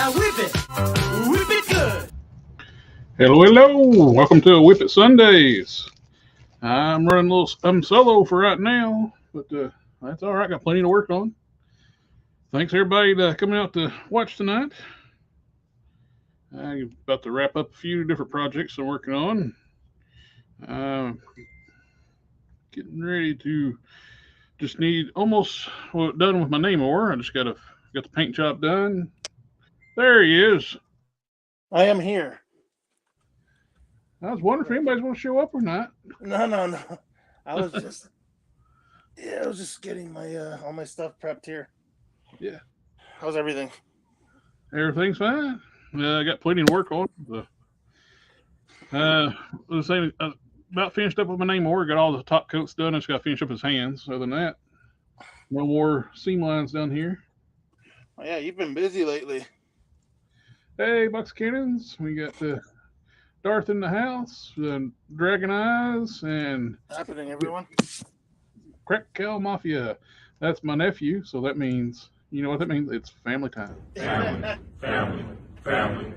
Now whip it good. Hello, hello. Welcome to WIP IT Sundays. I'm running a little. I'm solo for right now, but that's all right. Got plenty to work on. Thanks everybody coming out to watch tonight. I'm about to wrap up a few different projects I'm working on. Getting ready to just need almost done with my name over. I just got the paint job done. There he is. I am here. I was wondering if anybody's going to show up or not. No. I was just getting my all my stuff prepped here. Yeah. How's everything? Everything's fine. I got plenty to work on. I was saying, about finished up with my name over. Got all the top coats done. I just got to finish up his hands. Other than that, no more seam lines down here. Oh, yeah, you've been busy lately. Hey, Bucks Cannons. We got Darth in the house, Dragon Eyes, and Happening, everyone. Crack Cow Mafia. That's my nephew, so that means, you know what that means? It's family time. Family.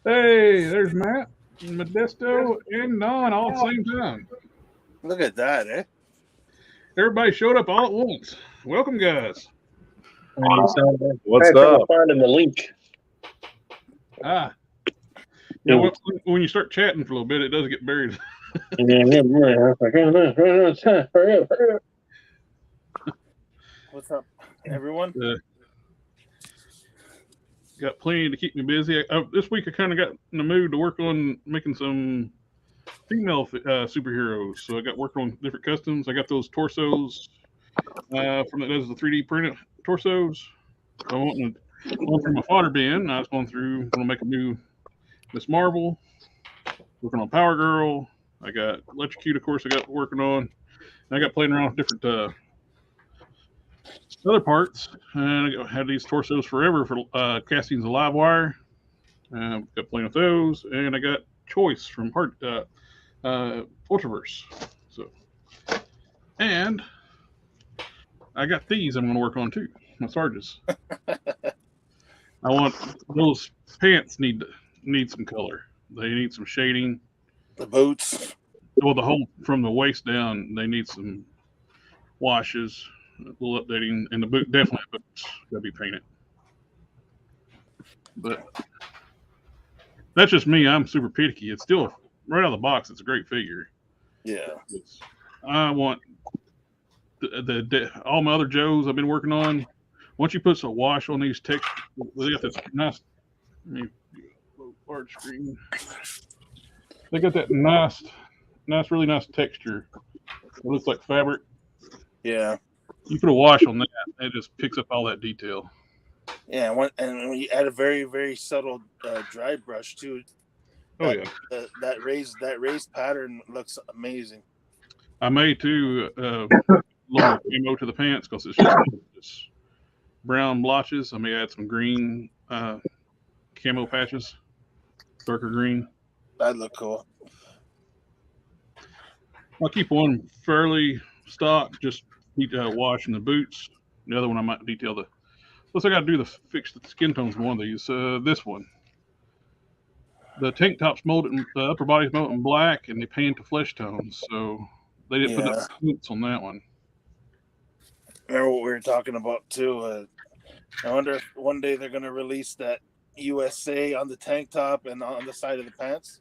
Hey, there's Matt, Modesto, and Don all at the same time. Look at that, eh? Everybody showed up all at once. Welcome, guys. What's up? Finding the link. Yeah, when you start chatting for a little bit, it does get buried. What's up, everyone? Got plenty to keep me busy. This week I kind of got in the mood to work on making some female superheroes. So I got working on different customs. I got those torsos from that does the 3D printed torsos. So I went through my fodder bin. I was going through, going to make a new Miss Marvel, working on Power Girl. I got Electrocute, of course, I got working on. And I got playing around with different other parts. And I had these torsos forever for castings of live wire. Got playing with those. And I got Choice from Ultraverse. So, and I got these I'm going to work on too. My Sarges. I want those pants need some color. They need some shading. The boots. Well, the whole from the waist down, they need some washes, a little updating, and the boot definitely boots got to be painted. But that's just me. I'm super picky. It's still right out of the box. It's a great figure. Yeah. I want the all my other Joes I've been working on. Once you put some wash on these textures, they got this nice. Let me large screen. They got that nice, really nice texture. It looks like fabric. Yeah. You put a wash on that, it just picks up all that detail. Yeah, and when you add a very, very subtle dry brush too. That raised pattern looks amazing. I made too a little camo to the pants because it's just brown blotches. I may add some green camo patches, darker green. That'd look cool. I'll keep one fairly stock, just need to wash in the boots. The other one I might detail the. Plus, I got to fix the skin tones on one of these. This one, the tank top's molded, the upper body's molded in black, and they paint to flesh tones. So they didn't put up boots on that one. Remember what we were talking about too? I wonder if one day they're going to release that USA on the tank top and on the side of the pants.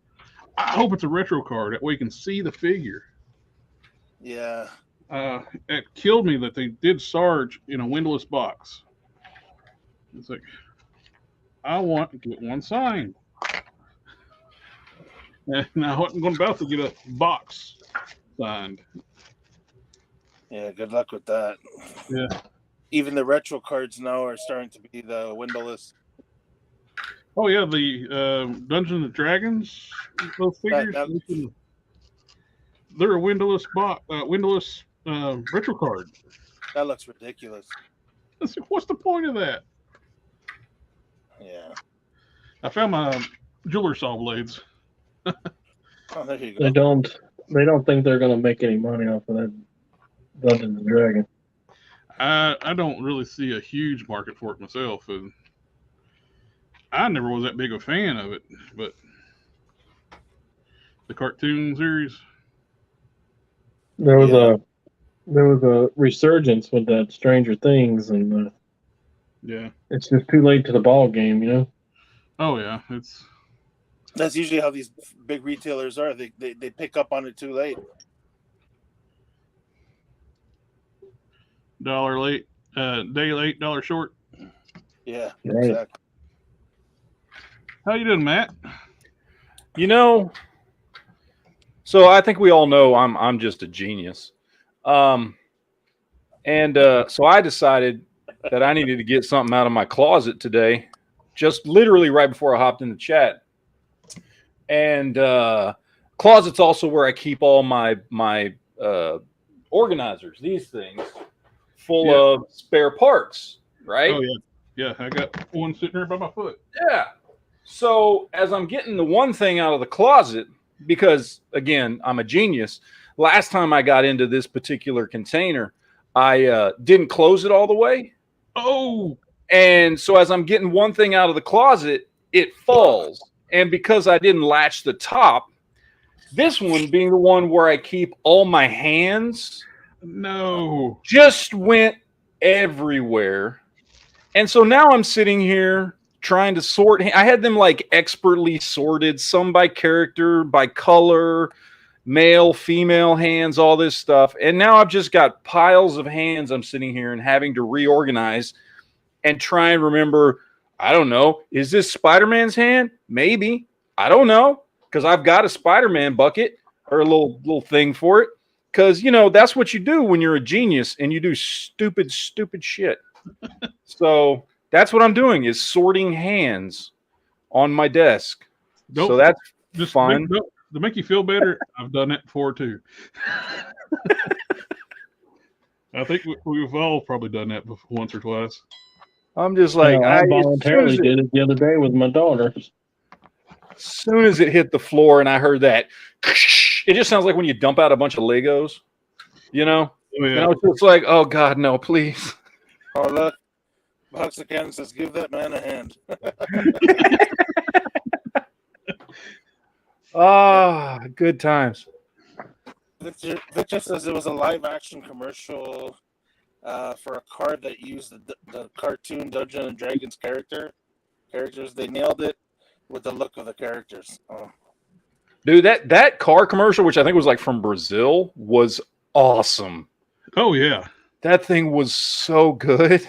I hope it's a retro card. That way you can see the figure. Yeah. It killed me that they did Sarge in a windowless box. It's like, I want to get one signed. And I wasn't about to get a box signed. Yeah, good luck with that. Yeah. Even the retro cards now are starting to be the windowless. Oh yeah, the Dungeons and Dragons, those figures. They're a windowless retro card. That looks ridiculous. What's the point of that? Yeah. I found my jeweler saw blades. Oh, there you go. They don't think they're gonna make any money off of that Dungeons and Dragons. I don't really see a huge market for it myself, and I never was that big a fan of it. But the cartoon series, There was a resurgence with that Stranger Things, and yeah. it's just too late to the ball game, you know. Oh yeah, it's That's usually how these big retailers are. They pick up on it too late. $1 late, day late, $1 short. Yeah, Right. exactly. How you doing, Matt? You know, so I think we all know I'm just a genius. So I decided that I needed to get something out of my closet today, just literally right before I hopped in the chat. And closet's also where I keep all my organizers, these things, full of spare parts, right? Oh yeah, yeah. I got one sitting there by my foot. Yeah. So as I'm getting the one thing out of the closet, because again, I'm a genius. Last time I got into this particular container, I didn't close it all the way. Oh, And so as I'm getting one thing out of the closet, it falls. And because I didn't latch the top, this one being the one where I keep all my hands, no. just went everywhere. And so now I'm sitting here trying to sort. I had them like expertly sorted, some by character, by color, male, female hands, all this stuff. And now I've just got piles of hands I'm sitting here and having to reorganize and try and remember, I don't know, is this Spider-Man's hand? Maybe. I don't know, because I've got a Spider-Man bucket or a little thing for it. Because, you know, that's what you do when you're a genius and you do stupid shit. So that's what I'm doing, is sorting hands on my desk. Nope. So that's Just fun. To make you feel better, I've done that before too. I think we've all probably done that before, once or twice. I'm just like, I voluntarily did it the other day with my daughter. As soon as it hit the floor and I heard that, it just sounds like when you dump out a bunch of Legos, you know? Oh, yeah. And I was just like, oh God, no, please. Oh look, Box again says, "Give that man a hand." Ah, good times. Victor says it was a live-action commercial for a card that used the cartoon Dungeons and Dragons characters. They nailed it with the look of the characters. Oh. Dude, that car commercial, which I think was like from Brazil, was awesome. Oh yeah. That thing was so good.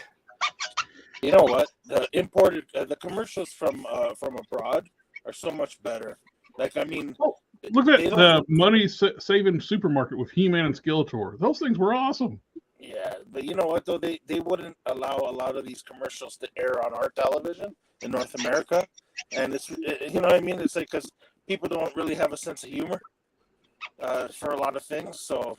You know what? The imported the commercials from abroad are so much better. Like, I mean, Look at the money-saving supermarket with He-Man and Skeletor. Those things were awesome. yeah, but you know what though? They wouldn't allow a lot of these commercials to air on our television in North America, and it's, you know what I mean? It's like, because people don't really have a sense of humor for a lot of things. So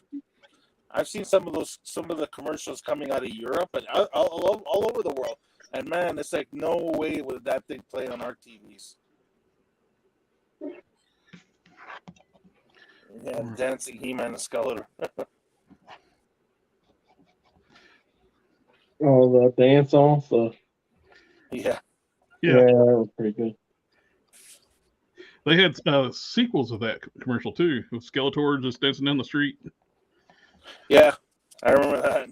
I've seen some of the commercials coming out of Europe and all over the world, and man, it's like, no way would that thing play on our TVs. Yeah, dancing He-Man and Skeletor. Oh, the dance off. Yeah. Yeah, that was pretty good. They had sequels of that commercial too, with Skeletor just dancing down the street. Yeah, I remember that.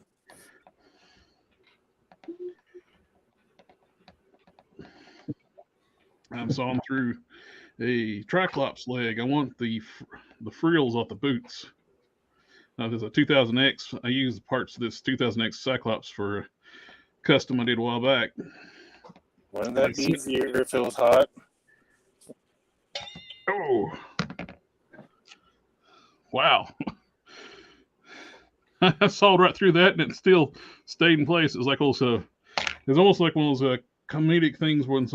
I'm sawing through a Triclops leg. I want the frills off the boots. There's a 2000X. I used parts of this 2000X Cyclops for a custom I did a while back. Wouldn't that be easier if it was hot? Oh, wow. I sawed right through that and it still stayed in place. It was like also, it's almost like one of those comedic things when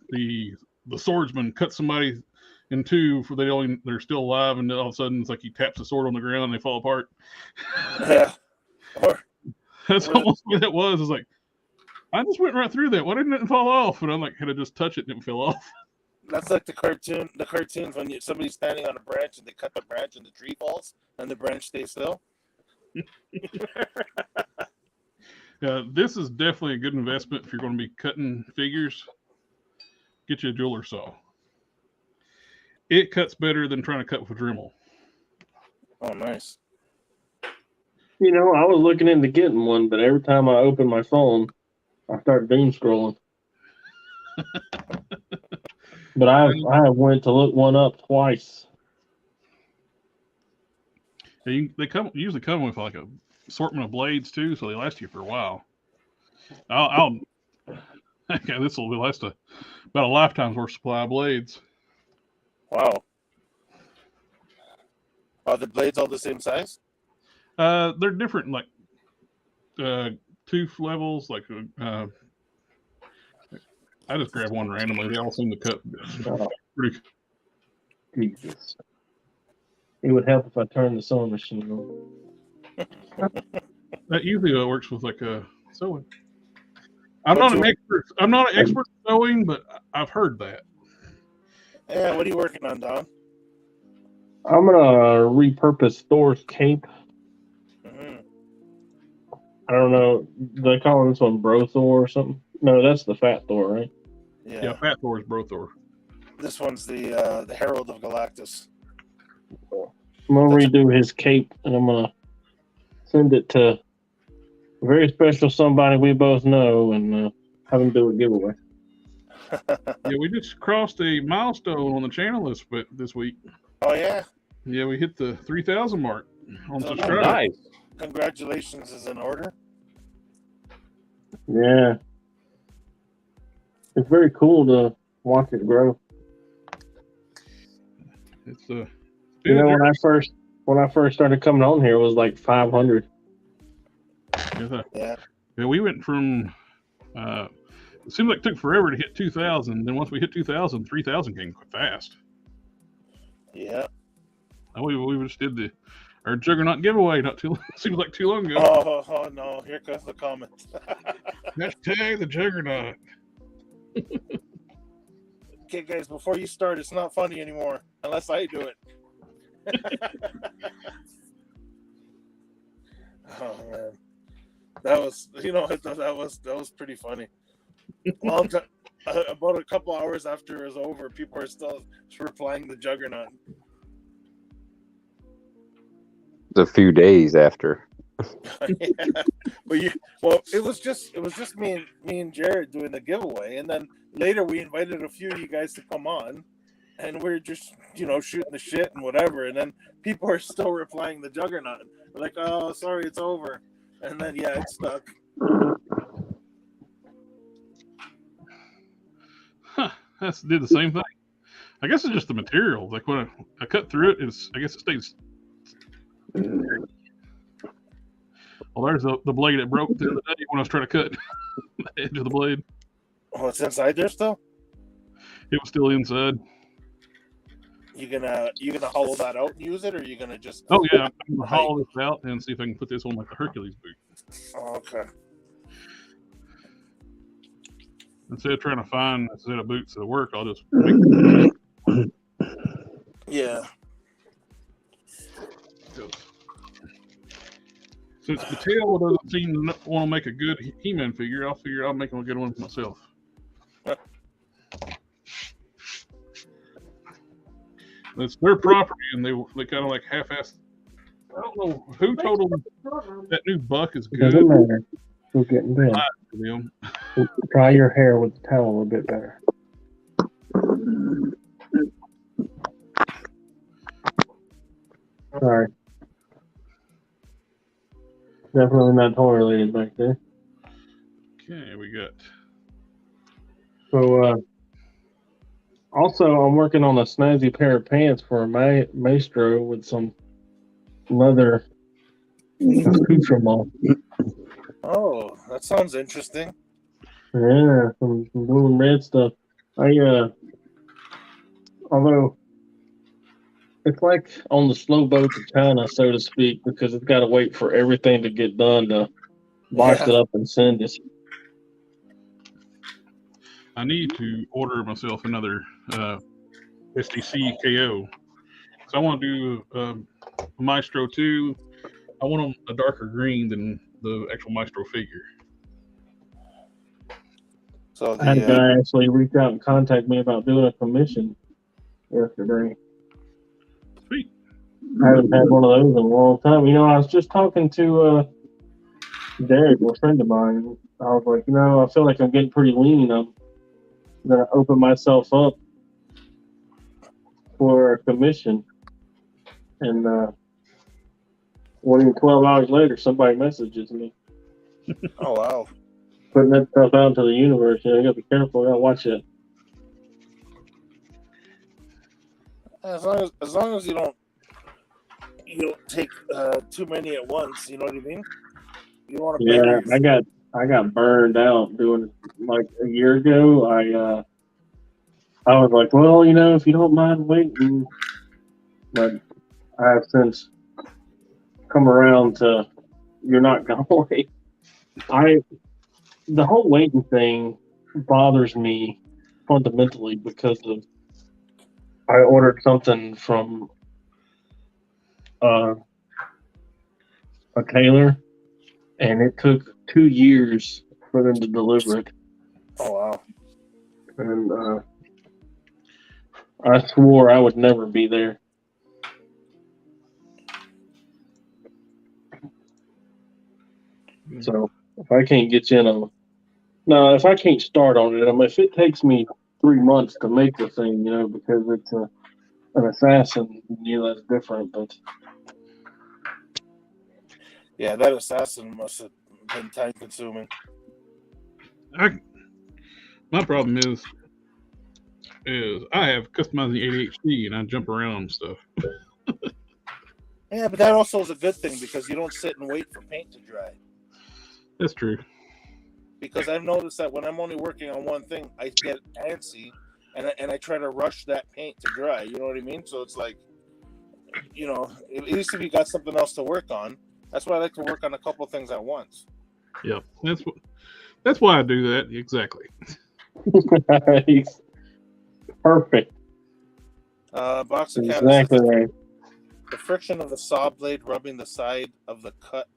the swordsman cuts somebody in two for they're still alive, and all of a sudden it's like he taps the sword on the ground and they fall apart. Yeah. That's almost what it was. It's like, I just went right through that. Why didn't it fall off? And I'm like, had I just touch it and it fell off. That's like the cartoons when somebody's standing on a branch and they cut the branch and the tree falls and the branch stays still. This is definitely a good investment if you're going to be cutting figures. Get you a jeweler saw. It cuts better than trying to cut with a Dremel. Oh, nice. You know, I was looking into getting one, but every time I open my phone, I start doom scrolling. But I went to look one up twice. They usually come with like a assortment of blades too, so they last you for a while. Okay, this will last about a lifetime's worth supply of blades. Wow. Are the blades all the same size? They're different, like tooth levels. Like I just grabbed one randomly. They all seem to cut pretty. Jesus. It would help if I turned the sewing machine on. That usually works with like a sewing. I'm not an expert in sewing, but I've heard that. Yeah, what are you working on, Don? I'm gonna repurpose Thor's cape. Mm-hmm. I don't know. Do they call this one Bro Thor or something? No, that's the Fat Thor, right? Yeah, Fat Thor is Bro Thor. This one's the Herald of Galactus. I'm gonna redo his cape, and I'm gonna send it to a very special somebody we both know, and have him do a giveaway. Yeah, we just crossed a milestone on the channel this week. Oh yeah. Yeah, we hit the 3,000 mark on subscribers. Nice. Congratulations is in order. Yeah, it's very cool to watch it grow. It's you know, when I first started coming on here, it was like 500. Yeah, we went from it seemed like it took forever to hit 2,000. Then once we hit 2,000, 3,000 came fast. Yeah. We just did our Juggernaut giveaway not too seems like too long ago. Oh no, here comes the comments. Hashtag the Juggernaut. Okay, guys, before you start, it's not funny anymore unless I do it. Oh man, that was that was pretty funny. Long time, about a couple hours after it was over, people are still replying the Juggernaut. A few days after. Yeah. But it was just me and Jared doing the giveaway, and then later we invited a few of you guys to come on, and we're just shooting the shit and whatever, and then people are still replying the Juggernaut. They're like, oh, sorry, it's over, and then it's stuck. Huh, did the same thing. I guess it's just the material. Like when I cut through it, I guess it stays. Well, there's the blade that broke the other day when I was trying to cut the edge of the blade. Oh, it's inside there still? It was still inside. You gonna hollow that out and use it, or you gonna just? Oh yeah, I'm gonna hollow this out and see if I can put this on like the Hercules boot. Oh, okay. Instead of trying to find a set of boots that work, I'll just make Yeah. Since Mattel doesn't seem to want to make a good He-Man figure, I'll make them a good one for myself. It's their property, and they kind of like half-assed. I don't know who told them that new buck is good. Doesn't matter. We're getting bad. Them. Dry your hair with the towel a bit better. Sorry. Definitely not toy related back there. Okay, we got. So, also, I'm working on a snazzy pair of pants for a maestro with some leather accoutrement. Oh, that sounds interesting. Yeah, some blue and red stuff. Although it's like on the slow boat to China, so to speak, because it's got to wait for everything to get done to box it up and send it. I need to order myself another SDC KO. So I want to do a Maestro 2. I want them a darker green than the actual Maestro figure. So I had a the guy actually reach out and contact me about doing a commission yesterday. Sweet. I haven't had one of those in a long time. I was just talking to Derek, a friend of mine. I was like, I feel like I'm getting pretty lean. I'm gonna open myself up for a commission, and 12 hours later, somebody messages me, oh wow, putting that stuff out into the universe. You gotta be careful. You gotta watch it. as long as you don't take too many at once. You know what I mean? You don't want to bury Yeah, I got burned out doing it like a year ago. I was like, well, if you don't mind waiting, but I have since come around to you're not gonna wait. The whole waiting thing bothers me fundamentally because of I ordered something from a tailor, and it took 2 years for them to deliver it. Oh wow. And I swore I would never be there. So if I can't get you in if I can't start on it, if it takes me 3 months to make the thing, because it's an assassin, that's different. But Yeah, that assassin must have been time consuming. My problem is I have customizing ADHD and I jump around and stuff. Yeah, but that also is a good thing because you don't sit and wait for paint to dry. That's true. Because I've noticed that when I'm only working on one thing, I get antsy and I try to rush that paint to dry. You know what I mean? So it's like, at least if you got something else to work on. That's why I like to work on a couple things at once. Yeah, that's why I do that. Exactly. He's perfect. Box of Exactly right. The friction of the saw blade rubbing the side of the cut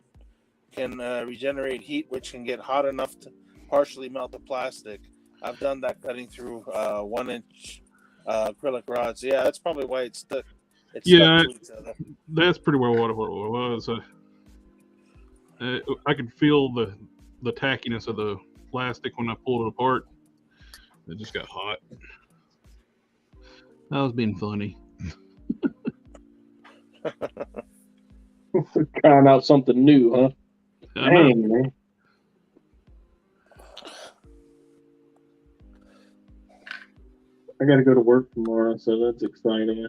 can regenerate heat, which can get hot enough to partially melt the plastic. I've done that cutting through 1-inch acrylic rods. Yeah, that's probably why it's stuck. Yeah, stuck to each other. That's pretty well what it was. I could feel the tackiness of the plastic when I pulled it apart. It just got hot. I was being funny. Trying out something new, huh? I know. Dang, man. I got to go to work tomorrow, so that's exciting.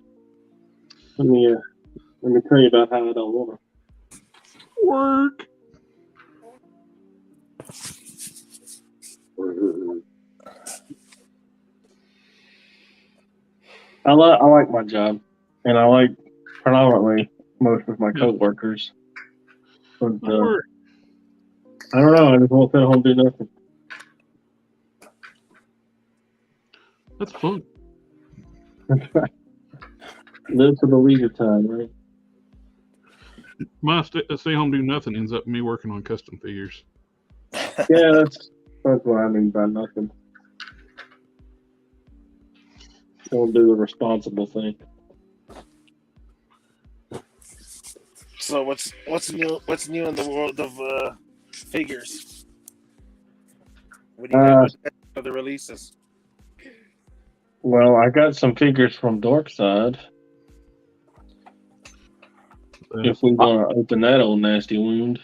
Let me tell you about how I don't want to Work. I like my job, and I like predominantly most of my coworkers. But I don't know. I just won't sit at home and do nothing. That's fun. Live for the leisure time, right? My stay home do nothing ends up me working on custom figures. Yeah, that's what I mean by nothing. Don't do the responsible thing. So what's new? What's new in the world of figures? What do you got for the releases? Well, I got some figures from Dorkside. If we want to open that old nasty wound.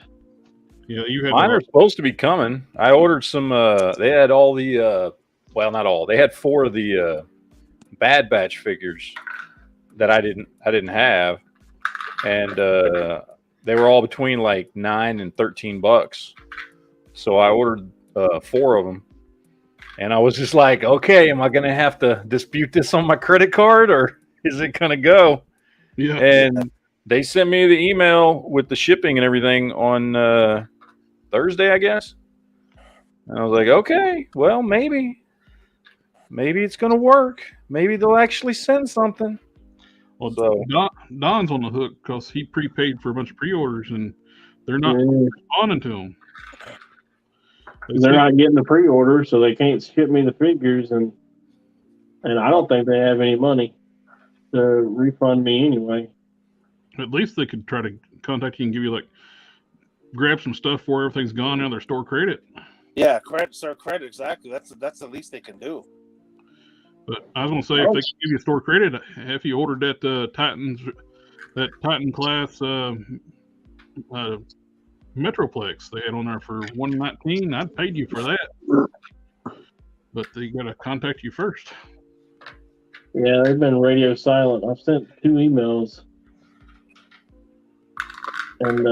Yeah, you had. Mine are supposed to be coming. I ordered some. They had all the. Well, not all. They had 4 of the Bad Batch figures that I didn't have, and they were all between like $9 and $13. So I ordered 4 of them, and I was just like, okay, am I gonna have to dispute this on my credit card, or is it gonna go? Yeah. And they sent me the email with the shipping and everything on Thursday, I guess. And I was like, okay, well, maybe it's gonna work. Maybe they'll actually send something. Well, So Don's on the hook because he prepaid for a bunch of pre-orders and they're not responding to him. They're not getting the pre-order, so they can't ship me the figures, and I don't think they have any money to refund me anyway. At least they could try to contact you and give you grab some stuff before everything's gone out of their store credit. Yeah, store credit, exactly. That's the least they can do. But I was gonna say, if they could give you store credit, if you ordered that Titan class Metroplex they had on there for $119, I'd paid you for that. But they gotta contact you first. Yeah, they've been radio silent. I've sent 2 emails, and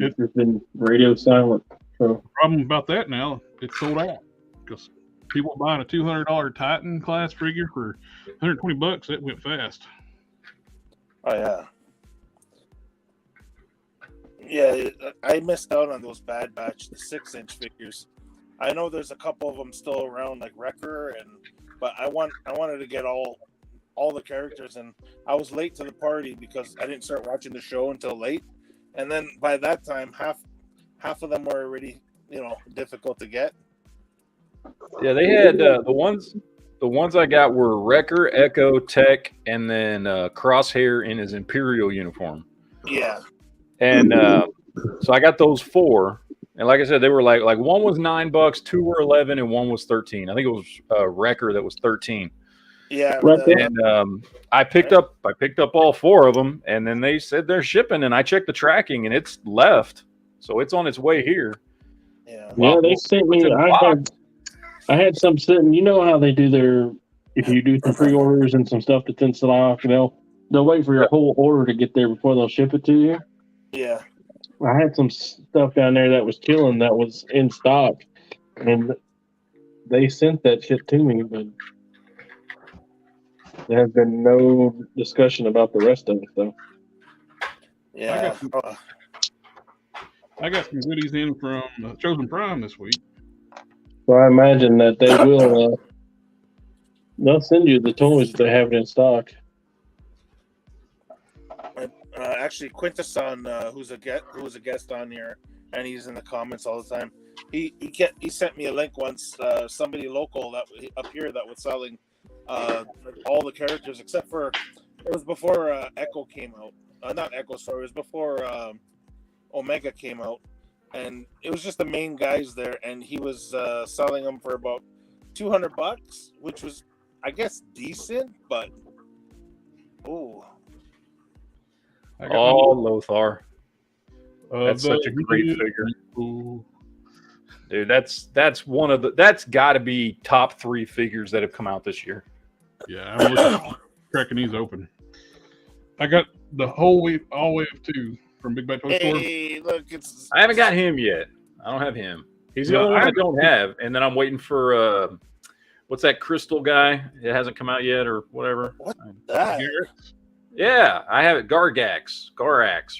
it's just been radio silent. So the problem about that now, it's sold out because people buying a $200 Titan class figure for $120. That went fast. Oh yeah. Yeah, I missed out on those Bad Batch, the 6-inch figures. I know there's a couple of them still around, like Wrecker, but I wanted to get all the characters, and I was late to the party because I didn't start watching the show until late, and then by that time, half of them were already, difficult to get. Yeah, they had the ones I got were Wrecker, Echo, Tech, and then Crosshair in his Imperial uniform. Yeah. And so I got those 4, and like I said, they were like one was $9, 2 were 11, and 1 was 13. I think it was Wrecker that was 13. Yeah, and I picked up all 4 of them, and then they said they're shipping, and I checked the tracking, and it's left, so it's on its way here. Yeah, they sent me. I had some sitting. You know how they do their, if you do some pre-orders and some stuff that's in stock, they'll wait for your whole order to get there before they'll ship it to you. Yeah, I had some stuff down there that was killing, that was in stock, and they sent that shit to me, but there has been no discussion about the rest of it, though. Yeah, I got some goodies in from Chosen Prime this week. So I imagine that they will. They'll send you the toys if they have it in stock. actually, Quintuson, who's a guest on here, and he's in the comments all the time. He sent me a link once. Somebody local that up here that was selling all the characters except for, it was before Echo came out. Not Echo, sorry. It was before Omega came out, and it was just the main guys there, and he was selling them for about $200, which was, I guess, decent, but oh, Lothar. That's such a great figure. Ooh. Dude, that's one of that's got to be top 3 figures that have come out this year. Yeah, I'm cracking these open. I got the whole wave, all wave 2 from Big Bad Toy Store. Hey, look, I haven't got him yet. I don't have him. He's the only one I don't have, and then I'm waiting for what's that crystal guy? It hasn't come out yet, or whatever. What that? Yeah, I have it. Garax,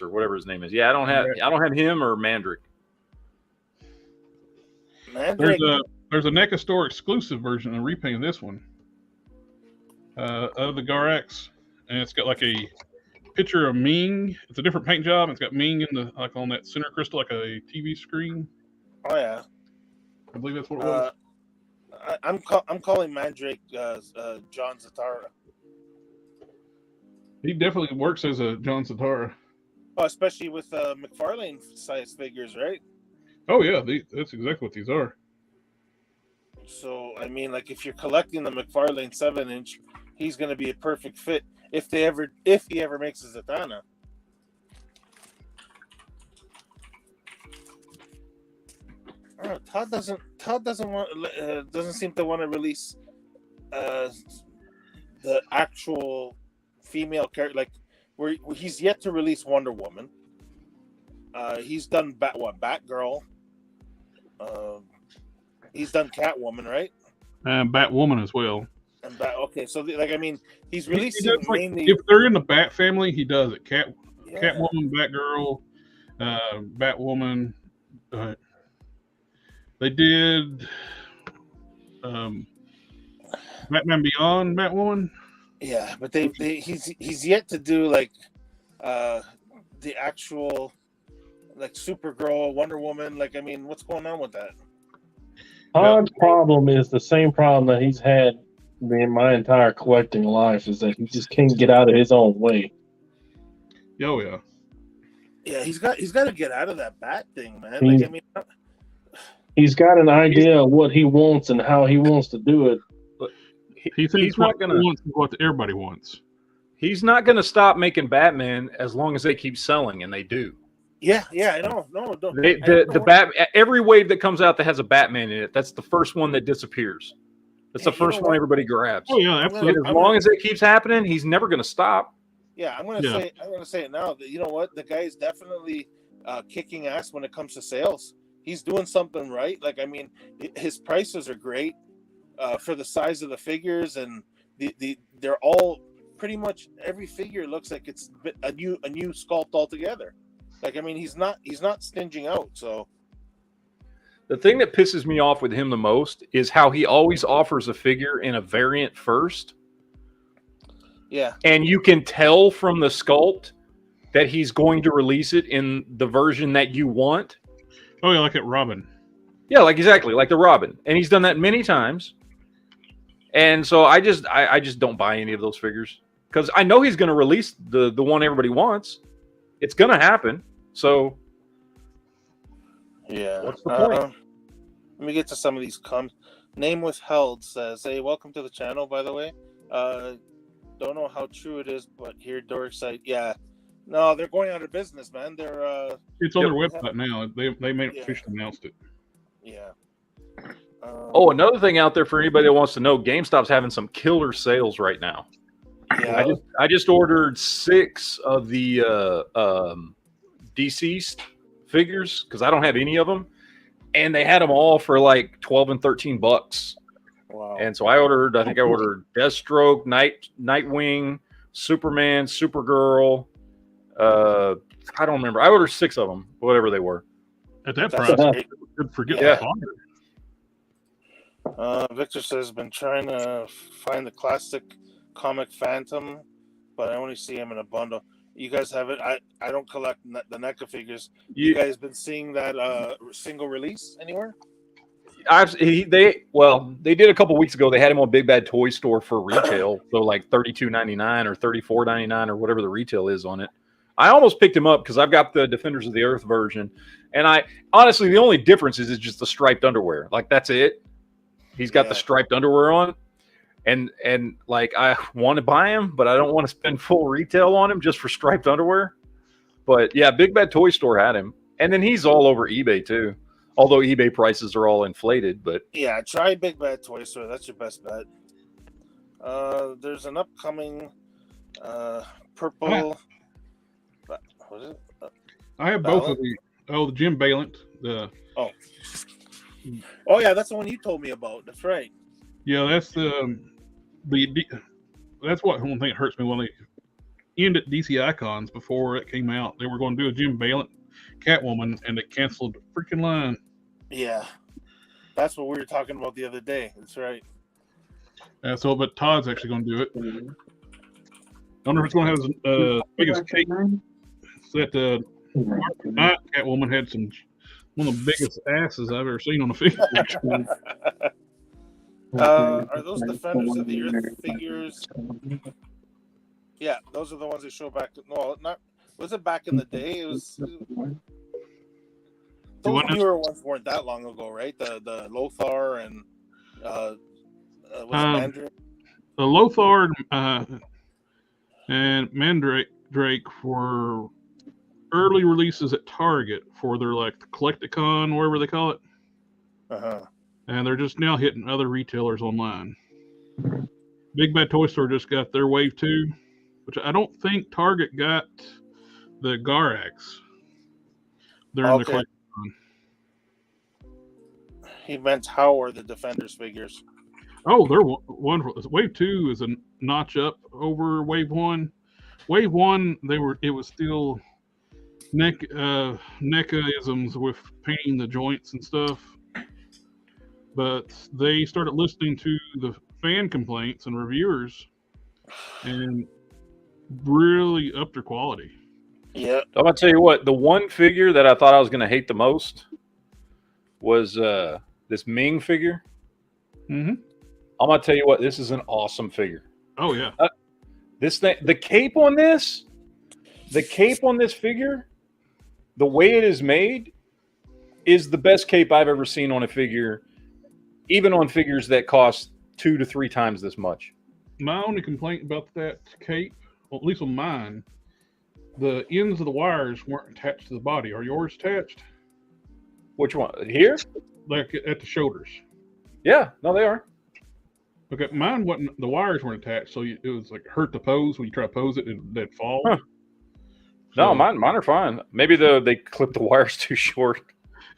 or whatever his name is. Yeah, I don't have him or Mandrick. There's a NECA store exclusive version of repainting this one of the Garax, and it's got like a picture of Ming. It's a different paint job. It's got Ming in the on that center crystal, like a TV screen. Oh yeah, I believe that's what it was. I'm calling Mandrake John Zatara. He definitely works as a John Zatara. Oh, especially with McFarlane size figures, right? Oh yeah, that's exactly what these are. So I mean, like if you're collecting the McFarlane 7-inch, he's going to be a perfect fit if he ever makes a Zatanna. Todd doesn't seem to want to release the actual female character, like where he's yet to release Wonder Woman. He's done Batgirl. He's done Catwoman, right? And Batwoman as well. And so he's releasing mainly. If they're in the Bat family, he does it. Catwoman, Batgirl, Batwoman. They did Batman Beyond Batwoman. Yeah, but he's yet to do like the actual like Supergirl, Wonder Woman. Like, I mean, what's going on with that? Todd's problem is the same problem that he's had in my entire collecting life, is that he just can't get out of his own way. Oh yeah. Yeah, he's got to get out of that bat thing, man. Like, I mean, He's got an idea of what he wants and how he wants to do it. He thinks what he wants is what everybody wants. He's not going to stop making Batman as long as they keep selling, and they do. Yeah, I know. No, don't. Every wave that comes out that has a Batman in it, that's the first one that disappears. That's the first one everybody grabs. Oh yeah, absolutely. As long as it keeps happening, he's never going to stop. Yeah, I'm gonna say it now. That, you know what, the guy is definitely kicking ass when it comes to sales. He's doing something right. Like, I mean, his prices are great for the size of the figures, and they're all pretty much every figure looks like it's a new sculpt altogether. Like, I mean, he's not stinging out. So the thing that pisses me off with him the most is how he always offers a figure in a variant first. Yeah. And you can tell from the sculpt that he's going to release it in the version that you want. Oh yeah, like at Robin. Yeah, like exactly, like the Robin. And he's done that many times. And so I just don't buy any of those figures. Because I know he's going to release the one everybody wants. It's going to happen. So yeah. What's the point? Let me get to some of these comments. Name withheld says, "Hey, welcome to the channel, by the way. Don't know how true it is, but here Doric site, yeah. No, they're going out of business, man. They're it's on their website now. They made it officially announced it. Yeah. Another thing out there for anybody that wants to know, GameStop's having some killer sales right now. Yeah. I just ordered 6 of the deceased figures because I don't have any of them, and they had them all for like $12 and $13. Wow. And so I ordered Deathstroke, Nightwing, Superman, Supergirl. I don't remember. I ordered 6 of them, whatever they were. At that price, could forget the fonder. Victor says, been trying to find the classic comic Phantom, but I only see him in a bundle. You guys have it? I don't collect the NECA figures. You guys been seeing that single release anywhere? They did a couple weeks ago. They had him on Big Bad Toy Store for retail, so like $32.99 or $34.99 or whatever the retail is on it. I almost picked him up because I've got the Defenders of the Earth version, and I honestly the only difference is just the striped underwear. Like that's it. He's got the striped underwear on, and like I want to buy him, but I don't want to spend full retail on him just for striped underwear. But yeah, Big Bad Toy Store had him, and then he's all over eBay too. Although eBay prices are all inflated, but yeah, try Big Bad Toy Store. That's your best bet. There's an upcoming purple. What is it? I have both of the. Oh, the Jim Balent. Oh yeah, that's the one you told me about. That's right. Yeah, that's that's what one thing that hurts me when they ended DC Icons before it came out. They were going to do a Jim Balent Catwoman, and they canceled the freaking line. Yeah, that's what we were talking about the other day. That's right. But Todd's actually going to do it. I don't know if it's going to have as big as cake. That Night Catwoman had one of the biggest asses I've ever seen on a figure. Are those Defenders of the Earth figures? Yeah, those are the ones they show back. No, not. Was it back in the day? It was. Those newer ones weren't that long ago, right? The Lothar and was it Mandrake? The Lothar and Mandrake were early releases at Target for their like the Collecticon, wherever they call it. And they're just now hitting other retailers online. Big Bad Toy Store just got their Wave 2, which I don't think Target got the Garax. They're in the Collecticon. He meant how are the Defenders figures? Oh, they're wonderful. Wave 2 is a notch up over Wave 1. Wave 1, it was still NECA-isms with painting the joints and stuff. But they started listening to the fan complaints and reviewers and really upped their quality. Yeah. I'm going to tell you what, the one figure that I thought I was going to hate the most was this Ming figure. Mm-hmm. I'm gonna tell you what, this is an awesome figure. Oh yeah. This thing, the cape on this figure, the way it is made, is the best cape I've ever seen on a figure, even on figures that cost 2 to 3 times this much. My only complaint about that cape, well, at least on mine, the ends of the wires weren't attached to the body. Are yours attached? Which one? Here? Like at the shoulders? Yeah, no, they are. Okay, mine wasn't. The wires weren't attached, so it was like hurt to pose when you try to pose it, they'd fall. Huh. No, mine are fine. Maybe they clipped the wires too short.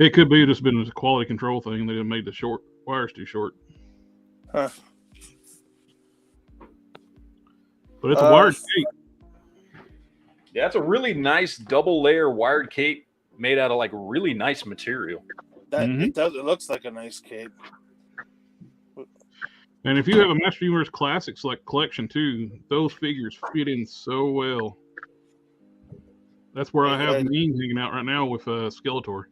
It could be just been a quality control thing. They made the short wires too short. Huh. But it's a wired cape. Yeah, it's a really nice double layer wired cape made out of like really nice material. It does. It looks like a nice cape. And if you have a Master Universe Classics like collection too, those figures fit in so well. That's where I have Ming hanging out right now with Skeletor.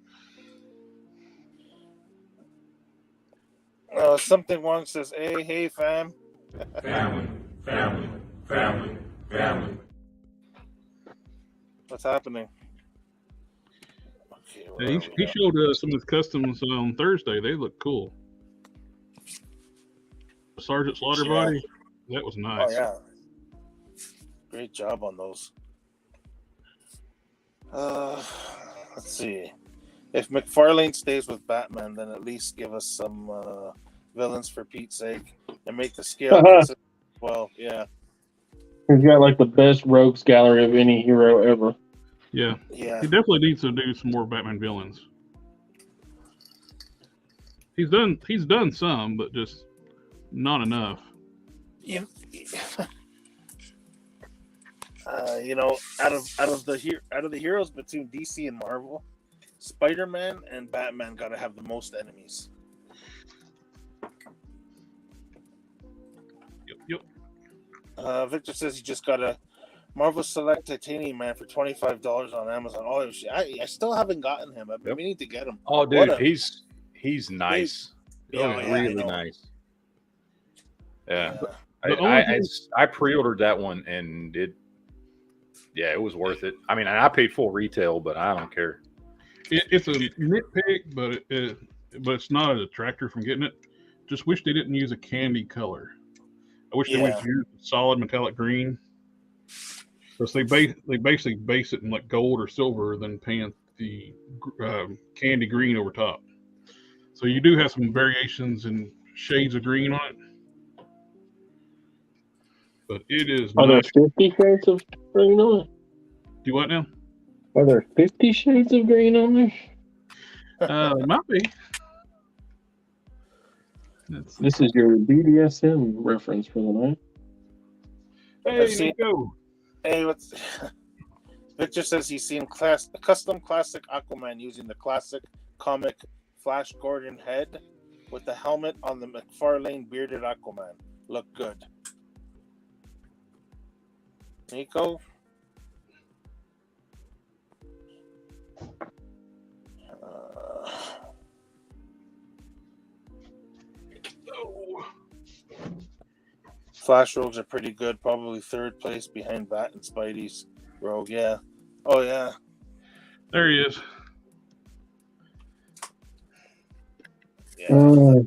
Something one says, hey, fam. Family. What's happening? Okay, Yeah, he showed some of his customs on Thursday. They look cool. The Sergeant Slaughter body, that was nice. Oh, yeah. Great job on those. Let's see. If McFarlane stays with Batman, then at least give us some villains for Pete's sake and make the scale consistent. Well, yeah. He's got like the best rogues gallery of any hero ever. Yeah. Yeah. He definitely needs to do some more Batman villains. He's done some, but just not enough. Yeah. Out of the heroes between DC and Marvel, Spider-Man and Batman got to have the most enemies. Yep. Victor says he just got a Marvel Select Titanium Man for $25 on Amazon. Oh shit! I still haven't gotten him. I've been meaning to get him. Oh, dude, he's nice. Really nice. Yeah. I pre-ordered that one and it was worth it. I mean, I paid full retail, but I don't care. It's a nitpick, but it's not a detractor from getting it. Just wish they didn't use a candy color. I wish they would use solid metallic green. Because they basically base it in like gold or silver, then paint the candy green over top. So you do have some variations in shades of green on it. But it is Are nice. there 50 shades of green on it? Do what now? Are there 50 shades of green on there? Might be. This is your BDSM reference for the night. Hey, there you go. Hey, Victor says he's seen custom classic Aquaman using the classic comic Flash Gordon head with the helmet on the McFarlane bearded Aquaman. Look good. Nico? Flash Rogues are pretty good. Probably third place behind Bat and Spidey's Rogue. Yeah. Oh, yeah. There he is. Yeah.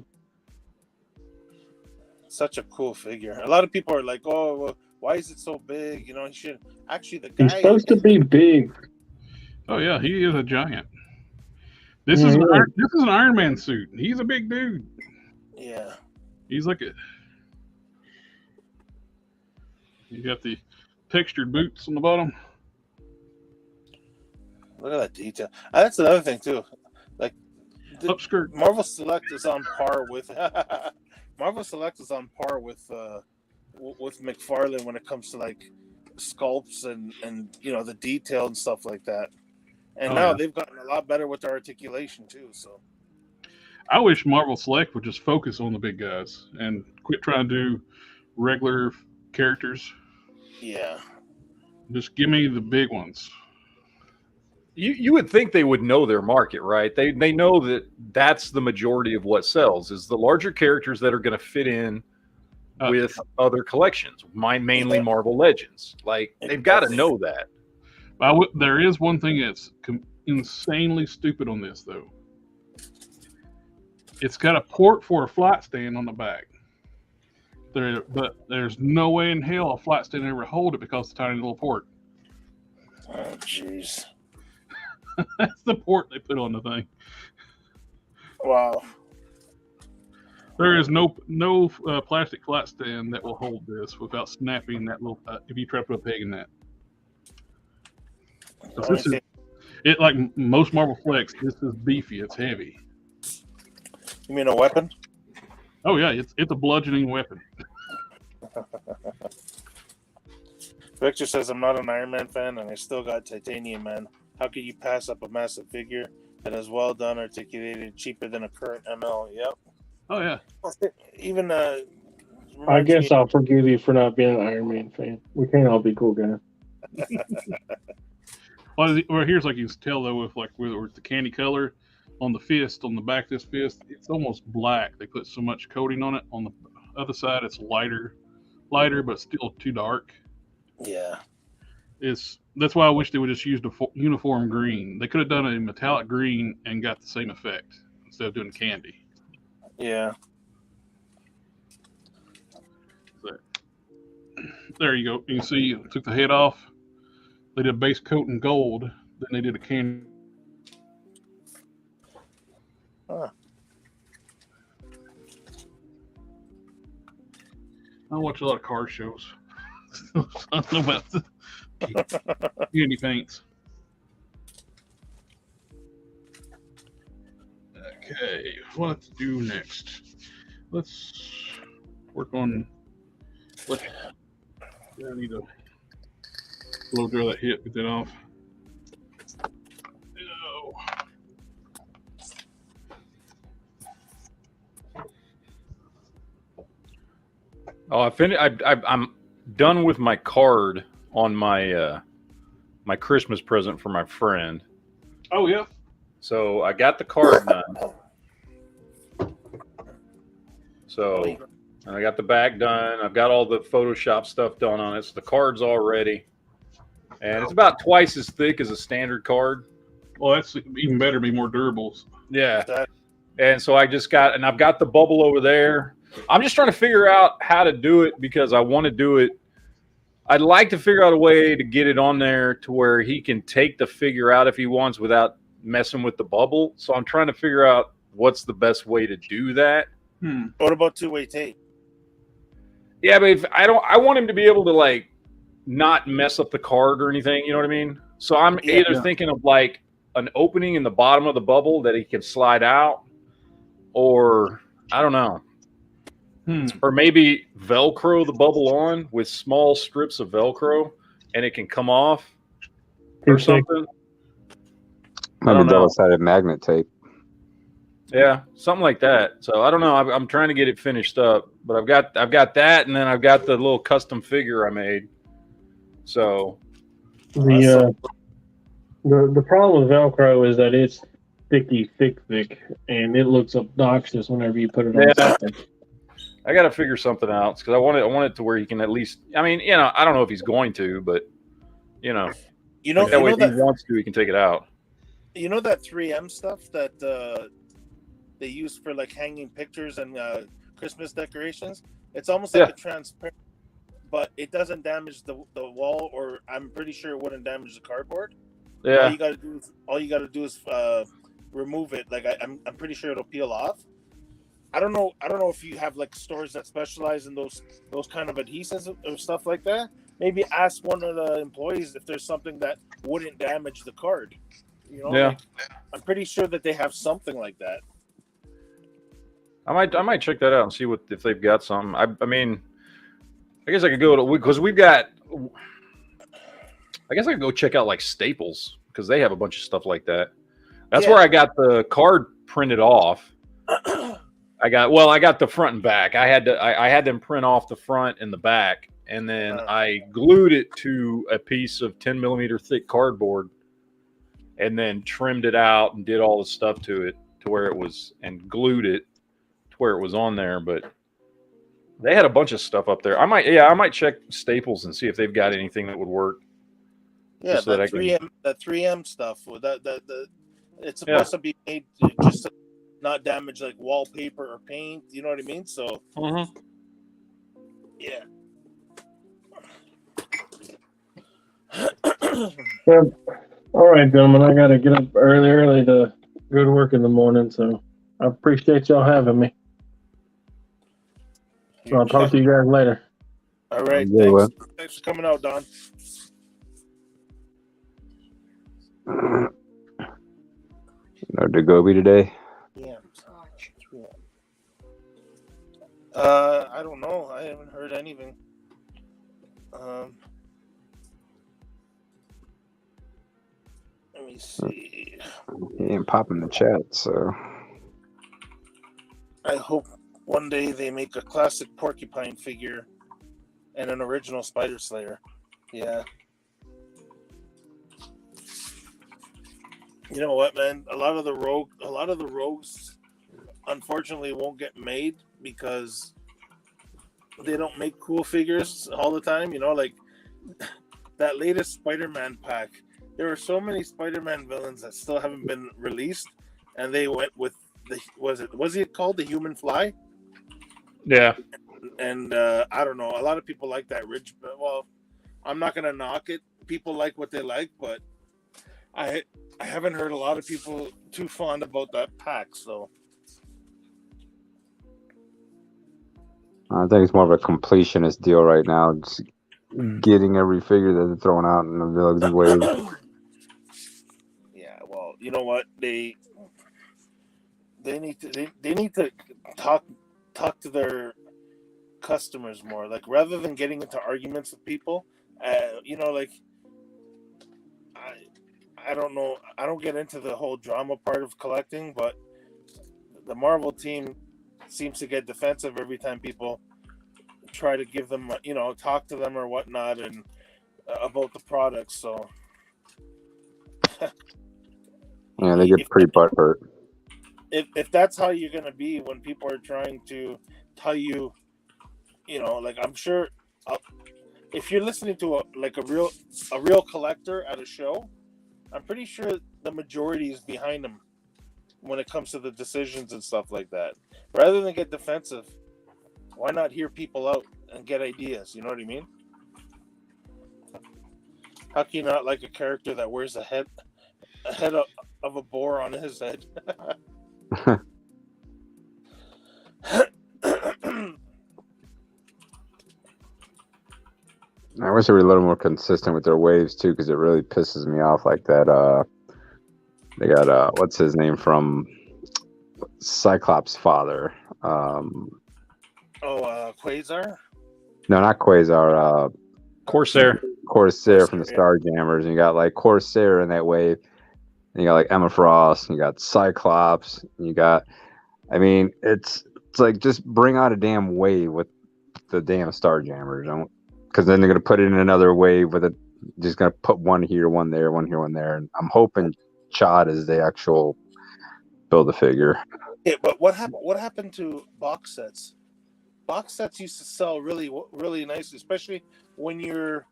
Such a cool figure. A lot of people are like, oh, well, why is it so big? You know, he should actually the guy. He's supposed to be big. Oh yeah, he is a giant. This is an Iron Man suit. He's a big dude. Yeah. He's like a. You got the textured boots on the bottom. Look at that detail. That's another thing too. Like upskirt. Marvel Select is on par with with McFarlane when it comes to like sculpts and you know the detail and stuff like that. And now they've gotten a lot better with their articulation too. So I wish Marvel Select would just focus on the big guys and quit trying to do regular characters. Yeah. Just give me the big ones. You would think they would know their market, right? They know that that's the majority of what sells is the larger characters that are going to fit in with other collections. Mine mainly Marvel Legends. Like they've got to know that. There is one thing that's insanely stupid on this though. It's got a port for a flight stand on the back. But there's no way in hell a flight stand ever hold it because of the tiny little port. Oh, jeez. That's the port they put on the thing. Wow. There is no plastic flat stand that will hold this without snapping that little. If you try to put a peg in that, this is it. Like most Marvel Flex, this is beefy. It's heavy. You mean a weapon? Oh yeah, it's a bludgeoning weapon. Victor says I'm not an Iron Man fan, and I still got Titanium Man. How could you pass up a massive figure that is well done, articulated, cheaper than a current ML? Yep. Oh yeah. Even I guess I'll forgive you for not being an Iron Man fan. We can't all be cool guys. Well, here's like you can tell though with the candy color on the fist, on the back of this fist, it's almost black. They put so much coating on it. On the other side, it's lighter, but still too dark. Yeah. That's why I wish they would just used a uniform green. They could have done a metallic green and got the same effect instead of doing candy. Yeah. So, there you go. You can see took the head off. They did a base coat in gold. Then they did a candy. Huh. I watch a lot of car shows. I don't know about the candy paints. Okay, what to do next? Let's work on. I need to blow dry that hit, get that off. Oh. Oh, I'm done with my card on my my Christmas present for my friend. Oh yeah. So I got the card done. So and I got the back done. I've got all the Photoshop stuff done on it. So the card's all ready. And it's about twice as thick as a standard card. Well, that's even better, be more durable. Yeah. And so I've got the bubble over there. I'm just trying to figure out how to do it because I want to do it. I'd like to figure out a way to get it on there to where he can take the figure out if he wants without messing with the bubble. So I'm trying to figure out what's the best way to do that. What about two-way tape? Yeah, but I want him to be able to like not mess up the card or anything. You know what I mean? So I'm either thinking of like an opening in the bottom of the bubble that he can slide out, or I don't know. Or maybe Velcro the bubble on with small strips of Velcro and it can come off or something. Maybe double-sided magnet tape. Yeah, something like that. So I don't know. I'm trying to get it finished up, but I've got that, and then I've got the little custom figure I made. So the problem with Velcro is that it's thick, and it looks obnoxious whenever you put it on something. I got to figure something out because I want it to where he can at least. I mean, I don't know if he's going to, but that way if he wants to, he can take it out. You know that 3M stuff that they use for like hanging pictures and Christmas decorations? It's almost like a transparent, but it doesn't damage the wall, or I'm pretty sure it wouldn't damage the cardboard. Yeah. All you gotta do is remove it. Like I'm pretty sure it'll peel off. I don't know if you have like stores that specialize in those kind of adhesives or stuff like that. Maybe ask one of the employees if there's something that wouldn't damage the card. Like, I'm pretty sure that they have something like that. I might check that out and see if they've got some. I mean, I guess I could go because we've got. I guess I could go check out like Staples because they have a bunch of stuff like that. That's where I got the card printed off. I got the front and back. I had them print off the front and the back, and then I glued it to a piece of 10 millimeter thick cardboard. and then trimmed it out and did all the stuff to it to where it was, and glued it to where it was on there. But they had a bunch of stuff up there. I might check Staples and see if they've got anything that would work. Yeah, Just so that that 3M stuff. It's supposed to be made just to not damage like wallpaper or paint. You know what I mean? So yeah. Yeah. All right, gentlemen. I got to get up early to go to work in the morning. So I appreciate y'all having me. I'll talk to you guys later. All right. Yeah, well. Thanks for coming out, Don. No Dagobi today. Yeah. I don't know. I haven't heard anything. Let me see. He ain't popping the chat, so I hope one day they make a classic porcupine figure and an original Spider Slayer. Yeah. You know what, man? A lot of the rogues unfortunately won't get made because they don't make cool figures all the time. You know, like that latest Spider-Man pack. There are so many Spider-Man villains that still haven't been released, and they went with was it called the Human Fly? Yeah. And I don't know. A lot of people like that Ridge. Well, I'm not gonna knock it. People like what they like, but I haven't heard a lot of people too fond about that pack. So I think it's more of a completionist deal right now. Just getting every figure that they're throwing out in the village wave. yeah, well, you know what? They need to talk to their customers more. Like rather than getting into arguments with people, you know, like I don't know. I don't get into the whole drama part of collecting, but the Marvel team seems to get defensive every time people try to give them, you know, talk to them or whatnot and about the products. So Yeah, they get pretty butthurt. If that's how you're gonna be when people are trying to tell you, you know, like I'm sure if you're listening to a real collector at a show, I'm pretty sure the majority is behind them when it comes to the decisions and stuff like that. Rather than get defensive, why not hear people out and get ideas? You know what I mean? How can you not like a character that wears a head of a boar on his head? I wish they were a little more consistent with their waves too, because it really pisses me off. Like that, they got what's his name from Cyclops' father? Quasar? No, not Quasar. Corsair From the Starjammers. And you got like Corsair in that wave. And you got like Emma Frost. And you got Cyclops. And you got, I mean, it's like just bring out a damn wave with the damn Starjammers. Because then they're gonna put it in another wave with it. Just gonna put one here, one there, one here, one there. And I'm hoping Chad is the actual build a figure. Yeah, but what happened to box sets? Box sets used to sell really, really nicely, especially when you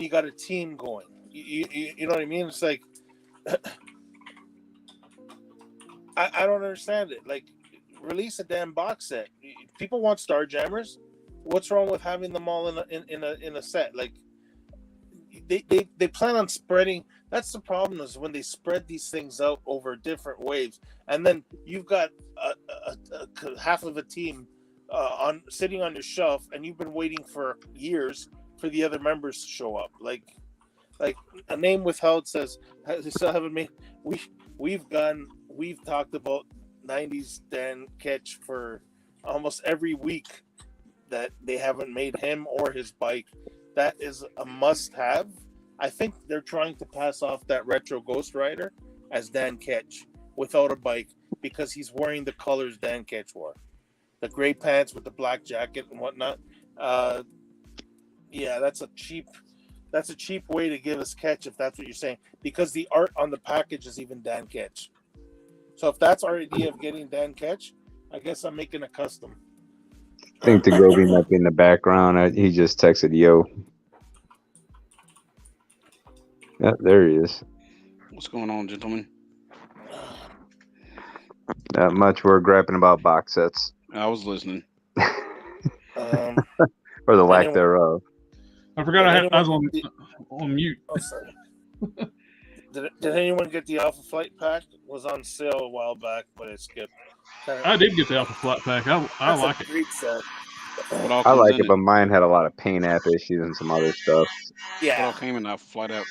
got a team going. You know what I mean? It's like I don't understand it. Like, release a damn box set. People want Starjammers. What's wrong with having them all in a set? Like, they plan on spreading. That's the problem, is when they spread these things out over different waves, and then you've got a half of a team sitting on your shelf, and you've been waiting for years for the other members to show up. Like a name withheld says they still haven't made. We've talked about 90s Dan Ketch for almost every week that they haven't made him or his bike. That is a must-have. I think they're trying to pass off that retro Ghost Rider as Dan Ketch without a bike, because he's wearing the colors Dan Ketch wore, the gray pants with the black jacket and whatnot. Yeah, that's that's a cheap way to give us catch if that's what you're saying, because the art on the package is even Dan Ketch. So if that's our idea of getting Dan Ketch, I guess I'm making a custom. I think DaGobi might be in the background. He just texted yo. Yeah, there he is. What's going on, gentlemen? Not much. We're grappling about box sets. I was listening. Or the lack thereof. I forgot I was on mute. Oh, sorry. Did anyone get the Alpha Flight pack? It was on sale a while back, but it skipped. I did get the Alpha Flight pack. I like it. Great set. I like it, but mine had a lot of paint app issues and some other stuff. It all Yeah. came in Alpha Flight pack.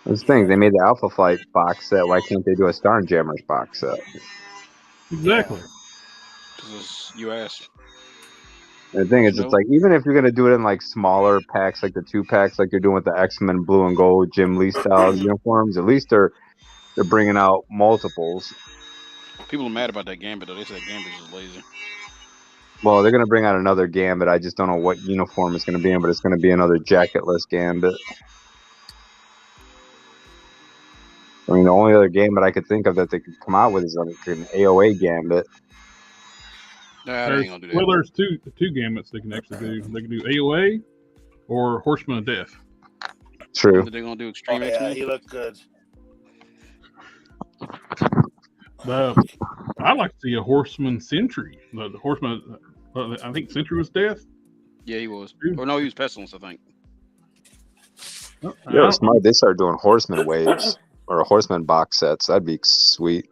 That's the thing. They made the Alpha Flight box set. Why can't they do a Starjammers box set? Exactly. Because you asked. And the thing is, it's like, even if you're gonna do it in like smaller packs, like the 2-packs, like you're doing with the X-Men blue and gold Jim Lee style uniforms, at least they're bringing out multiples. People are mad about that Gambit though. They said Gambit's just lazy. Well, they're gonna bring out another Gambit. I just don't know what uniform it's gonna be in, but it's gonna be another jacketless Gambit. I mean, the only other Gambit I could think of that they could come out with is like an AOA Gambit. Nah, they ain't gonna do that. Well, there's two gambits they can actually do. They can do AOA or Horseman of Death. True. They're gonna do Oh, Extreme yeah, X-Men. he looked good. I'd like to see a Horseman Sentry. The Horseman, I think Sentry was Death. Yeah, he was. Or no, he was Pestilence, I think. Yeah, it's smart. They started doing Horseman waves or Horseman box sets. That'd be sweet.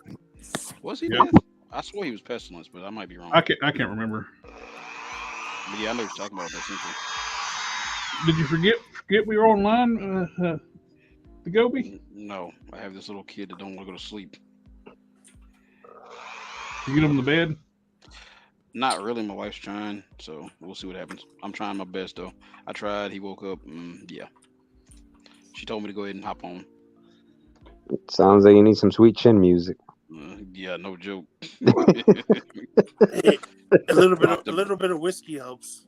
Was he Yeah. Death? I swear he was Pestilence, but I might be wrong. I can't remember. But yeah, I know what you're talking about that Sentry. Did you forget we were online? The Gobi? No, I have this little kid that don't want to go to sleep. You get him to bed? Not really. My wife's trying, so we'll see what happens. I'm trying my best though. I tried. He woke up. Yeah. She told me to go ahead and hop on. Sounds like you need some sweet chin music. Yeah, no joke. A little bit of whiskey helps.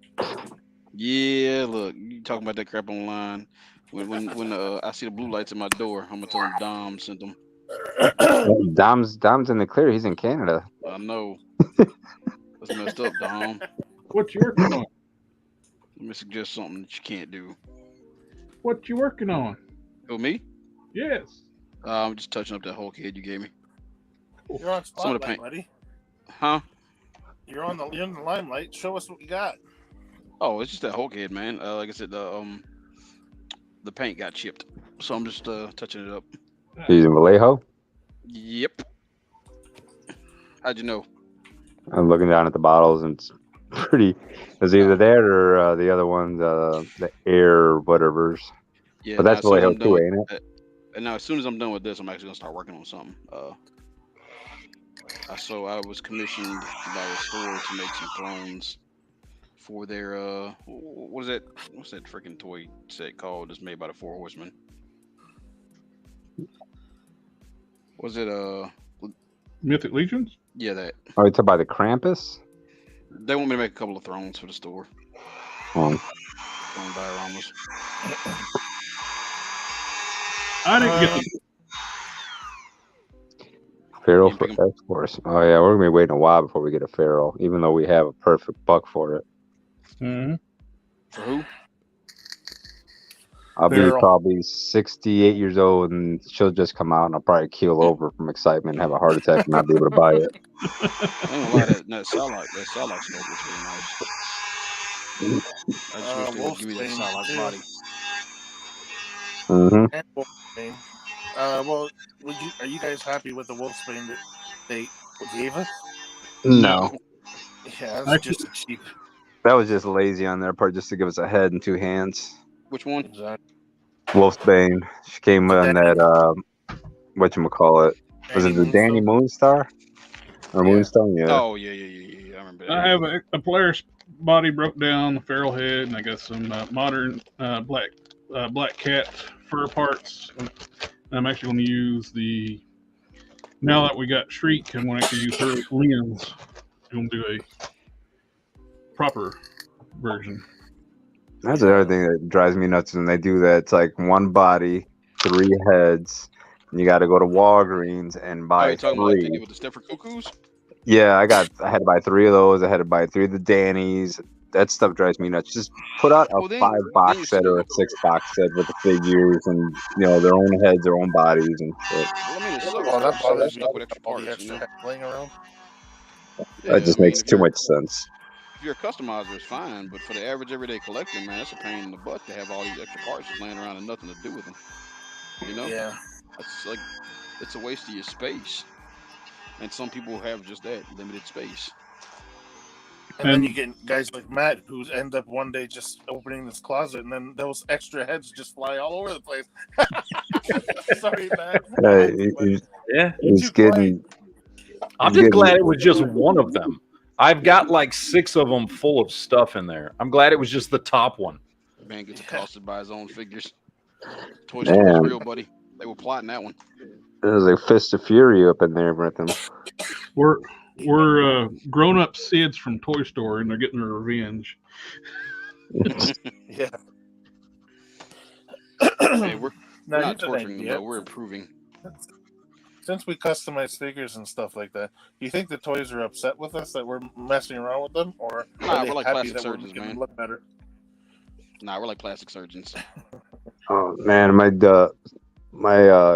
Yeah, look, you talking about that crap online. When I see the blue lights at my door, I'm gonna tell him Dom sent them. Dom's in the clear. He's in Canada. I know. That's messed up, Dom. What you working on? Let me suggest something that you can't do. What you working on? Who, me? Yes. I'm just touching up that whole kid you gave me. You're on Some of the spotlight, paint. buddy. Huh? You're in the limelight. Show us what you got. Oh, it's just that whole kid, man. Like I said, the paint got chipped, so I'm just touching it up. He's in Vallejo. Yep. How'd you know? I'm looking down at the bottles, and it's pretty. It's either that or the other one, the Air whatever's. Yeah, But that's now, as soon Vallejo as I'm done too, with- ain't it? And now, as soon as I'm done with this, I'm actually gonna start working on something. So I was commissioned by a store to make some thrones for their what's that freaking toy set called that's made by the Four Horsemen? Was it Mythic Legions? yeah, that. Oh, you talking about the Krampus? They want me to make a couple of thrones for the store. Oh. Throne dioramas. I didn't get the Feral You for pick 'em. X-Force. Oh yeah, we're gonna be waiting a while before we get a Feral, even though we have a perfect buck for it. For who? I'll be Feral. probably 68 years old, and she'll just come out, and I'll probably keel over from excitement and have a heart attack and not be able to buy it. I ain't gonna lie, that Psylocke scope looks really nice. I just wish they would give me that Psylocke too. body. Mm-hmm. And Wolfsbane. Well, are you guys happy with the Wolfsbane that they gave us? No, Yeah, that's just cheap. that was just lazy on their part, just to give us a head and 2 hands. Which one? Exactly. Wolfsbane. She came in that whatchamacallit. Was it the Danny Moonstar? Or Yeah. Moonstone? Yeah. Oh yeah. I remember that. I have a player's body broke down, the feral head, and I got some modern black cat fur parts. And I'm actually going to use now that we got Shriek, I'm going to actually use her limbs. I'm going to do proper version. That's another thing that drives me nuts when they do that. It's like one body, 3 heads. And you got to go to Walgreens and Are buy you talking about 3. with the Stepford Cuckoos? Yeah, I had to buy 3 of those. I had to buy 3 of the Dannies. That stuff drives me nuts. Just put out a Well, then 5 you box set or a still. 6 box set with the figures and their own heads, their own bodies and shit. Well, I mean, it sucks. Well, that You're bothers me. stuck with extra All the parts. extra head laying around. Yeah, That just I mean, makes too much sense. if you're a customizer, it's fine, but for the average everyday collector, man, it's a pain in the butt to have all these extra parts just laying around and nothing to do with them. Yeah. It's like it's a waste of your space. And some people have just that limited space. And then you get guys like Matt who end up one day just opening this closet, and then those extra heads just fly all over the place. Sorry, Matt. Yeah. He's getting. I'm just glad it was just one of them. I've got like 6 of them full of stuff in there. I'm glad it was just the top one. Man gets accosted by his own figures. Toy Story is real, buddy. They were plotting that one. There's a fist of fury up in there with them. We're grown-up Sids from Toy Story, and they're getting their revenge. Yeah. Hey, we're Now, not here's an torturing them, idea. though. We're improving. Since we customize figures and stuff like that, do you think the toys are upset with us that we're messing around with them, or Nah, are they we're like happy plastic that we're surgeons, making man. them look better? Nah, we're like plastic surgeons. Oh man, my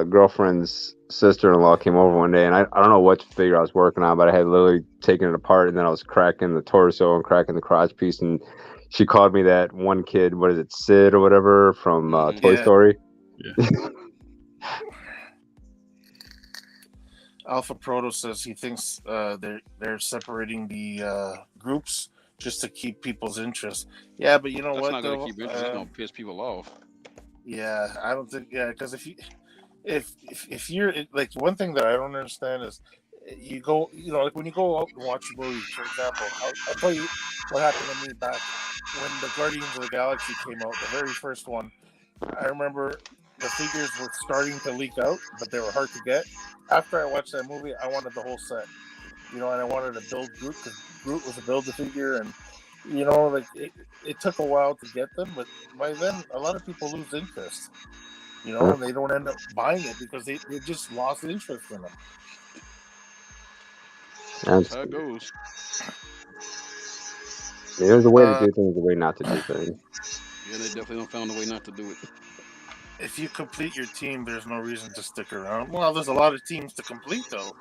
girlfriend's sister-in-law came over one day, and I don't know what figure I was working on, but I had literally taken it apart, and then I was cracking the torso and cracking the crotch piece, and she called me that one kid, what is it, Sid or whatever from Toy Story. Yeah. Alpha Proto says he thinks they're separating the groups just to keep people's interest. Yeah, but you know That's what? not going Though? to keep interest. It's going to piss people off. Yeah, I don't think. Yeah, because if you're like, one thing that I don't understand is you go, like when you go out and watch movies, for example. I'll tell you what happened to me back when the Guardians of the Galaxy came out, the very first one. I remember the figures were starting to leak out, but they were hard to get. After I watched that movie, I wanted the whole set, and I wanted to build Groot because Groot was a build-a-figure, and like it took a while to get them, but by then a lot of people lose interest, and they don't end up buying it because they just lost interest in them. That's how it goes. There's a way to do things, a way not to do things. Yeah, they definitely don't found a way not to do it. If you complete your team, there's no reason to stick around. Well, there's a lot of teams to complete, though.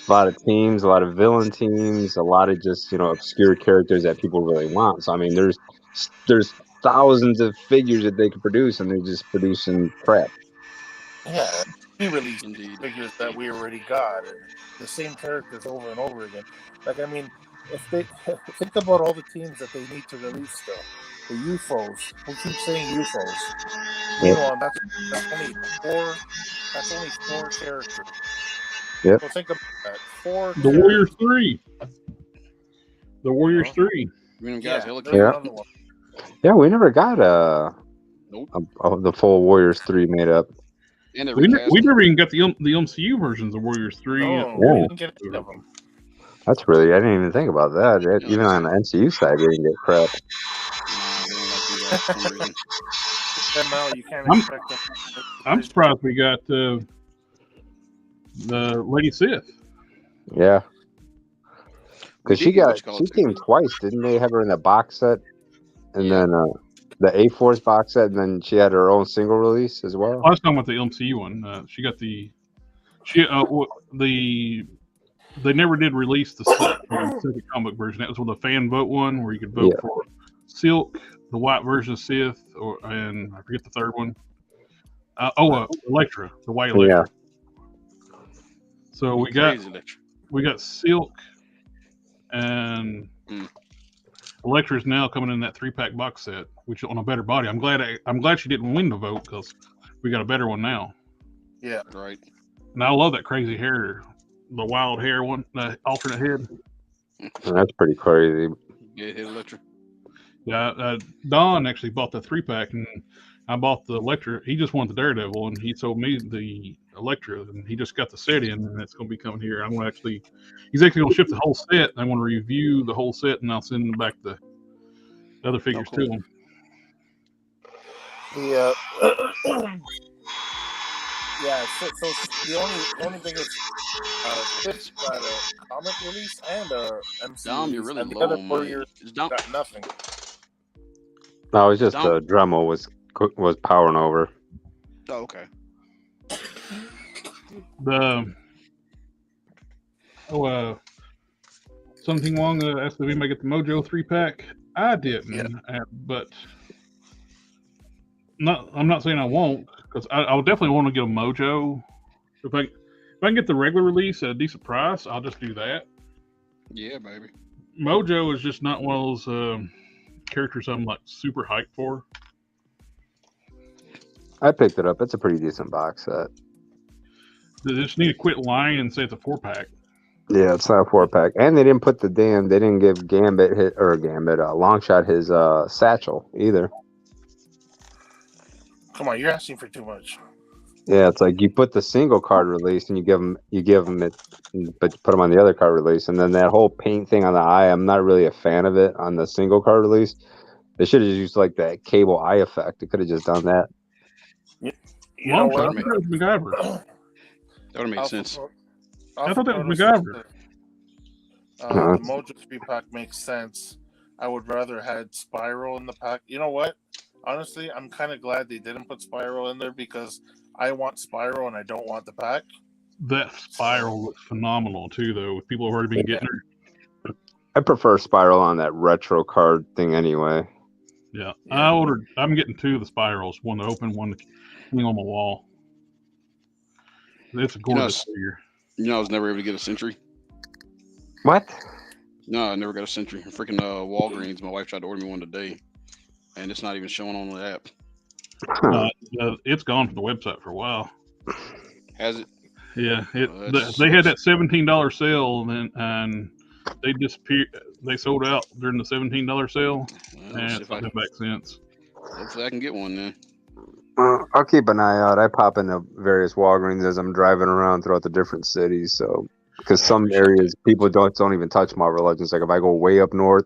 A lot of teams, a lot of villain teams, a lot of just obscure characters that people really want. So I mean, there's thousands of figures that they could produce, and they're just producing crap. Yeah, we released Indeed. figures that we already got, and the same characters over and over again. Like, I mean, if they think about all the teams that they need to release still, the UFOs. We keep saying UFOs. Yep. That's only 4. That's only 4 characters. Yep. So think about that. 4. The Warriors 3. The Warriors 3. You mean guys, Yeah, we never got Nope. the full Warriors 3 made up. And We never even got the MCU versions of Warriors 3. No, Yeah. we didn't get any of them. That's really, I didn't even think about that. Even on the MCU side, we didn't get crap. Nah, they don't like you guys for some reason. You can't expect them. I'm surprised we got the Lady Sith. Yeah. Because she What came twice, didn't they have her in the box set? And then the A-Force box set, and then she had her own single release as well? I was talking about the MCU one. She got they never did release the second comic version. That was with a fan vote one where you could vote for Silk, the white version of Sith, and I forget the third one. Elektra, the white Elektra. Yeah. So we got Silk, and Elektra is now coming in that 3-pack box set, which on a better body. I'm glad she didn't win the vote because we got a better one now. Yeah, right. And I love that crazy hair, the wild hair one, the alternate head. That's pretty crazy. Yeah, Elektra. Yeah, Don actually bought the 3-pack, and I bought the Elektra. He just wanted the Daredevil, and he sold me the Elektra, and he just got the set in, and it's going to be coming here. He's actually going to ship the whole set. I want to review the whole set, and I'll send back the other figures cool. to them. The yeah. So the only thing is, Chris got a comic release and a MC Dom, you're release, really and the low other on money. courier Is Dom, got nothing. No, it was just Don't- the Dremel was powering over. oh, okay. Something Wong asked if we might get the Mojo 3-pack. I didn't, but I'm not saying I won't, because I'll definitely want to get a Mojo. If I can get the regular release at a decent price, I'll just do that. Yeah, baby. Mojo is just not one of those characters I'm like super hyped for. I picked it up. It's a pretty decent box set. They just need to quit lying and say it's a 4-pack. Yeah, it's not a 4-pack, and they didn't put they didn't give Longshot his satchel either. Come on, you're asking for too much. Yeah, it's like you put the single card release and you give them it, but you put them on the other card release, and then that whole paint thing on the eye, I'm not really a fan of it on the single card release. They should have used like that cable eye effect. They could have just done that. You know what? I thought that was MacGyver. That would have made sense. I thought that was MacGyver. The Mojo 3-pack makes sense. I would rather had Spiral in the pack. You know what? Honestly, I'm kind of glad they didn't put Spiral in there because I want Spiral and I don't want the pack. That Spiral looks phenomenal too, though. People have already been getting her. I prefer Spiral on that retro card thing anyway. Yeah, I'm getting 2 of the Spirals, one to open, one to hang on my wall. It's a gorgeous figure. You know, I was never able to get a Sentry. What? No, I never got a Sentry. Freaking Walgreens. My wife tried to order me one today, and it's not even showing on the app. It's gone from the website for a while. Has it? Yeah, they had that $17 sale, and they disappeared. They sold out during the $17 sale, and it's not been back since. Hopefully, I can get one then. I'll keep an eye out. I pop into various Walgreens as I'm driving around throughout the different cities. So, because some areas people don't even touch Marvel Legends. Like if I go way up north,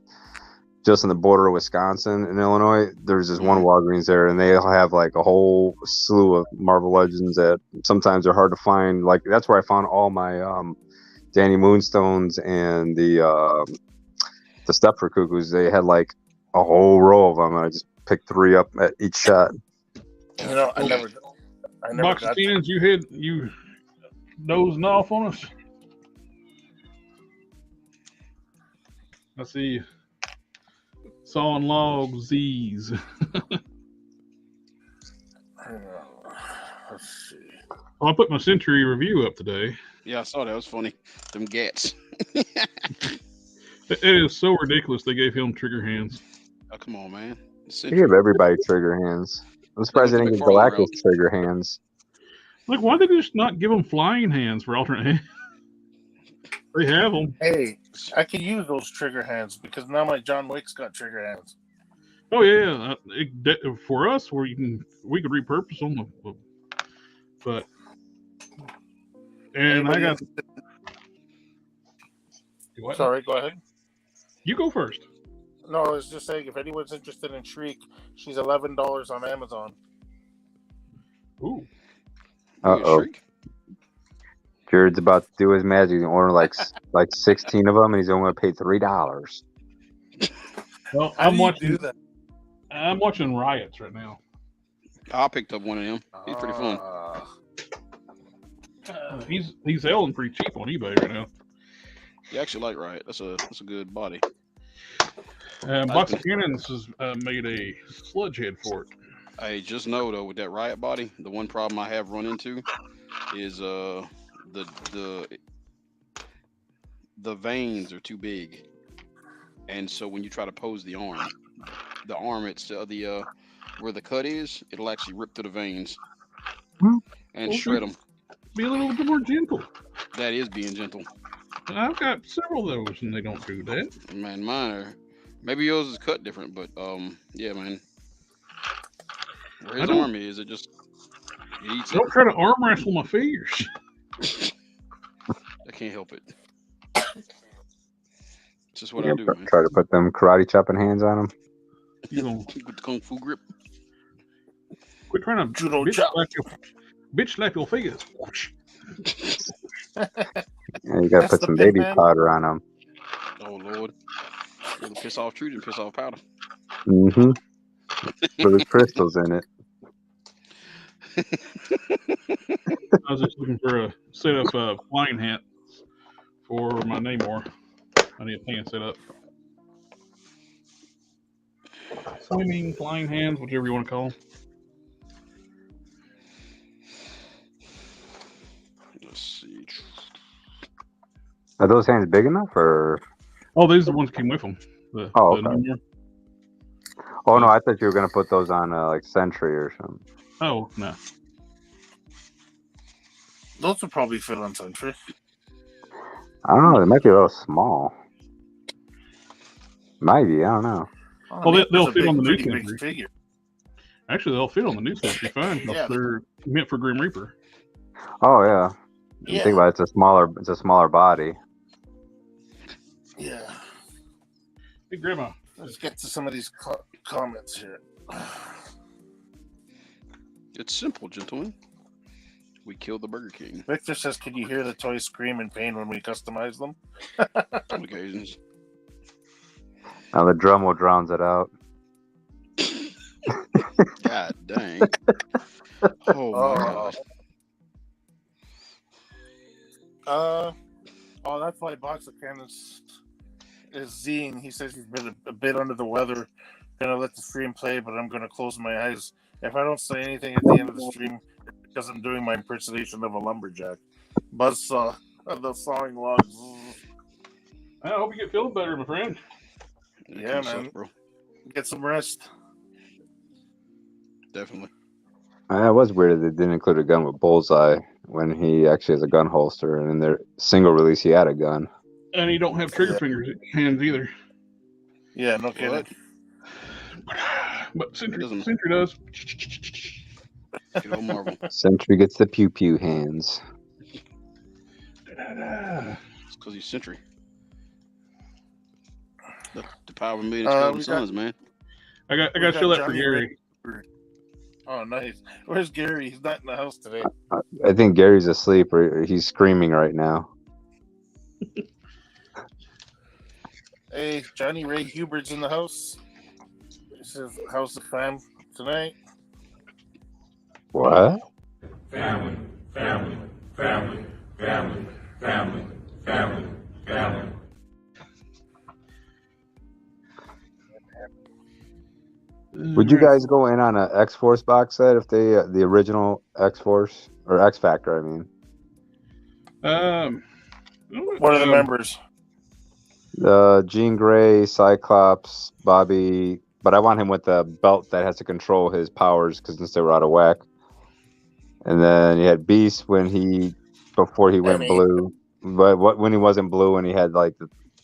just on the border of Wisconsin and Illinois, there's this one Walgreens there, and they have like a whole slew of Marvel Legends that sometimes are hard to find. Like that's where I found all my Danny Moonstones and the Stepford Cuckoos. They had like a whole row of them, and I just picked 3 up at each shot. You know, I never Box of cannons, you dozing off on us. I see sawing logs, Z's. Let's see. Well, I put my Century review up today. Yeah, I saw that. It was funny. Them gats. It is so ridiculous they gave him trigger hands. Oh, come on, man. They give everybody trigger hands. I'm surprised they didn't give Galactus trigger hands. Like, why did they just not give them flying hands for alternate hands? They have them. Hey, I can use those trigger hands because now my John Wick's got trigger hands. Oh yeah, for us, we could repurpose them, but I got. What? Sorry, go ahead. You go first. No, I was just saying, if anyone's interested in Shriek, she's $11 on Amazon. Ooh. Uh-oh. Jared's about to do his magic and order like 16 of them, and he's only going to pay $3. Well, I'm watching Riots right now. I picked up one of them. He's pretty fun. He's selling pretty cheap on eBay right now. You actually like Riot. That's a good body. Box of Cannons has made a sludge head for it. Hey, just know though, with that Riot body, the one problem I have run into is the veins are too big, and so when you try to pose the arm it's where the cut is, it'll actually rip through the veins and shred them. Be a little bit more gentle. That is being gentle. I've got several of those, and they don't do that. Man, mine are. Maybe yours is cut different, but yeah, man. Where his arm is, it just eats it. Don't try to arm wrestle my fingers. I can't help it. It's just what I do, man. Try to put them karate chopping hands on them. You know, With the kung fu grip. quit trying to Judo bitch chop. slap your face. Yeah, you gotta That's put the some pin baby man. powder on them. Oh Lord. It'll piss off truth and piss off powder. Mm-hmm. Put the crystals in it. I was just looking for a set of flying hats for my Namor. I need a hand set up. Swimming, flying hands, whatever you want to call them. Let's see. Are those hands big enough, or? Oh, these are the ones that came with them. The Okay. Namor. Oh no, I thought you were gonna put those on like Sentry or something. Oh, no. Those would probably fit on Sentry. I don't know. They might be a little small. Maybe, I don't know. Well, they'll It's a fit on the new pretty big Sentry. figure. Actually, they'll fit on the new Sentry fine. 'Cause Yeah. they're meant for Grim Reaper. Oh yeah. Yeah. Think about it, it's a smaller body. Yeah. Hey, Grandma. Let's get to some of these comments here. It's simple, gentlemen. We killed the Burger King Victor says, "Can you hear the toys scream in pain when we customize them?" on occasions. Now the drum will drowns it out. God dang. Oh my gosh. Oh, that's why Box of Cannons is Zine. He says he's been a bit under the weather. Gonna let the stream play, but I'm gonna close my eyes. If I don't say anything at the end of the stream, it's because I'm doing my impersonation of a lumberjack. Buzzsaw of the sawing logs. I hope you get feeling better, my friend. Yeah, Kinda man. suck, bro. Get some rest. Definitely. It was weird that they didn't include a gun with Bullseye when he actually has a gun holster, and in their single release he had a gun. And you don't have trigger fingers hands either. Yeah, no kidding. What? But Sentry Doesn't- does. Good old Marvel. Sentry gets the pew pew hands. Da-da-da. It's because he's Sentry. The power of a million We skeleton got- suns, man. I got We to got show that for Johnny Gary. Oh, nice. Where's Gary? He's not in the house today. I think Gary's asleep or he's screaming right now. Hey, Johnny Ray Hubert's in the house. He says, "How's the fam tonight?" What? family, family, family, family, family, family, family. Would you guys go in on a X Force box set if they the original X Force or X Factor? I mean, What are the members? Jean Grey, Cyclops, Bobby, but I want him with the belt that has to control his powers because since they were out of whack. And then you had Beast before he went Penny. blue, but when he wasn't blue and he had like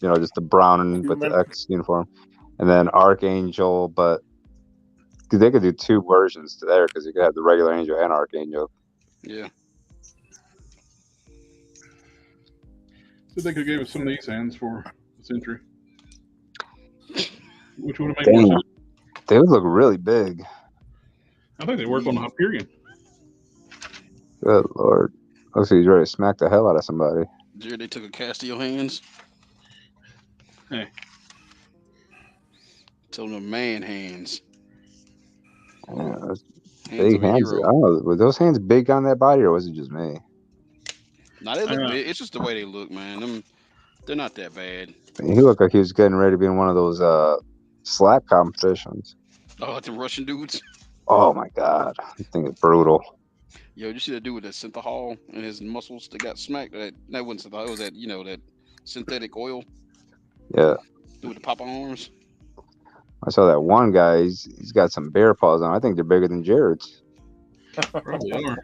just the brown with the Human. X uniform, and then Archangel, but cause they could do two versions to there because you could have the regular Angel and Archangel. Yeah. So they could give us some of these hands for the Sentry. Which would have made more Dang, sense. they would look really big. I think they work on the Hyperion. Good lord, looks like he's ready to smack the hell out of somebody. Jared, they took a cast of your hands. Hey. Tell them man hands. Yeah, those Hands big of a hands. I hero. don't know, were those hands big on that body or was it just me? Nah, they look know. big. It's just the way they look, man. They're not that bad. He looked like he was getting ready to be in one of those slap competitions. Oh, like the Russian dudes. Oh my god, I think it's brutal. Yo, you see that dude with that synthahol and his muscles that got smacked? That wasn't synthahol. It was that that synthetic oil. Yeah, Dude with the pop arms. I saw that one guy. He's got some bear paws on. I think they're bigger than Jared's. Probably are.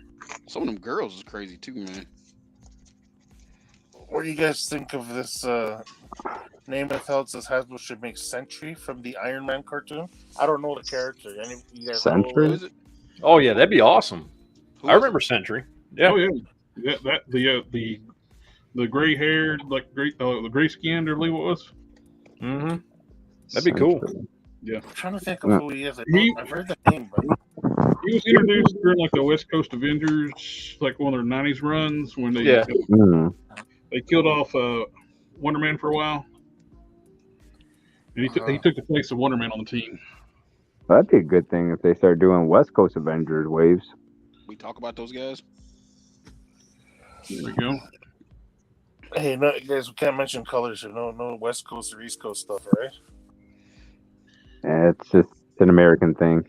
Some of them girls is crazy too, man. What do you guys think of this? Namath Held says Hasbro should make Sentry from the Iron Man cartoon. I don't know the character. Any you guys know Sentry? Who is it? Oh yeah, that'd be awesome. Who I is remember Sentry. Yeah. Oh yeah. Yeah, that the gray haired, like the gray skinned, or believe it was. Mm-hmm. That'd be cool. Sentry. I'm trying to think of who he is. I've heard the name, but He was introduced during like the West Coast Avengers, like one of their '90s runs when they they killed off Wonder Man for a while, and he took the place of Wonder Man on the team. That'd be a good thing if they start doing West Coast Avengers waves. We talk about those guys. There we go. hey, no, guys, we can't mention colors. No West Coast or East Coast stuff, right? It's just an American thing.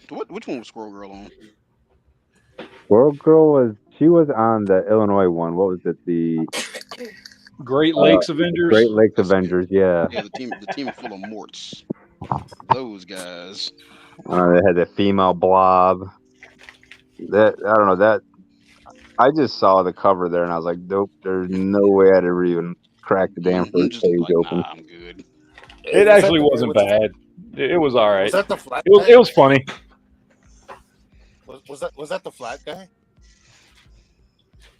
Which one was Squirrel Girl on? Squirrel Girl was on the Illinois one. What was it? The Great Lakes Avengers. Great Lakes Avengers. Yeah. Yeah, the team full of morts. Those guys. They had the female blob. I don't know that. I just saw the cover there and I was like, nope. There's no way I'd ever even crack the damn first page open. Nah, I'm good. It actually wasn't bad. It was all right. Was that the flat? It was funny. Was that the flat guy?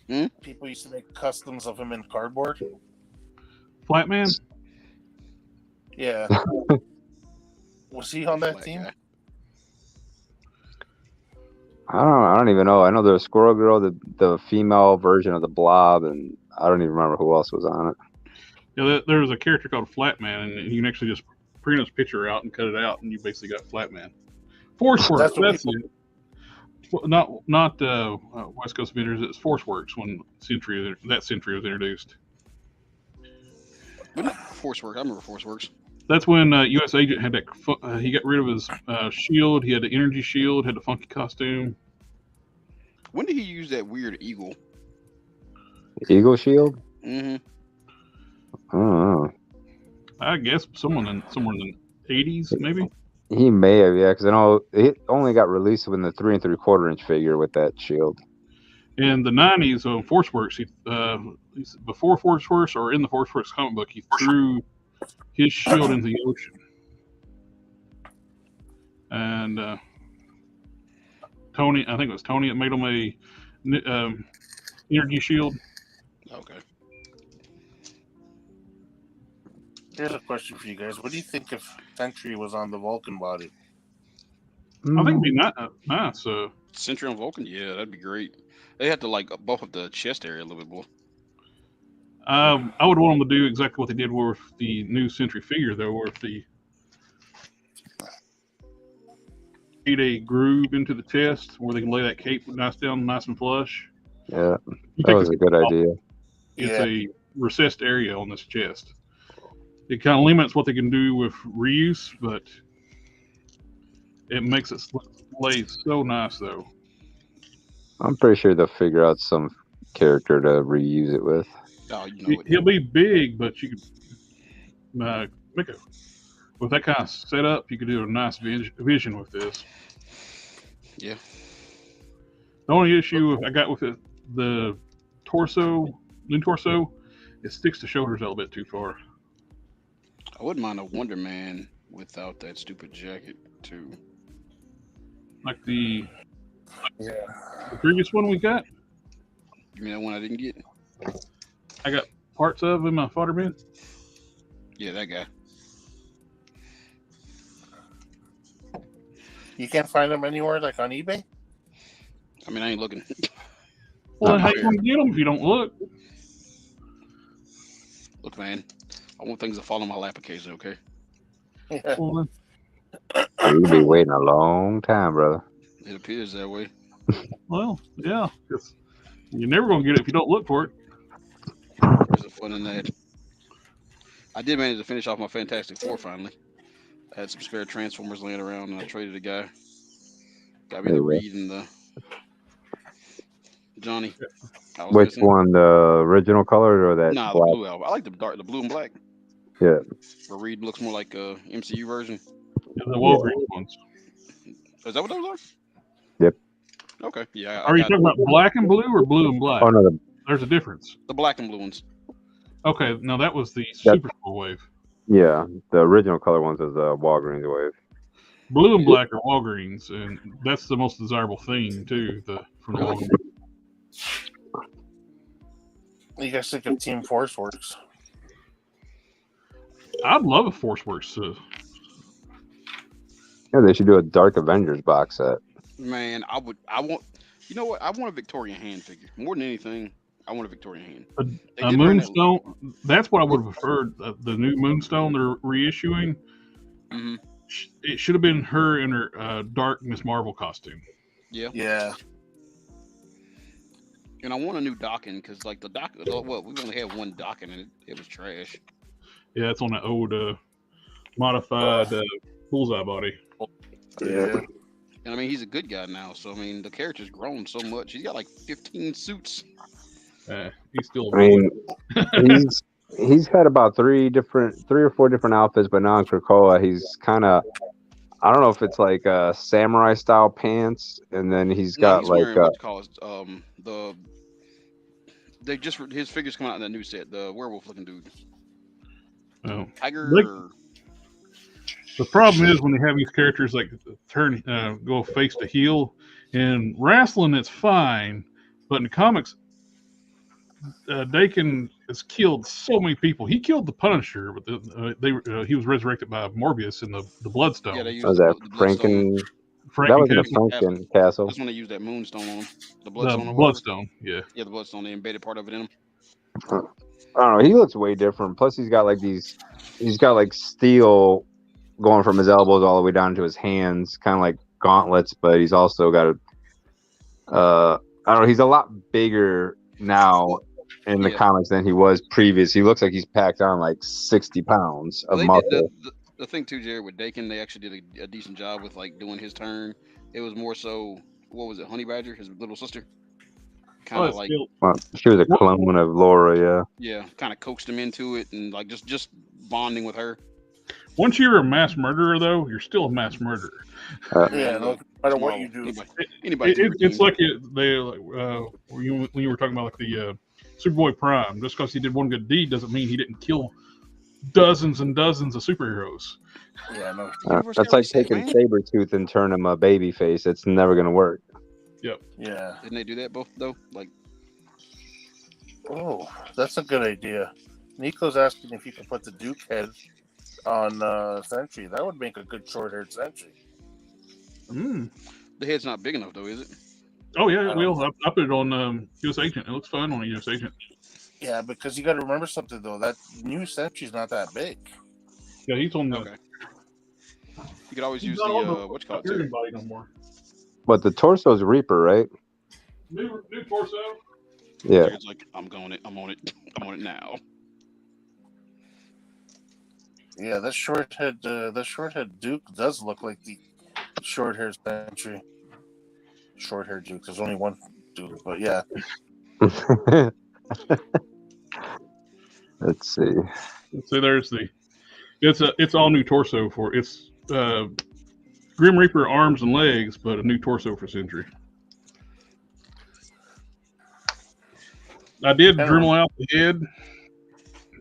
Hmm? People used to make customs of him in cardboard. Flat Man. Yeah. Was he on that Black team? guy. I don't even know. I know there's Squirrel Girl, the female version of the Blob, and I don't even remember who else was on it. Yeah, there was a character called Flat Man, and you can actually just print his picture out and cut it out, and you basically got Flat Man. Forceworks, that's it. Not West Coast Vendors. It's Forceworks when that Century was introduced. Forceworks. I remember Forceworks. That's when U.S. Agent had that. He got rid of his shield. He had the energy shield. Had the funky costume. When did he use that weird eagle? Eagle Shield? Mm-hmm. I don't know. I guess somewhere in the 80s, maybe. He may have, yeah, because I know it only got released with the 3 3/4 inch figure with that shield. In the 90s, on Forceworks, before Forceworks or in the Forceworks comic book, he threw his shield into the ocean. And Tony, I think it was Tony that made him a energy shield. Okay. Here's a question for you guys. What do you think if Century was on the Vulcan body? I think it'd be nice. Century on Vulcan? Yeah, that'd be great. They had to like buff up the chest area a little bit more. I would want them to do exactly what they did with the new Century figure, though, where if they made a groove into the chest where they can lay that cape nice and flush. Yeah, that was a good idea. It's a recessed area on this chest. It kind of limits what they can do with reuse, but it makes it lay so nice, though. I'm pretty sure they'll figure out some character to reuse it with. Oh, you know it. He'll be big, but you could make with that kind of setup, you could do a nice vision with this. Yeah. The only issue I got with it, the new torso, it sticks the shoulders a little bit too far. I wouldn't mind a Wonder Man without that stupid jacket, too. Like the previous one we got. You mean that one I didn't get? I got parts of in my fodder bin. Yeah, that guy. You can't find them anywhere, like on eBay? I mean, I ain't looking. Well, how you gonna get them if you don't look? Look, man, I want things to fall in my lap occasionally, okay? Yeah. Well, You'll be waiting a long time, brother. It appears that way. Yeah. You're never gonna get it if you don't look for it. Where's the fun in that? I did manage to finish off my Fantastic Four finally. I had some spare Transformers laying around, and I traded a guy. Got me the Reed and the Johnny. Which one, the original color or that? Nah, black? the blue album. I like the blue and black. Yeah. Where Reed looks more like a MCU version. Yeah, the Walgreens ones. Is that what those are? Yep. Okay. Yeah. Are you talking about black and blue or blue and black? Oh no, There's a difference. The black and blue ones. Okay, now that was the Super Bowl wave. yeah, the original color ones is the Walgreens wave. Blue and black are Walgreens, and that's the most desirable thing too. From the Walgreens. You guys think of Team Forceworks? I'd love a ForceWorks. Yeah, they should do a Dark Avengers box set. Man, I want. You know what? I want a Victorian hand figure more than anything. I want a Victorian hand. They A did bring that- Moonstone. That's what I would have preferred. The new Moonstone they're reissuing. Mhm. It should have been her in her dark Miss Marvel costume. Yeah. And I want a new docking because, like, the dock. Well, we've only had one docking and it was trash. Yeah, it's on that old modified bullseye body. Yeah. And I mean, he's a good guy now. So I mean, the character's grown so much. He's got like 15 suits. He's still. I mean, he's had about three or four different outfits, but now in Krakoa, he's kind of. I don't know if it's like samurai style pants, and then he's got he's like wearing what you call it, they just his figures come out in that new set, the werewolf looking dude. Oh. Tiger. The problem is when they have these characters like turn go face to heel. In wrestling, it's fine, but in comics, Dakin has killed so many people. He killed the Punisher, but he was resurrected by Morbius in the Bloodstone. Yeah, they used was the that Bloodstone. That wasn't a Castle. Franken Castle. That's when they used that moonstone on him. The The Bloodstone. or whatever. Bloodstone, yeah. Yeah, the Bloodstone. They embedded part of it in him. I don't know. He looks way different. Plus, he's got like he's got like steel going from his elbows all the way down to his hands, kind of like gauntlets. But he's also got I don't know. He's a lot bigger now in the comics than he was previous. He looks like he's packed on like 60 pounds of muscle. The thing too, Jared, with Dakin, they actually did a decent job with like doing his turn. It was more so, what was it, Honey Badger, his little sister? Kind of like, Well, she was a clone of Laura, yeah, kind of coaxed him into it and like just bonding with her. Once you're a mass murderer, though, you're still a mass murderer. Yeah, no matter what you do. It's like when you were talking about like the Superboy Prime. Just because he did one good deed doesn't mean he didn't kill dozens and dozens of superheroes. Yeah, no. that's like taking Sabretooth and turning him a baby face. It's never going to work. Yep. Yeah. Didn't they do that both though? Like, oh, that's a good idea. Nico's asking if you can put the Duke head on Sentry. That would make a good short-haired Sentry. the head's not big enough though, is it? Oh yeah, it will. I put it on US Agent. It looks fine on a US Agent. Yeah, because you got to remember something though. That new Sentry's not that big. Yeah, he's on the. Okay. You could always use not on the what you call it too. body no more. But the torso's Reaper, right? New torso. Yeah. It's like I'm on it now. Yeah, that short head Duke does look like the short hair Sentry. Short hair Duke. There's only one Duke, but yeah. Let's see. So there's it's all new torso for it's Grim Reaper arms and legs, but a new torso for Sentry. I did Dremel out the head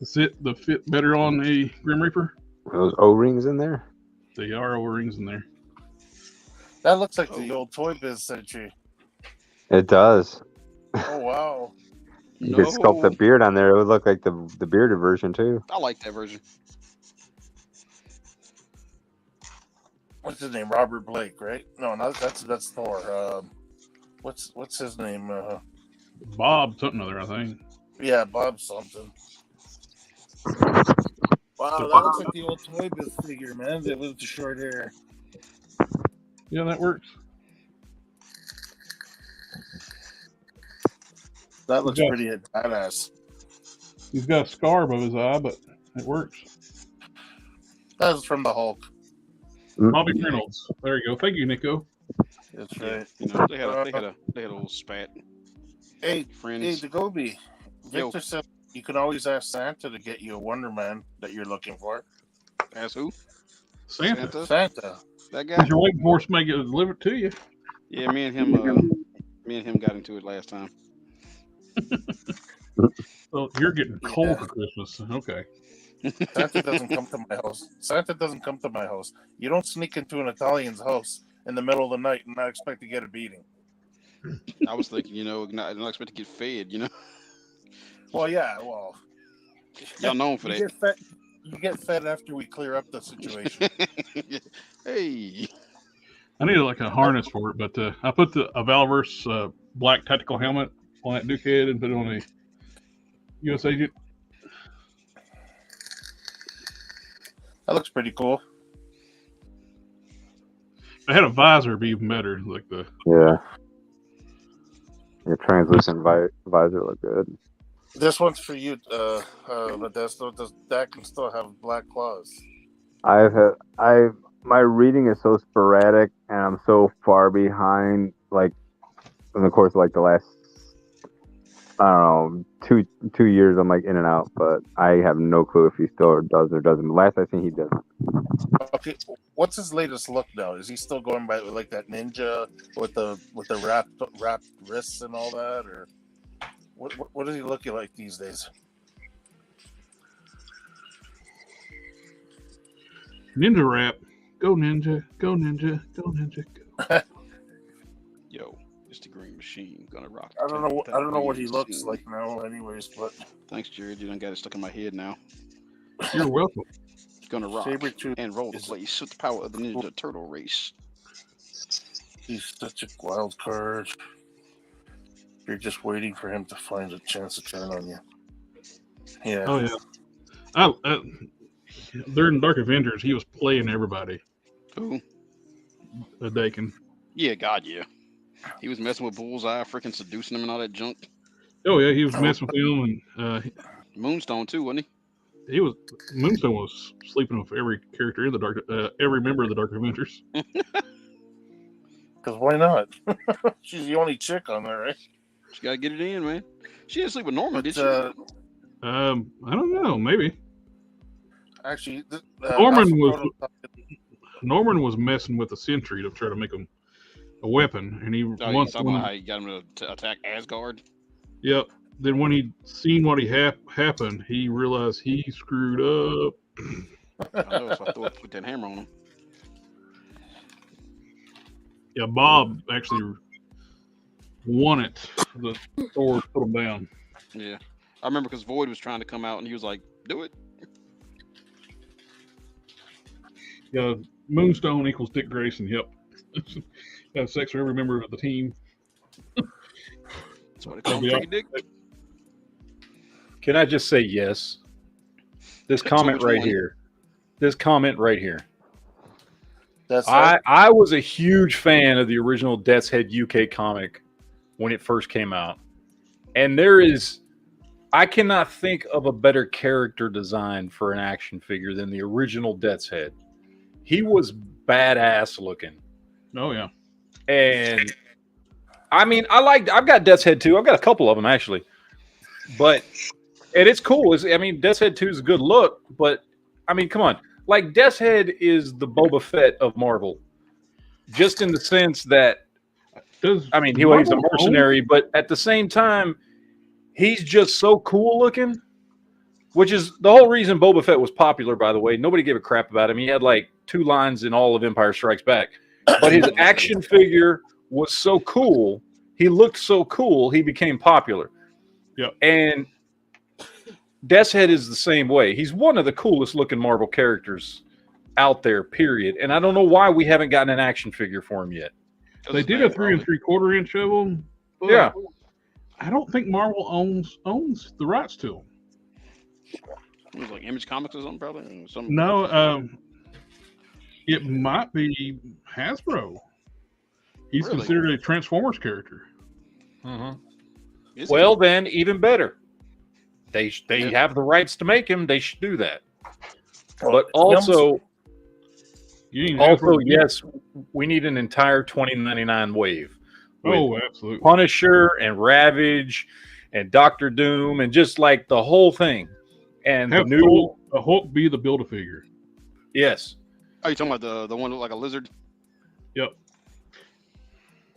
to fit better on a Grim Reaper. Those O-rings in there? The are O-rings in there. That looks like the old Toy Biz Sentry. It does. Oh wow. You could sculpt the beard on there. It would look like the bearded version too. I like that version. What's his name? Robert Blake, right? No, that's Thor. What's his name? Bob something other, I think. Yeah, Bob something. Wow, that looks like the old Toy Biz figure, man. That was the short hair. Yeah, that works. That looks pretty badass. He's got a scar above his eye, but it works. That was from the Hulk. Bobby Reynolds. There you go. Thank you, Nico. That's right. You know, they had a little spat. Hey, Friends. DaGobi. Victor said you can always ask Santa to get you a Wonder Man that you're looking for. Ask who? Santa. That guy. You're waiting for somebody to deliver it to you. Yeah, me and him got into it last time. So you're getting cold for Christmas. Okay. Santa doesn't come to my house. Santa doesn't come to my house. You don't sneak into an Italian's house in the middle of the night and not expect to get a beating. I was thinking, not expect to get fed, Well, yeah, well. Y'all known for that. You get fed after we clear up the situation. Hey. I need like a harness for it, but I put a Valverse black tactical helmet on that Duke head and put it on a US Agent. That looks pretty cool. If I had a visor, it'd be even better. Like the Yeah. Your translucent visor look good. This one's for you, but that can still have black claws. My reading is so sporadic and I'm so far behind, like in the course of like the last, I don't know, two years I'm like in and out, but I have no clue if he still does or doesn't. Last I seen he doesn't. Okay, what's his latest look now? Is he still going by like that ninja with the wrapped wrists and all that, or what is he looking like these days? ninja rap. Go ninja, go ninja, go ninja, go. Yo, it's the Green Machine. Gonna rock. I don't know what he Years looks soon. like now, anyways. But Thanks, Jared. You done got it stuck in my head now. You're welcome. Gonna rock Sabretooth and roll the is- place with the power of the Ninja Turtle race. he's such a wild card. You're just waiting for him to find a chance to turn on you. Yeah. Oh yeah. During Dark Avengers, he was playing everybody. Who? Dakin. Yeah, God, yeah. He was messing with Bullseye, freaking seducing him and all that junk. Oh yeah, he was messing with him, and Moonstone too, wasn't Moonstone was sleeping with every character in the Dark, every member of the Dark Avengers. Because why not? She's the only chick on there, right? he? She gotta get it in, man. She didn't sleep with Norman, But did she? I don't know, maybe. actually, Norman was messing with the Sentry to try to make him a weapon, and he Oh, you once talking about how you got him to attack Asgard? Yep. Then when he seen what happened, he realized he screwed up. I know, so I put that hammer on him. Yeah, Bob actually won it. The Thor put him down. Yeah. I remember because Void was trying to come out and he was like, do it. Yeah, Moonstone equals Dick Grayson. Yep. Have sex with every member of the team. That's what they call him, Freaky Dick. Can I just say yes? This So comment which right one? here. This comment right here. That's I was a huge fan of the original Death's Head UK comic when it first came out. And I cannot think of a better character design for an action figure than the original Death's Head. He was badass looking. Oh yeah. And I mean, I've got Death's Head 2. I've got a couple of them actually. And it's cool. Death's Head 2 is a good look, but I mean, come on. Like, Death's Head is the Boba Fett of Marvel. Just in the sense that, he's a mercenary, but at the same time, he's just so cool looking, which is the whole reason Boba Fett was popular, by the way. Nobody gave a crap about him. He had like 2 lines in all of Empire Strikes Back. But his action figure was so cool. He looked so cool, he became popular. Yep. And Death's Head is the same way. He's one of the coolest looking Marvel characters out there, period. And I don't know why we haven't gotten an action figure for him yet. They did a 3 3/4 inch of them. Yeah. I don't think Marvel owns the rights to them. It was like Image Comics or something, probably. No, it might be Hasbro. He's Really? considered a Transformers character. Is Well, it? then, even better. They Yeah. have the rights to make him. They should do that. Well, But also, You ain't Hasbro- yes, we need an entire 2099 wave. with Oh, absolutely. Punisher and Ravage and Doctor Doom and just like the whole thing. And Have the new, Hulk be the Build-A-Figure. yes. Oh, you talking about the one that looked like a lizard? Yep.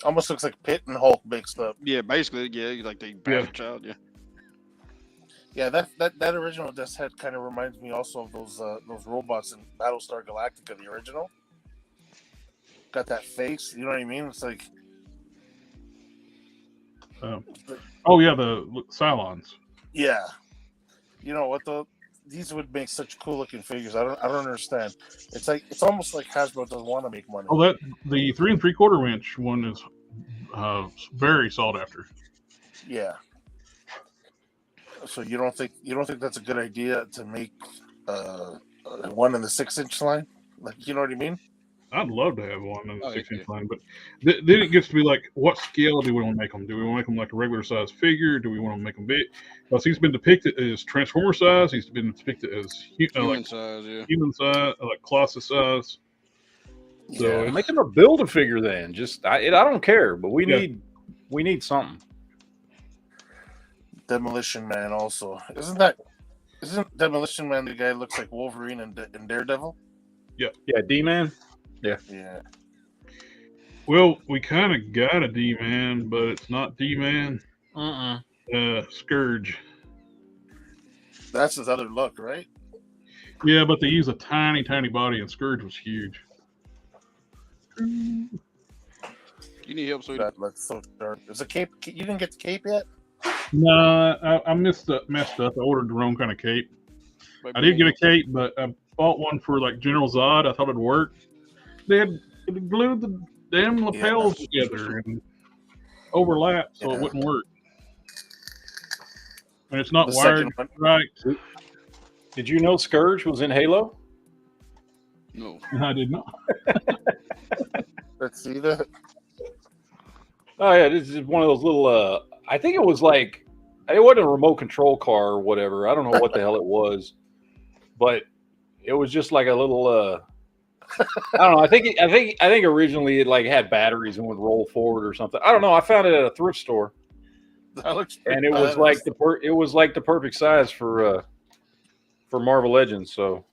almost looks like Pitt and Hulk mixed up. Yeah, basically, yeah, like the bastard child, yeah. Yeah, that original Death's Head kind of reminds me also of those robots in Battlestar Galactica, the original. Got that face, you know what I mean? It's like, Oh yeah, the Cylons. yeah. You know what though? these would make such cool looking figures. I don't understand. It's almost like Hasbro doesn't want to make money. Oh, that the 3 3/4 inch one is very sought after. Yeah. So you don't think that's a good idea to make one in the 6-inch line? Like, you know what I mean? I'd love to have one in the Oh, 6-inch yeah. line, but then it gets to be like, what scale do we want to make them? Do we want to make them like a regular size figure? Do we want to make them big? Because he's been depicted as Transformer size. He's been depicted as Human size, yeah. human size, like Colossus size. So Yeah. it's- Make him a build a figure then. Just I don't care, but we Yeah. need something. Demolition Man also. Isn't Demolition Man the guy who looks like Wolverine and Daredevil? Yeah, D-Man. Yeah. well, we kind of got a D-Man, but it's not D-Man. Scourge. That's his other look, right? Yeah, but they use a tiny, tiny body, and Scourge was huge. You need help, sweetie? That looks so dark. Is the cape? You didn't get the cape yet? No, I messed up. I ordered the wrong kind of cape. I did get a cape, but I bought one for like General Zod. I thought it'd work. They had glued the damn lapels together and overlapped, so it wouldn't work. And it's not The wired second one. right. Did you know Scourge was in Halo? No. I did not. Let's see that. Oh yeah, this is one of those little. I think it was like it wasn't a remote control car or whatever. I don't know what the hell it was, but it was just like a little. I don't know. I think originally it like had batteries and would roll forward or something. I don't know. I found it at a thrift store, That looks and it was like the perfect size for Marvel Legends. So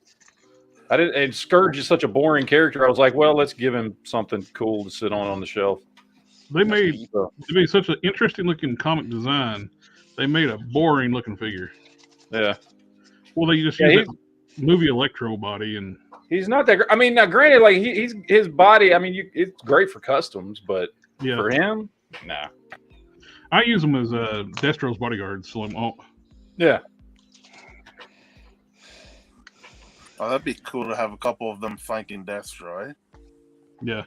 I didn't. And Scourge is such a boring character. I was like, well, let's give him something cool to sit on the shelf. They made such an interesting looking comic design. They made a boring looking figure. Yeah. Well, they just use that movie Electro body, and he's not that. I mean, now granted, like he's his body. I mean, it's great for customs, but yeah, for him, nah. I use them as Destro's bodyguard. So Yeah. Oh, that'd be cool to have a couple of them flanking Destro, right? yeah,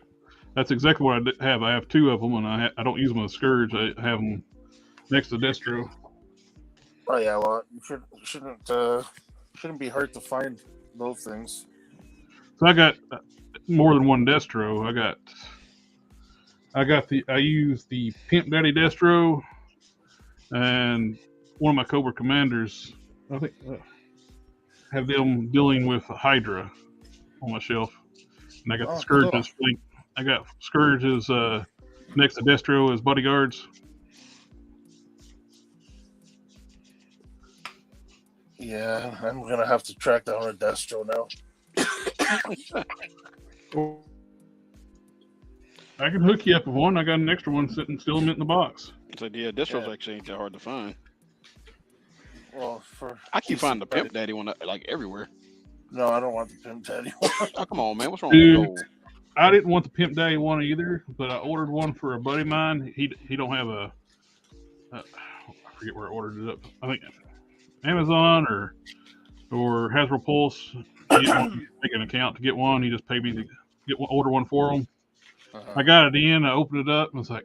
that's exactly what I have. I have 2 of them, and I don't use them as Scourge. I have them next to Destro. Oh yeah, well, you shouldn't be hard to find those things. So I got more than one Destro. I use the Pimp Daddy Destro, and one of my Cobra Commanders. I think have them dealing with Hydra on my shelf, and I got the Scourge as flank. I got Scourge as next to Destro as bodyguards. Yeah, I'm gonna have to track down a Destro now. I can hook you up with one. I got an extra one sitting still in the box. It's like, yeah, Destro's actually ain't that hard to find. Well, I keep finding the Pimp Daddy one like everywhere. No, I don't want the Pimp Daddy one. Oh, come on, man. What's wrong Dude, with gold? I didn't want the Pimp Daddy one either, but I ordered one for a buddy of mine. He don't have a I forget where I ordered it up. I think Amazon or Hasbro Pulse. He didn't make an account to get one. He just paid me to order one for him. I got it in. I opened it up and was like,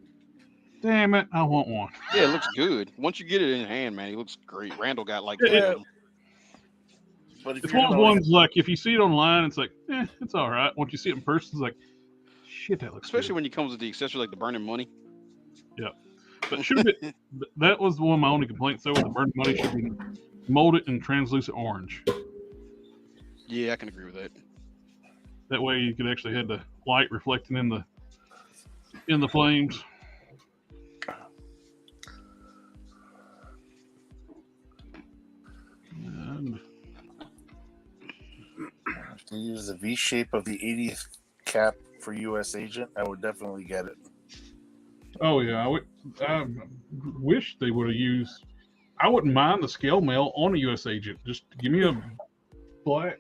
"Damn it, I want one." Yeah, it looks good. Once you get it in hand, man, he looks great. Randall got like Yeah. But if It's you're one of the gonna- ones like if you see it online, it's like, it's all right. Once you see it in person, it's like, shit, that looks especially good. when he comes with the accessory like the burning money. Yeah, but should be, that was one of my only complaints though. The burning money should be molded in translucent orange. Yeah, I can agree with that. That way you could actually have the light reflecting in the flames. And If they use the V shape of the 80th cap for U.S. agent, I would definitely get it. oh yeah, I wish they would have used. I wouldn't mind the scale mail on a U.S. agent. Just give me a black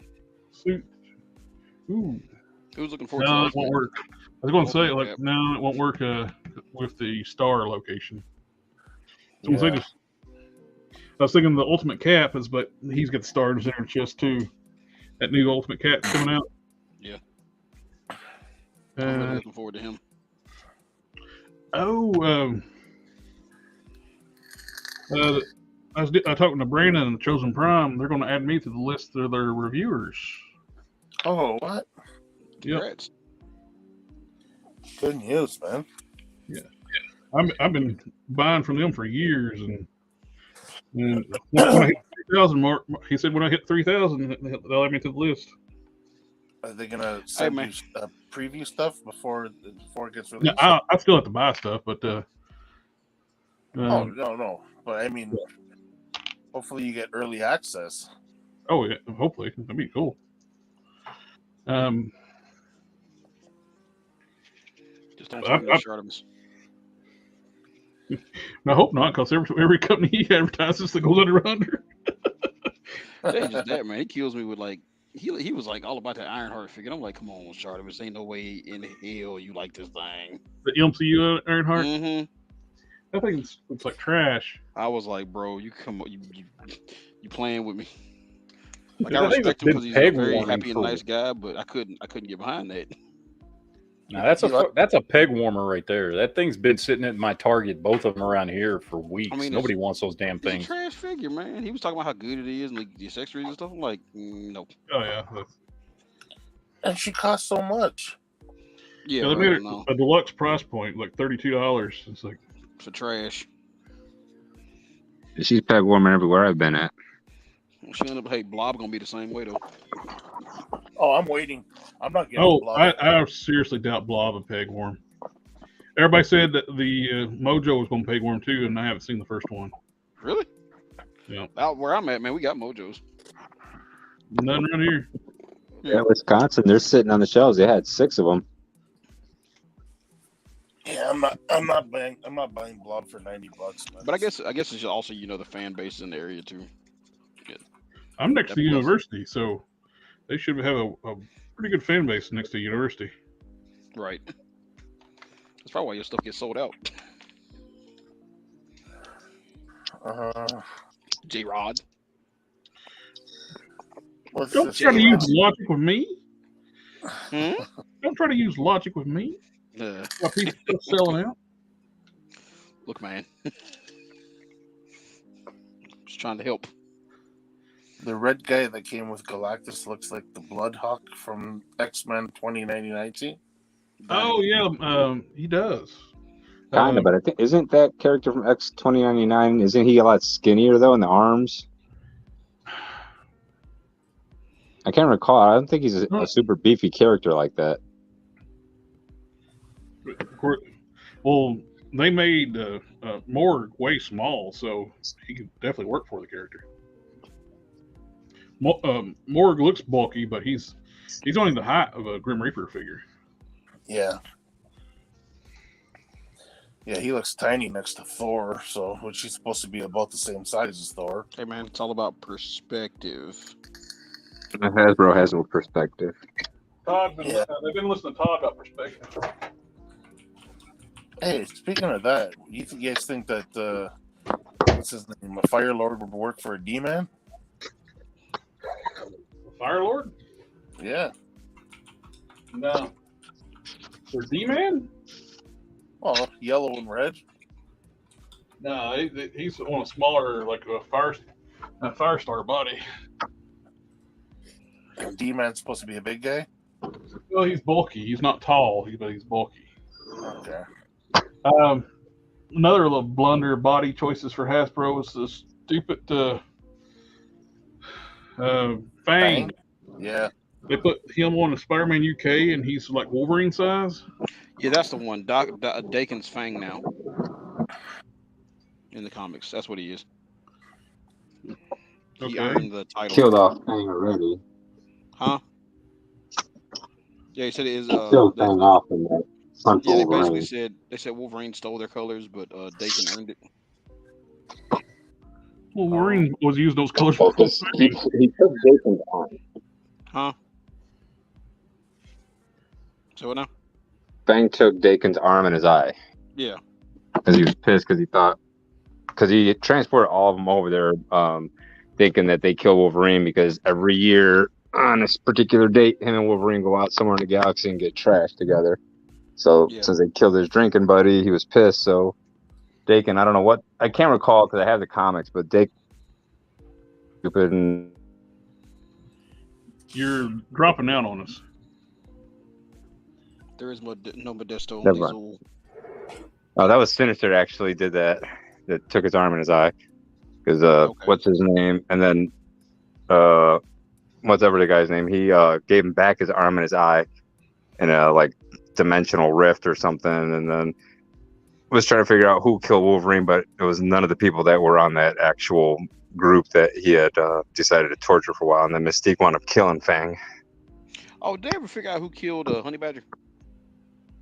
suit. Ooh. Who's looking forward No, to it that? won't work. I was going to say, like, Yep. no, it won't work with the star location. So Yeah. I was thinking the Ultimate Cap is, but he's got the stars in his chest too. That new Ultimate Cap's coming out. Yeah. I'm really looking forward to him. I was talking to Brandon and Chosen Prime. They're going to add me to the list of their reviewers. Oh, what? Yep. Congrats. Good news, man. Yeah. I've been buying from them for years, and when I hit 3,000 mark, he said when I hit 3,000, they'll add me to the list. Are they gonna send you preview stuff before it gets released? No, I still have to buy stuff, but oh no. But I mean, hopefully you get early access. Oh yeah, hopefully that'd be cool. Just don't talk about Shartimus. I hope not, because every company he advertises that goes under. That ain't just that, man. He kills me with like he was like all about that Ironheart figure. I'm like, come on, Shartimus, ain't no way in hell you like this thing. The MCU Ironheart. Mm-hmm. I think it's like trash. I was like, bro, you come on, you playing with me. Like I respect him because he's a very happy and nice guy, but I couldn't get behind that. Now that's a peg warmer right there. That thing's been sitting at my Target, both of them around here for weeks. I mean, nobody wants those damn things. It's a trash figure, man. He was talking about how good it is and like the accessories and stuff. I'm like, no. Oh yeah. And she costs so much. Yeah, they made a deluxe price point, like $32. It's like for trash. She's peg warmer everywhere I've been at. She ended up, hey, Blob gonna be the same way though. Oh, I'm waiting. I'm not getting Blob. I seriously doubt Blob and peg warm. Everybody said that the Mojo was going to peg warm too, and I haven't seen the first one. Really? Yeah. Out where I'm at, man, we got Mojos. Nothing around here. Yeah, Wisconsin, they're sitting on the shelves. They had 6 of them. Yeah, I'm not buying Blob for $90. Man. But I guess it's also the fan base in the area too. Yeah. I'm next to university, so they should have a pretty good fan base next to university. Right. That's probably why your stuff gets sold out. J-Rod. Don't try to use logic with me. Don't try to use logic with me. While people selling out. Look, man. Just trying to help. The red guy that came with Galactus looks like the Bloodhawk from X-Men 2019. Oh yeah, he does. Kind of, but I think isn't that character from X 2099? Isn't he a lot skinnier though in the arms? I can't recall. I don't think he's a super beefy character like that. Well, they made Morg way small, so he could definitely work for the character. Morg looks bulky, but he's only the height of a Grim Reaper figure. Yeah. Yeah, he looks tiny next to Thor, which he's supposed to be about the same size as Thor. Hey, man, it's all about perspective. Hasbro has no perspective. They've been listening to Todd about perspective. Hey, speaking of that, you guys think that what's his name, a Fire Lord would work for a D-Man? Fire Lord? Yeah. No. For D-Man? Well, yellow and red. No, he's on a smaller, like a Firestar body. And D-Man's supposed to be a big guy? Well, he's bulky. He's not tall, but he's bulky. Okay. Another little blunder body choices for Hasbro is the stupid Fang. Yeah. They put him on a Spider-Man UK, and he's like Wolverine size. Yeah, that's the one. Dakin's Fang now. In the comics. That's what he is. He earned the title. Killed off Fang already. Huh? Yeah, he said it is. Killed Fang off in that. Yeah, they basically said Wolverine stole their colors, but Dakin earned it. Wolverine was using those colors. He took Dakin's arm. Huh? So what now? Fang took Dakin's arm and his eye. Yeah. Because he was pissed because he thought because he transported all of them over there, thinking that they kill Wolverine because every year on this particular date, him and Wolverine go out somewhere in the galaxy and get trashed together. So since they killed his drinking buddy, he was pissed. So Dakin, I don't know what, I can't recall because I have the comics, but Dakin stupid and You're dropping out on us. There is no Modesto. Never mind. Oh, that was Sinister that actually did that. That took his arm in his eye. Because what's his name? And then whatever the guy's name, he gave him back his arm and his eye in a like dimensional rift or something, and then was trying to figure out who killed Wolverine, but it was none of the people that were on that actual group that he had decided to torture for a while, and then Mystique wound up killing Fang. Oh, did they ever figure out who killed Honey Badger?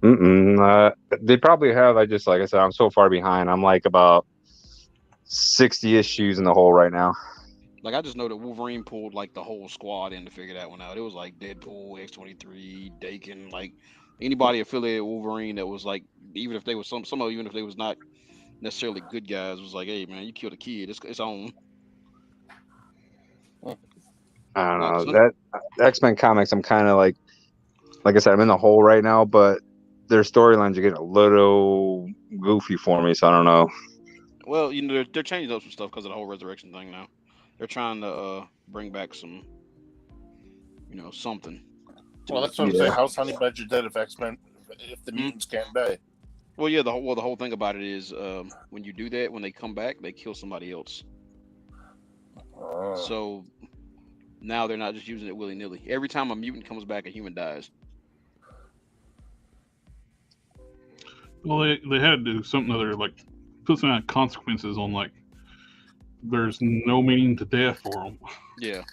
They probably have. I just, like I said, I'm so far behind. I'm like about 60 issues in the hole right now. Like, I just know that Wolverine pulled like the whole squad in to figure that one out. It was like Deadpool, X-23, Dakin, like anybody affiliated with Wolverine that was like, even if they was some of even if they was not necessarily good guys, was like, hey man, you killed a kid. It's on. I don't know. That X-Men comics, I'm kind of like I said, I'm in the hole right now, but their storylines are getting a little goofy for me, so I don't know. Well, you know, they're changing up some stuff because of the whole resurrection thing now. They're trying to bring back some, you know, something. Well, that's what I'm saying. How's Honey Badger dead if X-Men, if the mutants can't die? Well, yeah. The whole thing about it is when you do that, when they come back, they kill somebody else. So now they're not just using it willy nilly. Every time a mutant comes back, a human dies. Well, they had to do something other, like put some kind of consequences on, like there's no meaning to death for them. Yeah.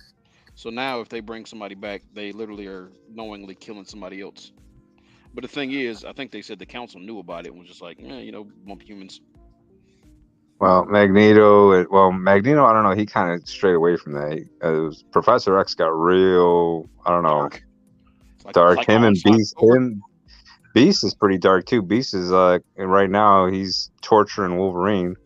So now if they bring somebody back, they literally are knowingly killing somebody else. But the thing is, I think they said the council knew about it and was just like, you know, bump humans. Well, Magneto, I don't know. He kind of strayed away from that. It was Professor X got real, I don't know, dark. Him and Beast. Beast is pretty dark too. Beast is right now he's torturing Wolverine.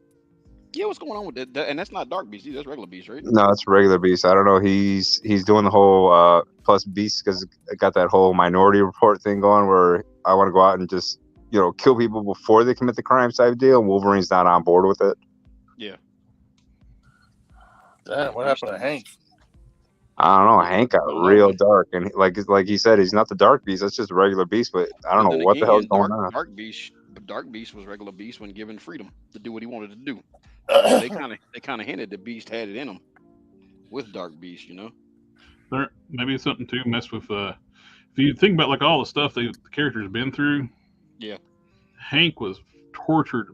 Yeah, what's going on with that? And that's not Dark Beast. That's regular Beast, right? No, it's regular Beast. I don't know. He's doing the whole plus Beast because it got that whole Minority Report thing going where I want to go out and just kill people before they commit the crimes type deal. And Wolverine's not on board with it. Yeah. Damn, what happened to Hank? I don't know. Hank got real dark, and like he said, he's not the Dark Beast. That's just a regular Beast. But I don't know what the hell's going on. Dark Beast was regular Beast when given freedom to do what he wanted to do. They kind of hinted the Beast had it in him with Dark Beast, There maybe something to mess with. If you think about like all the stuff the characters been through, yeah, Hank was tortured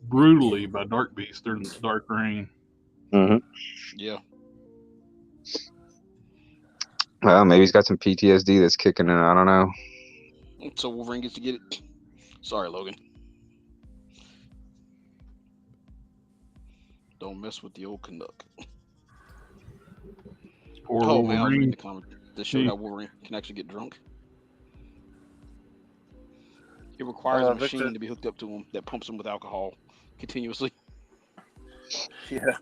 brutally by Dark Beast during the Dark Reign. Mm-hmm. Yeah. Well, maybe he's got some PTSD that's kicking in. I don't know. So Wolverine gets to get it. Sorry, Logan. Don't mess with the old Canuck. Poor man, I was Wolverine. reading the comment that showed how Wolverine can actually get drunk. It requires a machine to be hooked up to him that pumps him with alcohol continuously. Yeah.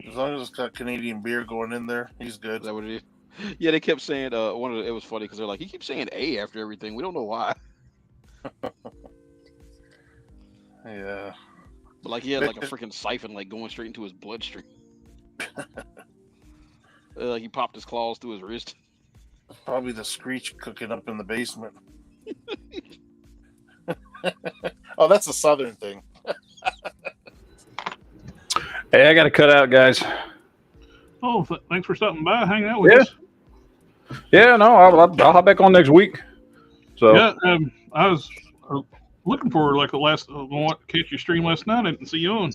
As long as it's got Canadian beer going in there, he's good. Is that what it is? Yeah, they kept saying it was funny because they're like, he keeps saying A after everything. We don't know why. Yeah. But like he had like a freaking siphon like going straight into his bloodstream. He popped his claws through his wrist. Probably the Screech cooking up in the basement. Oh, that's a Southern thing. Hey, I got to cut out, guys. Oh, thanks for stopping by, hanging out with us. Yeah, no, I'll hop back on next week. So yeah, I was looking for like the last catch your stream last night. I didn't see you on.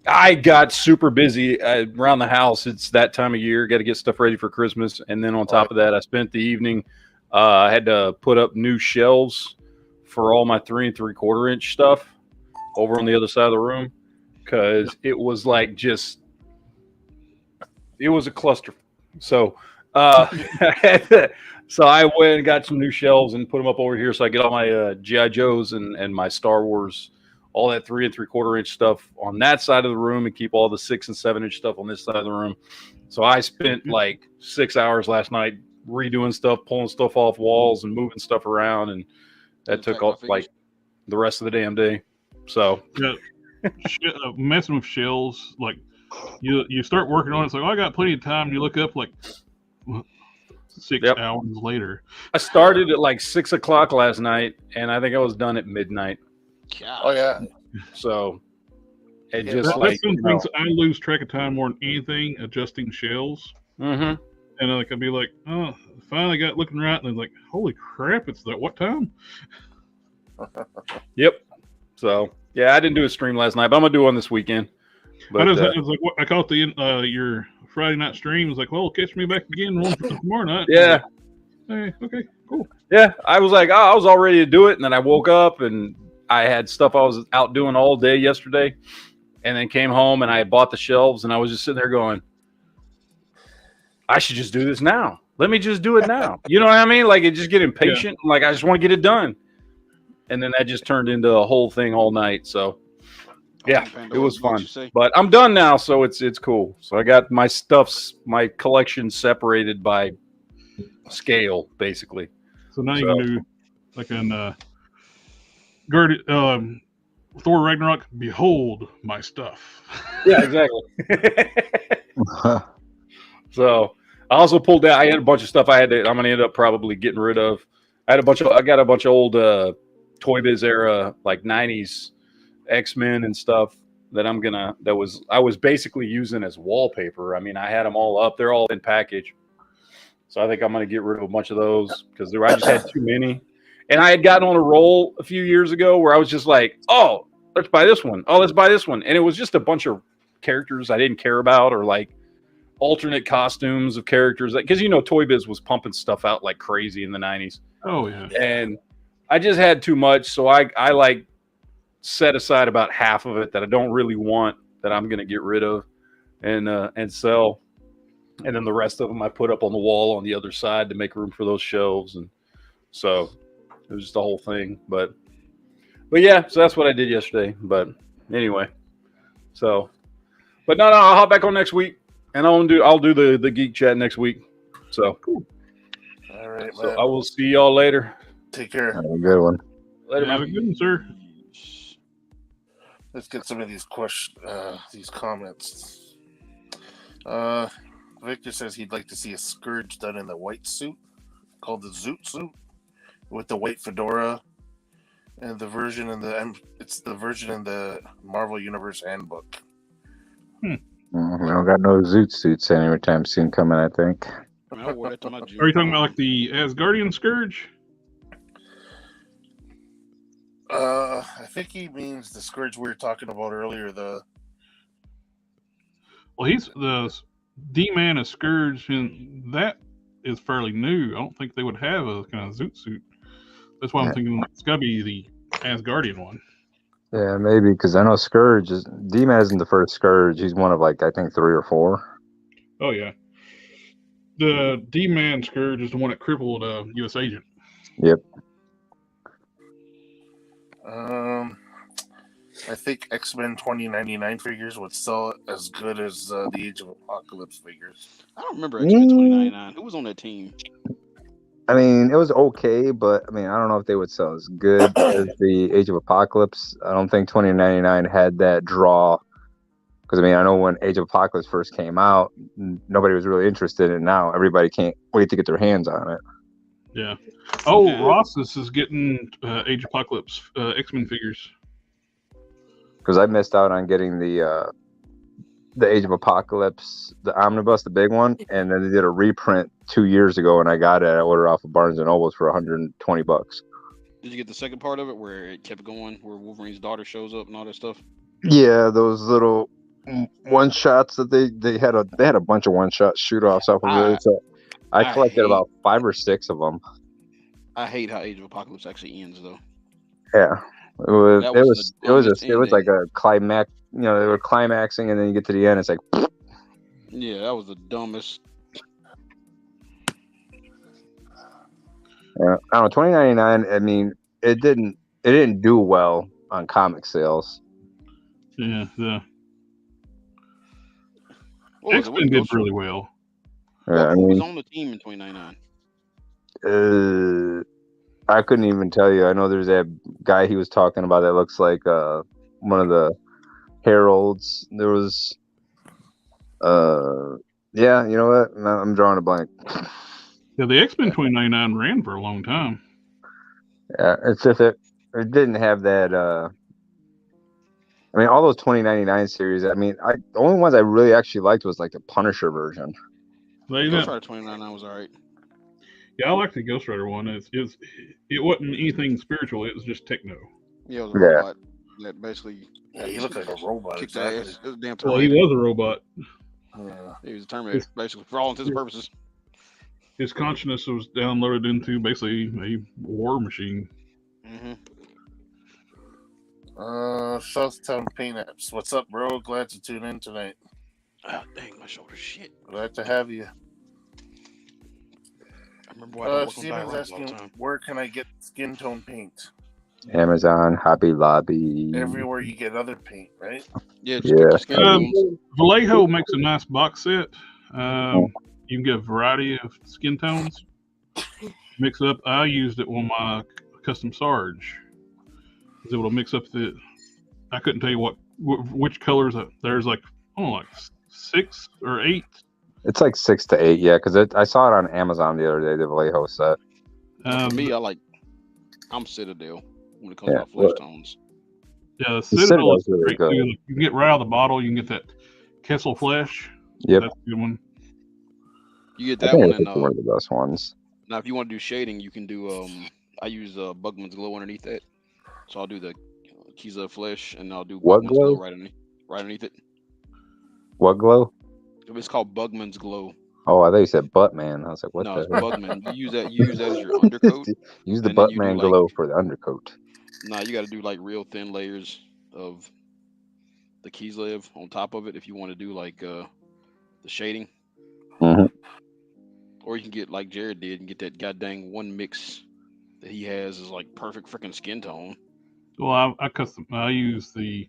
I got super busy around the house. It's that time of year. Got to get stuff ready for Christmas, and then on top of that, I spent the evening. I had to put up new shelves for all my 3 3/4 inch stuff over on the other side of the room because it was like it was a cluster. So, so I went and got some new shelves and put them up over here so I get all my G.I. Joes and my Star Wars all that 3 3/4 inch stuff on that side of the room and keep all the 6 and 7 inch stuff on this side of the room. So I spent like 6 hours last night redoing stuff, pulling stuff off walls and moving stuff around. And that took all like the rest of the damn day. So yeah, messing with shells, like you start working on it. It's like, oh, I got plenty of time. You look up like 6 hours later. I started at like 6 o'clock last night, and I think I was done at midnight. Oh yeah. So it Yeah, just that's like one of the things I lose track of time more than anything, adjusting shells. Mm-hmm. And like I'd be like, oh, finally got looking right, and then like, holy crap, it's that what time? Yep. So yeah, I didn't do a stream last night, but I'm gonna do one this weekend. But It was like what I caught your Friday night stream. It was like, well, catch me back again tomorrow night. Yeah. Like, hey, okay, cool. Yeah, I was like, oh, I was all ready to do it, and then I woke up and I had stuff I was out doing all day yesterday, and then came home and I bought the shelves, and I was just sitting there going, I should just do this now. Let me just do it now. You know what I mean? Like, it just get impatient. Yeah. Like, I just want to get it done. And then that just turned into a whole thing all night. So, yeah, it was fun. But I'm done now, so it's cool. So I got my my collection separated by scale, basically. So now you can do like an Thor Ragnarok. Behold my stuff. Yeah, exactly. So I also pulled out. I had a bunch of stuff I'm gonna end up probably getting rid of. I got a bunch of old Toy Biz era like '90s X-Men and stuff that I was basically using as wallpaper. I mean, I had them all up. They're all in package. So I think I'm going to get rid of a bunch of those because I just had too many. And I had gotten on a roll a few years ago where I was just like, oh, let's buy this one. Oh, let's buy this one. And it was just a bunch of characters I didn't care about or like alternate costumes of characters. Because, Toy Biz was pumping stuff out like crazy in the 90s. Oh, yeah. And I just had too much. So I like set aside about half of it that I don't really want that I'm going to get rid of and sell. And then the rest of them I put up on the wall on the other side to make room for those shelves. And so it was just the whole thing. But yeah, so that's what I did yesterday. But anyway, so, but no, I'll hop back on next week and I'll do the geek chat next week. So, cool. All right, so I will see y'all later. Take care. Have a good one. Later, have a good one, sir. Let's get some of these these comments. Victor says he'd like to see a Scourge done in the white suit, called the Zoot suit, with the white fedora, and the version in the Marvel Universe handbook. We don't got no Zoot suits anytime soon coming, I think. Are you talking about like the Asgardian Scourge? I think he means the Scourge we were talking about earlier. Well, he's the D-Man of Scourge, and that is fairly new. I don't think they would have a kind of Zoot suit. That's why I'm thinking it's got to be the Asgardian one. Yeah, maybe, because I know Scourge D-Man isn't the first Scourge. He's one of like I think 3 or 4. Oh yeah, the D-Man Scourge is the one that crippled U.S. Agent. Yep. I think X-Men 2099 figures would sell as good as the Age of Apocalypse figures. I don't remember X-Men 2099. Who was on that team? I mean, it was okay, but I mean, I don't know if they would sell as good as the Age of Apocalypse. I don't think 2099 had that draw. Because, I mean, I know when Age of Apocalypse first came out, nobody was really interested in it. Now everybody can't wait to get their hands on it. Yeah. Oh, Ross's is getting Age of Apocalypse X-Men figures. Because I missed out on getting the Age of Apocalypse, the omnibus, the big one, and then they did a reprint 2 years ago, and I got it. I ordered off of Barnes and Nobles for $120. Did you get the second part of it where it kept going, where Wolverine's daughter shows up and all that stuff? Yeah, those little one shots that they had a bunch of one shot shoot offs off of it. So I collected about 5 or 6 of them. I hate how Age of Apocalypse actually ends, though. Yeah, it was like a climax. You know, they were climaxing, and then you get to the end. It's like, yeah, that was the dumbest. I don't know. 2099. I mean, it didn't do well on comic sales. Yeah, the What was it? X-Men did really well. I Who was mean, on the team in 2099? I couldn't even tell you. I know there's that guy he was talking about that looks like one of the heralds. There was, yeah, you know what? I'm drawing a blank. Yeah, the X-Men 2099 ran for a long time. Yeah, it's just it didn't have that. I mean, all those 2099 series. I mean, the only ones I really actually liked was like the Punisher version. Ghost Rider 2099 was alright. Yeah, I like the Ghost Rider one. It wasn't anything spiritual. It was just techno. Yeah, it was a robot that basically. Yeah, he looked like a robot. Kicked Exactly. ass. It was a damn Well, he Terminator. was a robot. Yeah. He was a Terminator, basically, for all intents and purposes. His consciousness was downloaded into basically a war machine. Mm-hmm. Southtown Paint Apps. What's up, bro? Glad to tune in tonight. Oh, dang, my shoulder shit. Glad to have you. I remember why I work on Steven's Dioramas all the asking, time. where can I get skin tone paint? Amazon, Hobby Lobby. Everywhere you get other paint, right? Yeah, just get your skin tones. Vallejo makes a nice box set. You can get a variety of skin tones. Mix it up. I used it on my custom Sarge. I was able to mix up I couldn't tell you which colors. There's like 6 or 8. It's like 6 to 8, yeah. Because I saw it on Amazon the other day. The Vallejo set. For me, I'm Citadel when it comes to flesh tones. Yeah, the Citadel is really great good. too. You can get right out of the bottle. You can get that Kessel Flesh. Yep. That's a good one. You get I that think one, it's one of the best ones. now if you want to do shading, you can do. I use Bugman's Glow underneath that, so I'll do the Keys of Flesh, and I'll do What Bugman's glow? Glow right underneath it. What glow? It's called Bugman's Glow. Oh, I thought you said Buttman. I was like, what No, the it's heck? Bugman. You use that as your undercoat. Use the and then you do, Buttman like- glow for the undercoat. Nah, you got to do like real thin layers of the Kislev on top of it if you want to do like the shading. Mhm. Or you can get like Jared did and get that goddamn one mix that he has is like perfect freaking skin tone. Well, I use the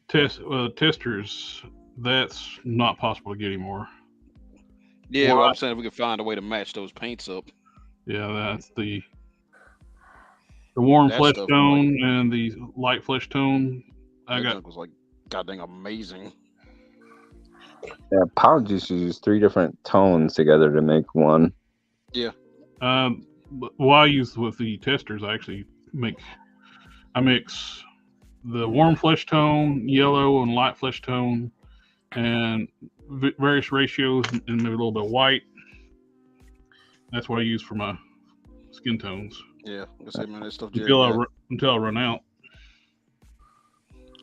testers. That's not possible to get anymore. Yeah, well, I'm saying if we could find a way to match those paints up. Yeah, that's the warm That flesh stuff tone and the light flesh tone. That junk was like goddamn amazing. Yeah, Pound used to use 3 different tones together to make one. Yeah. What I use with the testers, I mix the warm flesh tone, yellow, and light flesh tone, and various ratios, and maybe a little bit of white. That's what I use for my skin tones. Yeah, I say, man, that stuff. Until I run out.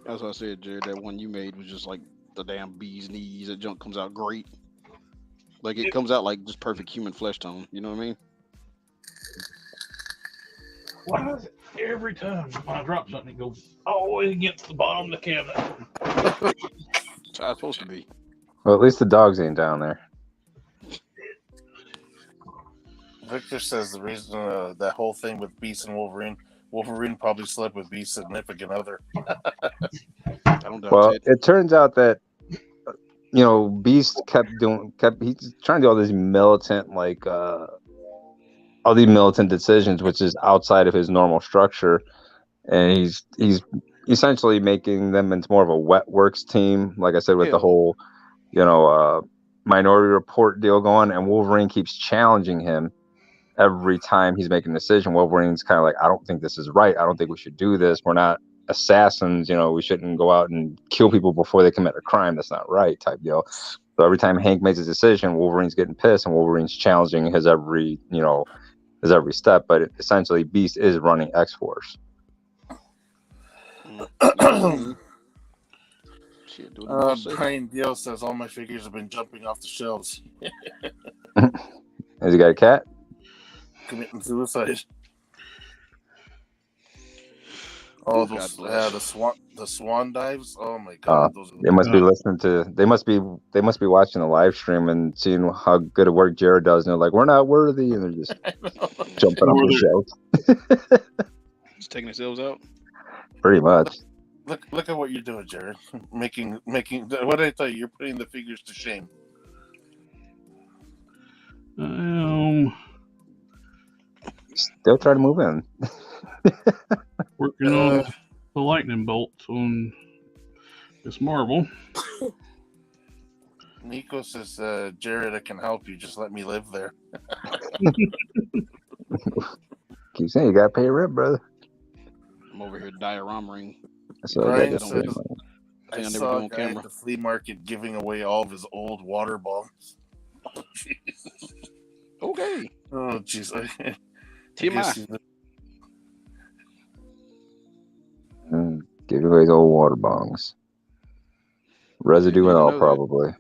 That's what I said, Jared. That one you made was just like the damn bee's knees. That junk comes out great. Like it comes out like just perfect human flesh tone. You know what I mean? Why is it every time when I drop something, it goes all the way against the bottom of the cabinet? That's how it's supposed to be. Well, at least the dogs ain't down there. Victor says the reason that whole thing with Beast and Wolverine probably slept with Beast's significant other. I don't doubt Well, it. it turns out that Beast he's trying to do all these militant decisions, which is outside of his normal structure, and he's essentially making them into more of a wet works team. Like I said, with the whole Minority Report deal going, and Wolverine keeps challenging him every time he's making a decision. Wolverine's kind of like, I don't think this is right. I don't think we should do this. We're not assassins. We shouldn't go out and kill people before they commit a crime. That's not right, type deal. So every time Hank makes a decision, Wolverine's getting pissed, and Wolverine's challenging his every step. But essentially, Beast is running X-Force. Brian Deal says all my figures have been jumping off the shelves. Has he got a cat? Committing suicide. Oh, the swan dives. Oh my god, those are they must be listening to. They must be watching the live stream and seeing how good a work Jared does. And they're like, "We're not worthy," and they're just jumping off the shelves. Just taking themselves out. Pretty much. Look at what you're doing, Jared. Making. What did I tell you? You're putting the figures to shame. Still try to move in. Working on the lightning bolts on this marble. Nico says, Jared, I can help you. Just let me live there. Keep saying you gotta pay rent, brother. I'm over here dioramaing. So Brian I says, I I never saw do a on guy camera. at the flea market giving away all of his old water bombs. Oh, jeez. Okay. Oh, jeez. I TMI. guess he's- give away his old water bongs. Residue and Didn't all, know that. probably.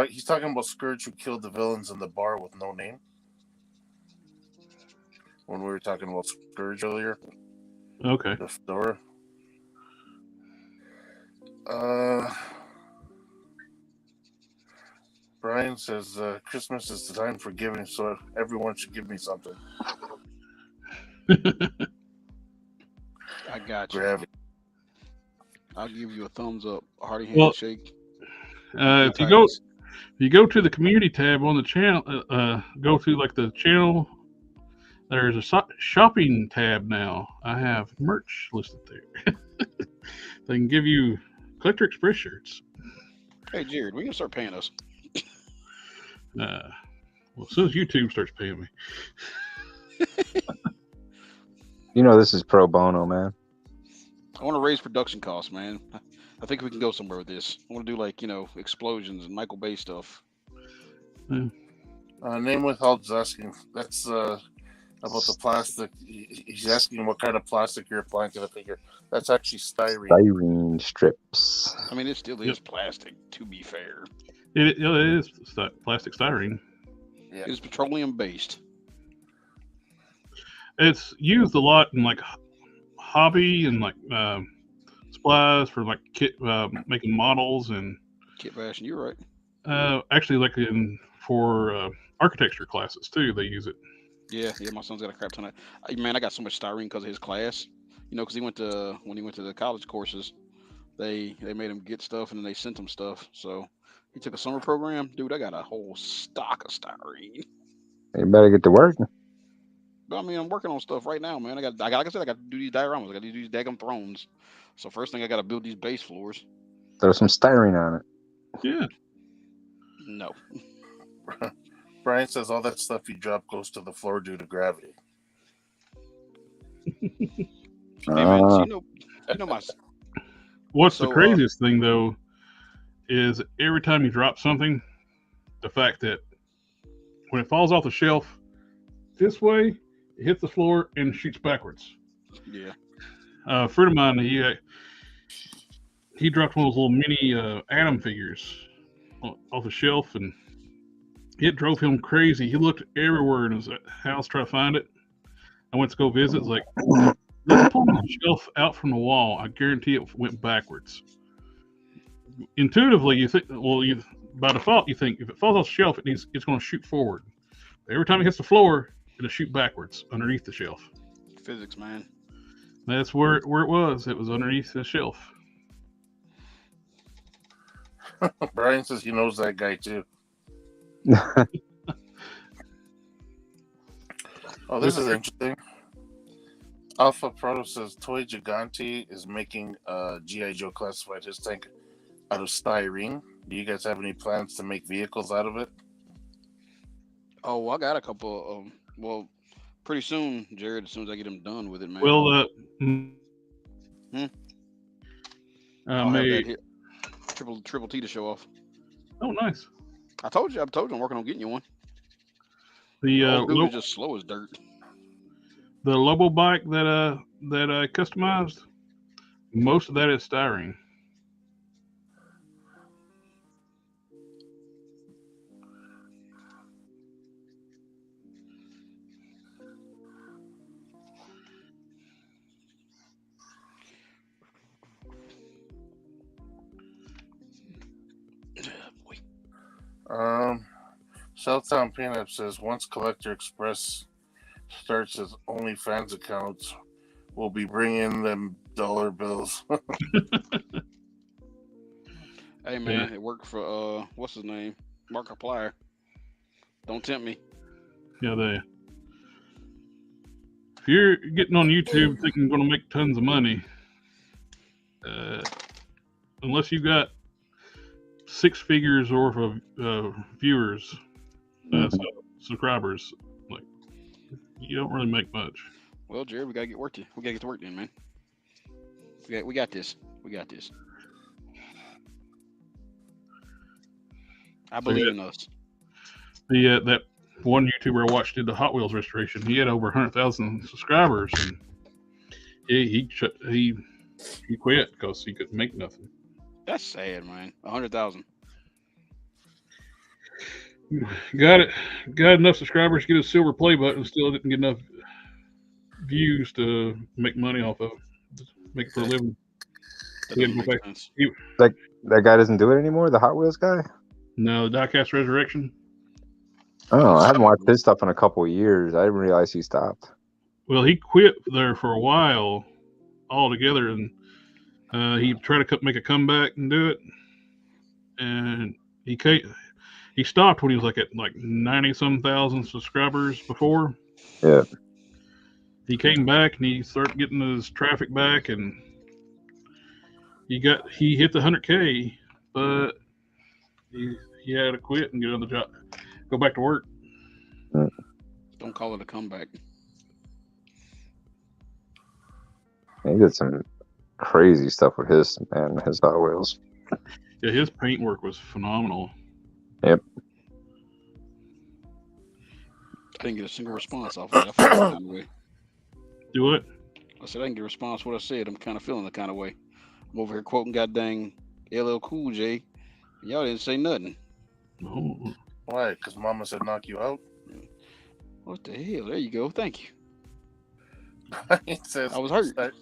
He's talking about Scourge who killed the villains in the bar with no name. When we were talking about Scourge earlier. Okay. The fedora. Brian says Christmas is the time for giving, so everyone should give me something. I got you. Gravity. I'll give you a thumbs up, a hearty Well, handshake. If you go to the community tab on the channel, go to like the channel. There's a shopping tab now. I have merch listed there. They can give you Collector Express shirts. Hey, Jared, we can start paying us. Well, as soon as YouTube starts paying me. You know this is pro bono, man. I want to raise production costs, man. I think we can go somewhere with this. I want to do like, explosions and Michael Bay stuff. Name withheld is asking. That's about the plastic. He's asking what kind of plastic you're applying to the figure. That's actually styrene. Styrene strips. I mean, it still is plastic, to be fair. It is plastic styrene. Yeah. It's petroleum based. It's used a lot in like hobby and like supplies for like kit making models and Kit bashing, you're right. actually like for architecture classes too. They use it. Yeah, my son's got a crap ton of. Man, I got so much styrene because of his class. Because when he went to the college courses, they made him get stuff and then they sent him stuff. So he took a summer program. Dude, I got a whole stock of styrene. You better get to work. But I mean, I'm working on stuff right now, man. Like I said, I got to do these dioramas. I got to do these daggum thrones. So first thing, I got to build these base floors. Throw some styrene on it. Yeah. No. Brian says all that stuff you drop goes to the floor due to gravity. Hey, man, so you know my. What's the craziest thing though is every time you drop something, the fact that when it falls off the shelf this way, it hits the floor and shoots backwards. Yeah. A friend of mine, he dropped one of those little mini Atom figures off the shelf, and it drove him crazy. He looked everywhere in his house trying to find it. I went to go visit. It's like, let's pull the shelf out from the wall. I guarantee it went backwards. Intuitively, you think, by default, you think if it falls off the shelf, it's going to shoot forward. But every time it hits the floor, it'll shoot backwards underneath the shelf. Physics, man. That's where it was. It was underneath the shelf. Brian says he knows that guy too. Oh, this is interesting. Alpha Proto says Toy Gigante is making G.I. Joe classified his tank out of styrene. Do you guys have any plans to make vehicles out of it? Oh, I got a couple. Well, pretty soon, Jared. As soon as I get him done with it, man. Well, I'll have that here. Triple T to show off. Oh, nice. I told you, I'm working on getting you one. The dude was just slow as dirt. The Lobo bike that I customized, most of that is styrene. Southtown Peanut says once Collector Express starts his OnlyFans accounts, we'll be bringing them dollar bills. Hey man, it worked for what's his name? Markiplier. Don't tempt me. Yeah, if you're getting on YouTube thinking you're going to make tons of money, unless you got 6 figures worth of viewers, subscribers, like you don't really make much. Well, Jared, we gotta get work. We gotta get to work then, man. We got this. We got this. I believe in us. That one YouTuber I watched did the Hot Wheels restoration. He had over 100,000 subscribers, and he quit because he couldn't make nothing. That's sad, man. 100,000. Got enough subscribers to get a silver play button. Still didn't get enough views to make money off of. Make it for a living. That doesn't make sense. That guy doesn't do it anymore. The Hot Wheels guy. No, Diecast Resurrection. Oh, I haven't watched his stuff in a couple of years. I didn't realize he stopped. Well, he quit there for a while altogether, and he tried to make a comeback and do it, and he stopped when he was at 90-some thousand subscribers before. Yeah. He came back and he started getting his traffic back, and he hit the 100K, but he had to quit and get another job, go back to work. Don't call it a comeback. He did some crazy stuff with his Hot Wheels. Yeah, his paint work was phenomenal. Yep. I didn't get a single response off of that. I feel kind of way. Do it. I said I didn't get a response. What I said, I'm kind of feeling the kind of way. I'm over here quoting goddamn LL Cool J. Y'all didn't say nothing. Oh. Why? Because Mama said knock you out. What the hell? There you go. Thank you. It says I was hurt.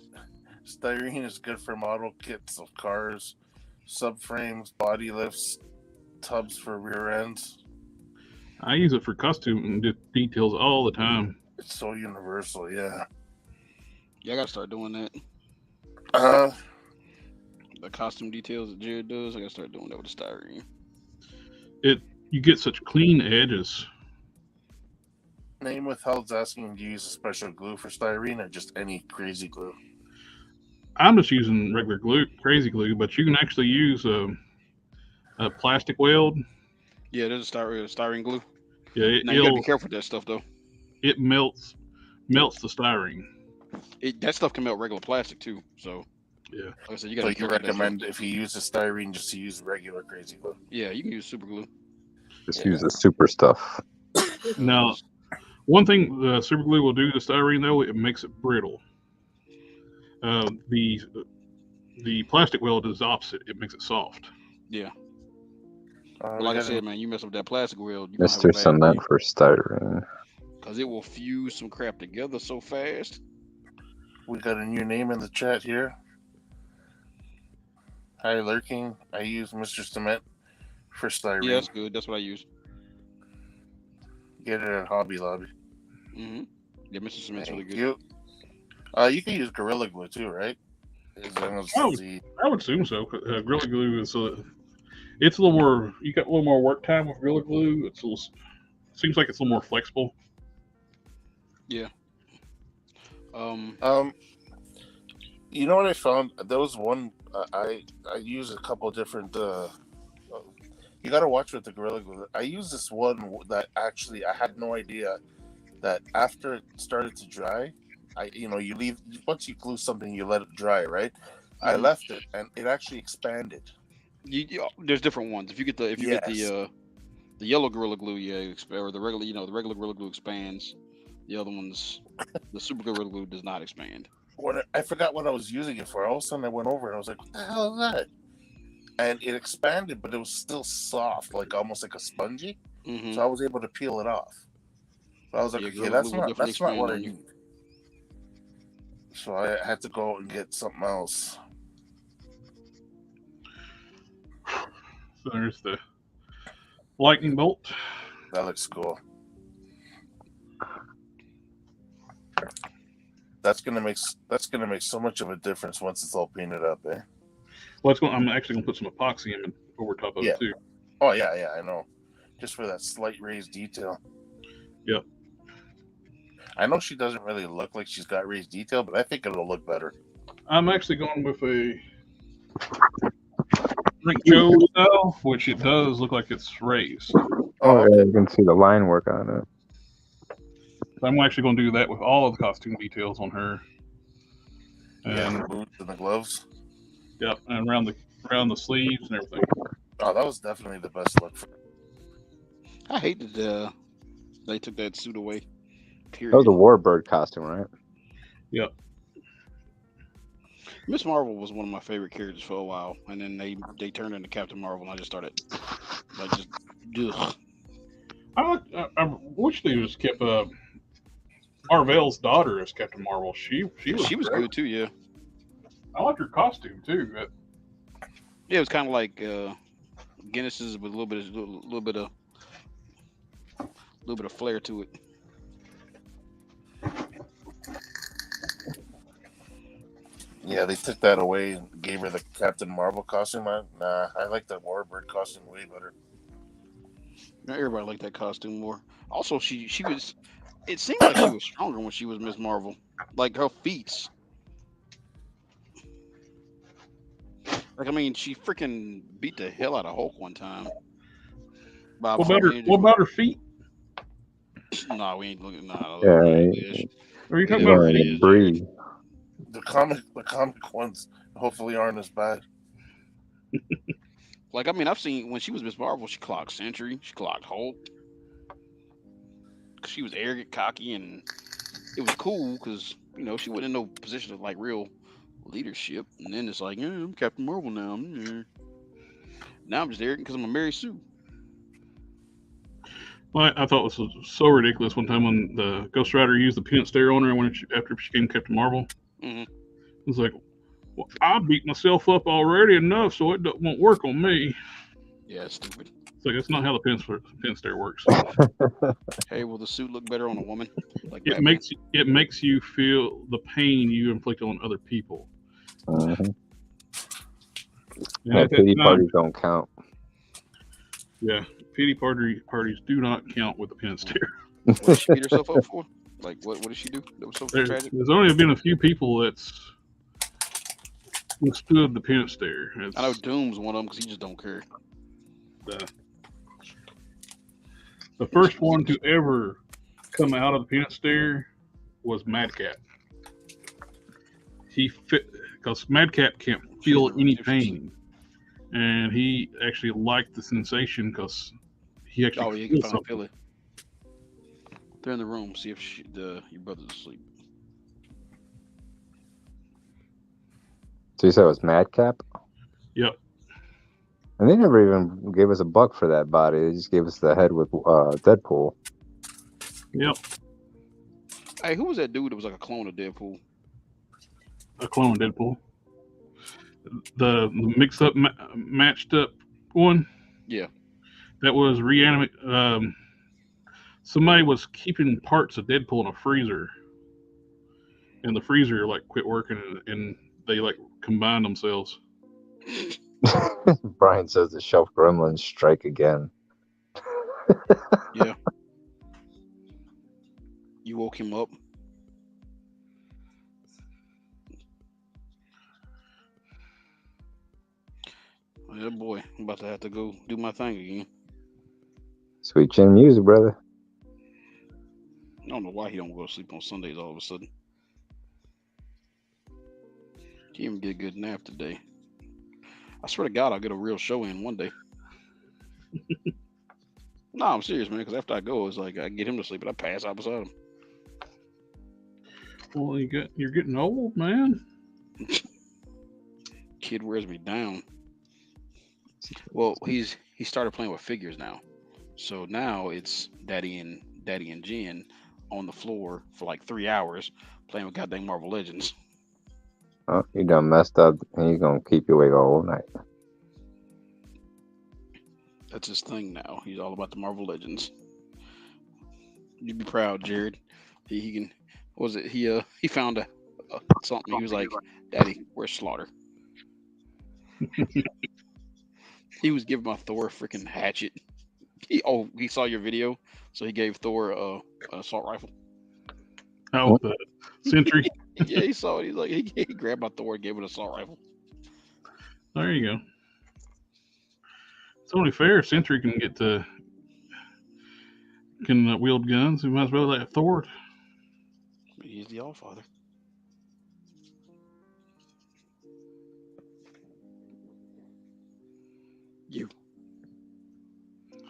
Styrene is good for model kits of cars, subframes, body lifts, tubs for rear ends. I use it for costume details all the time. It's so universal, yeah. Yeah, I gotta start doing that. The costume details that Jared does, I gotta start doing that with the styrene. You get such clean edges. Name Withheld's asking, do you use a special glue for styrene or just any crazy glue? I'm just using regular glue, crazy glue, but you can actually use a plastic weld. Yeah, there's a styrene glue. Yeah, Now you gotta be careful with that stuff though. It melts the styrene. That stuff can melt regular plastic too. So yeah, like I said, you gotta. So you recommend if you use the styrene, just to use regular crazy glue? Yeah, you can use super glue. Just use the super stuff. Now, one thing the super glue will do to styrene though, it makes it brittle. The plastic weld is the opposite. It makes it soft. Yeah. But like I said, man, you mess up with that plastic weld, you're Mr. Cement for styrene. Because it will fuse some crap together so fast. We got a new name in the chat here. Hi, Lurking. I use Mr. Cement for styrene. Yeah, that's good. That's what I use. Get it at Hobby Lobby. Mm-hmm. Yeah, Mr. Cement's really good. You can use Gorilla Glue too, right? I would assume so. Gorilla Glue is it's a little more. You got a little more work time with Gorilla Glue. Seems like it's a little more flexible. Yeah. You know what I found? There was one. I use a couple different. You got to watch with the Gorilla Glue. I use this one that actually I had no idea that after it started to dry, you leave once you glue something, you let it dry, right? Mm-hmm. I left it and it actually expanded. There's different ones. If you get the yellow Gorilla Glue, or the regular, the regular Gorilla Glue expands. The other ones, the super Gorilla Glue does not expand. I forgot what I was using it for. All of a sudden I went over and I was like, what the hell is that? And it expanded, but it was still soft, like almost like a spongy. Mm-hmm. So I was able to peel it off. But I was like, okay, that's not what I need. So I had to go and get something else. So there's the lightning bolt. That looks cool. that's gonna make so much of a difference once it's all painted up, eh? Well, I'm actually gonna put some epoxy in over top of Yeah. it too. Oh yeah, I know. Just for that slight raised detail. Yep. I know she doesn't really look like she's got raised detail, but I think it'll look better. I'm actually going with a Rink Joe style, which it does look like it's raised. Oh, yeah, you can see the line work on it. So I'm actually going to do that with all of the costume details on her. Yeah, And the boots and the gloves. yep, and around the sleeves and everything. Oh, that was definitely the best look for her. I hate that they took that suit away. Period. That was a Warbird costume, right? Yep. Miss Marvel was one of my favorite characters for a while, and then they turned into Captain Marvel, and I just started like just ugh. I wish they just kept Marvel's daughter as Captain Marvel. She was great. good too. Yeah, I liked her costume too. yeah, it was kind of like Guinness's with a little bit of flair to it. Yeah, they took that away and gave her the Captain Marvel costume. I like the Warbird costume way better. Now, everybody liked that costume more. Also, she was. It seemed like she was stronger when she was Miss Marvel. Like her feats. Like I mean, she freaking beat the hell out of Hulk one time. What about her feet? Nah, we ain't looking. Nah, Yeah, Are you talking about her feet? breathe. The comic ones hopefully aren't as bad. Like I mean, I've seen when she was Miss Marvel, she clocked Sentry, she clocked Hulk. She was arrogant, cocky, and it was cool because she wasn't in no position of like real leadership. And then it's like, yeah, I'm Captain Marvel now. Now I'm just arrogant because I'm a Mary Sue. Well, I thought this was so ridiculous one time when the Ghost Rider used the peanut stare on her after she became Captain Marvel. Mm-hmm. It was like, well, I beat myself up already enough, so it won't work on me. Yeah, it's stupid. It's like that's not how the pen stare works. Hey, will the suit look better on a woman? Like it makes you feel the pain you inflict on other people. Yeah, pity parties don't count. Yeah, pity parties do not count with the pen stare. What did she beat herself up for? Like, what did she do? That was so tragic. There's only been a few people that's withstood the pen stare. I know Doom's one of them because he just don't care. The first one to ever come out of the peanut stare was Madcap. Because Madcap can't feel any pain, and he actually liked the sensation because he actually can finally feel it. They're in the room. See if your brother's asleep. So you said it was Madcap? Yep. And they never even gave us a buck for that body. They just gave us the head with Deadpool. Yep. Hey, who was that dude that was like a clone of Deadpool? A clone of Deadpool. The mixed up, matched up one? Yeah. That was reanimate. Somebody was keeping parts of Deadpool in a freezer. And the freezer like quit working and they like combined themselves. Brian says the shelf gremlins strike again. Yeah. You woke him up. Yeah, boy, I'm about to have to go do my thing again. Sweet chin music, brother. I don't know why he don't go to sleep on Sundays all of a sudden. He didn't even get a good nap today. I swear to God, I'll get a real show in one day. No, I'm serious, man, because after I go, it's like I get him to sleep and I pass out beside him. Well, you're getting old, man. Kid wears me down. Well, he started playing with figures now. So now it's Daddy and Jen on the floor for like 3 hours playing with goddamn Marvel Legends. Oh, you done messed up and he's gonna keep you awake all night. That's his thing now. He's all about the Marvel Legends. You'd be proud, Jared. He can. What was it? He found something. He was like, "Daddy, where's Slaughter?" He was giving my Thor a freaking hatchet. He saw your video, so he gave Thor a assault rifle. Oh, the Sentry. Yeah, he saw it. He's like, he grabbed my Thor and gave it an assault rifle. There you go. It's only fair. Sentry can get to wield guns. We might as well let Thor. He's the Allfather. You.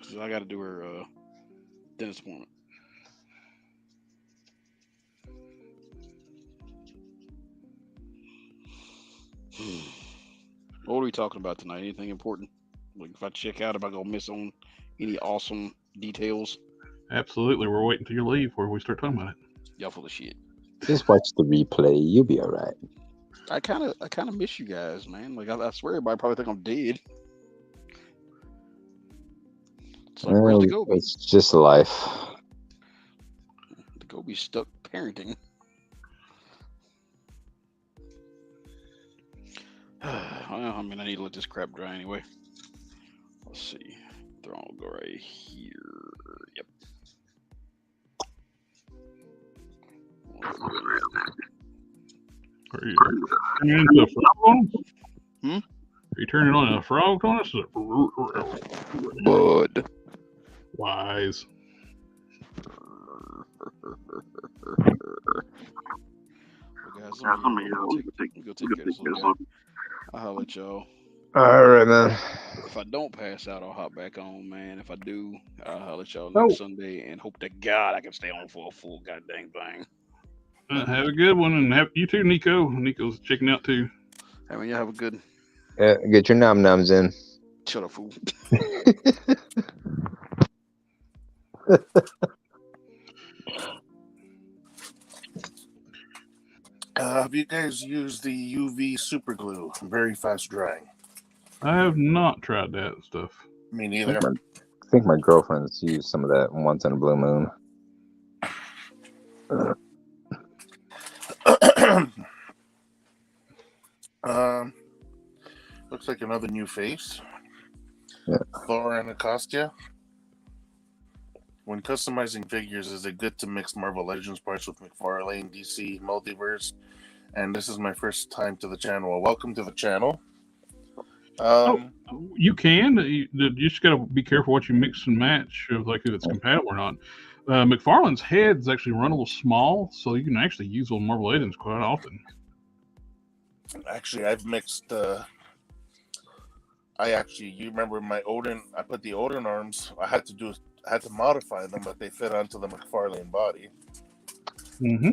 So I got to do her dentist appointment. What are we talking about tonight? Anything important? Like if I check out, am I gonna miss on any awesome details? Absolutely. We're waiting till you leave before we start talking about it. Y'all full of shit. Just watch the replay. You'll be all right. I kind of miss you guys, man. Like I swear, everybody probably think I'm dead. It's like, where's DaGobi? It's just life. DaGobi's stuck parenting. Well, I mean, I need to let this crap dry anyway. Let's see. Throne will go right here. Yep. Are you turning into a frog on us? Hmm? Are you turning on a frog on us? Bud. Wise. Well, guys, let me go take care of this little guy. I'll holler at y'all. All right, man. If I don't pass out, I'll hop back on, man. If I do, I'll holler at y'all next Sunday and hope to God I can stay on for a full goddamn thing. Have a good one, and have you too, Nico. Nico's checking out too. I mean, y'all have a good. Yeah, get your nums in. Shut up, fool. Have you guys used the UV super glue? Very fast drying. I have not tried that stuff. Me neither. I think my girlfriend's used some of that once in a blue moon. Looks like another new face. Yeah. Thor and Akastia. When customizing figures, is it good to mix Marvel Legends parts with McFarlane, DC, Multiverse? And this is my first time to the channel. Well, welcome to the channel. You can. You just got to be careful what you mix and match, like if it's compatible or not. McFarlane's head's actually runnable small, so you can actually use on Marvel Legends quite often. Actually, I've mixed. You remember my Odin? I put the Odin arms. I had to modify them, but they fit onto the McFarlane body. Mm-hmm.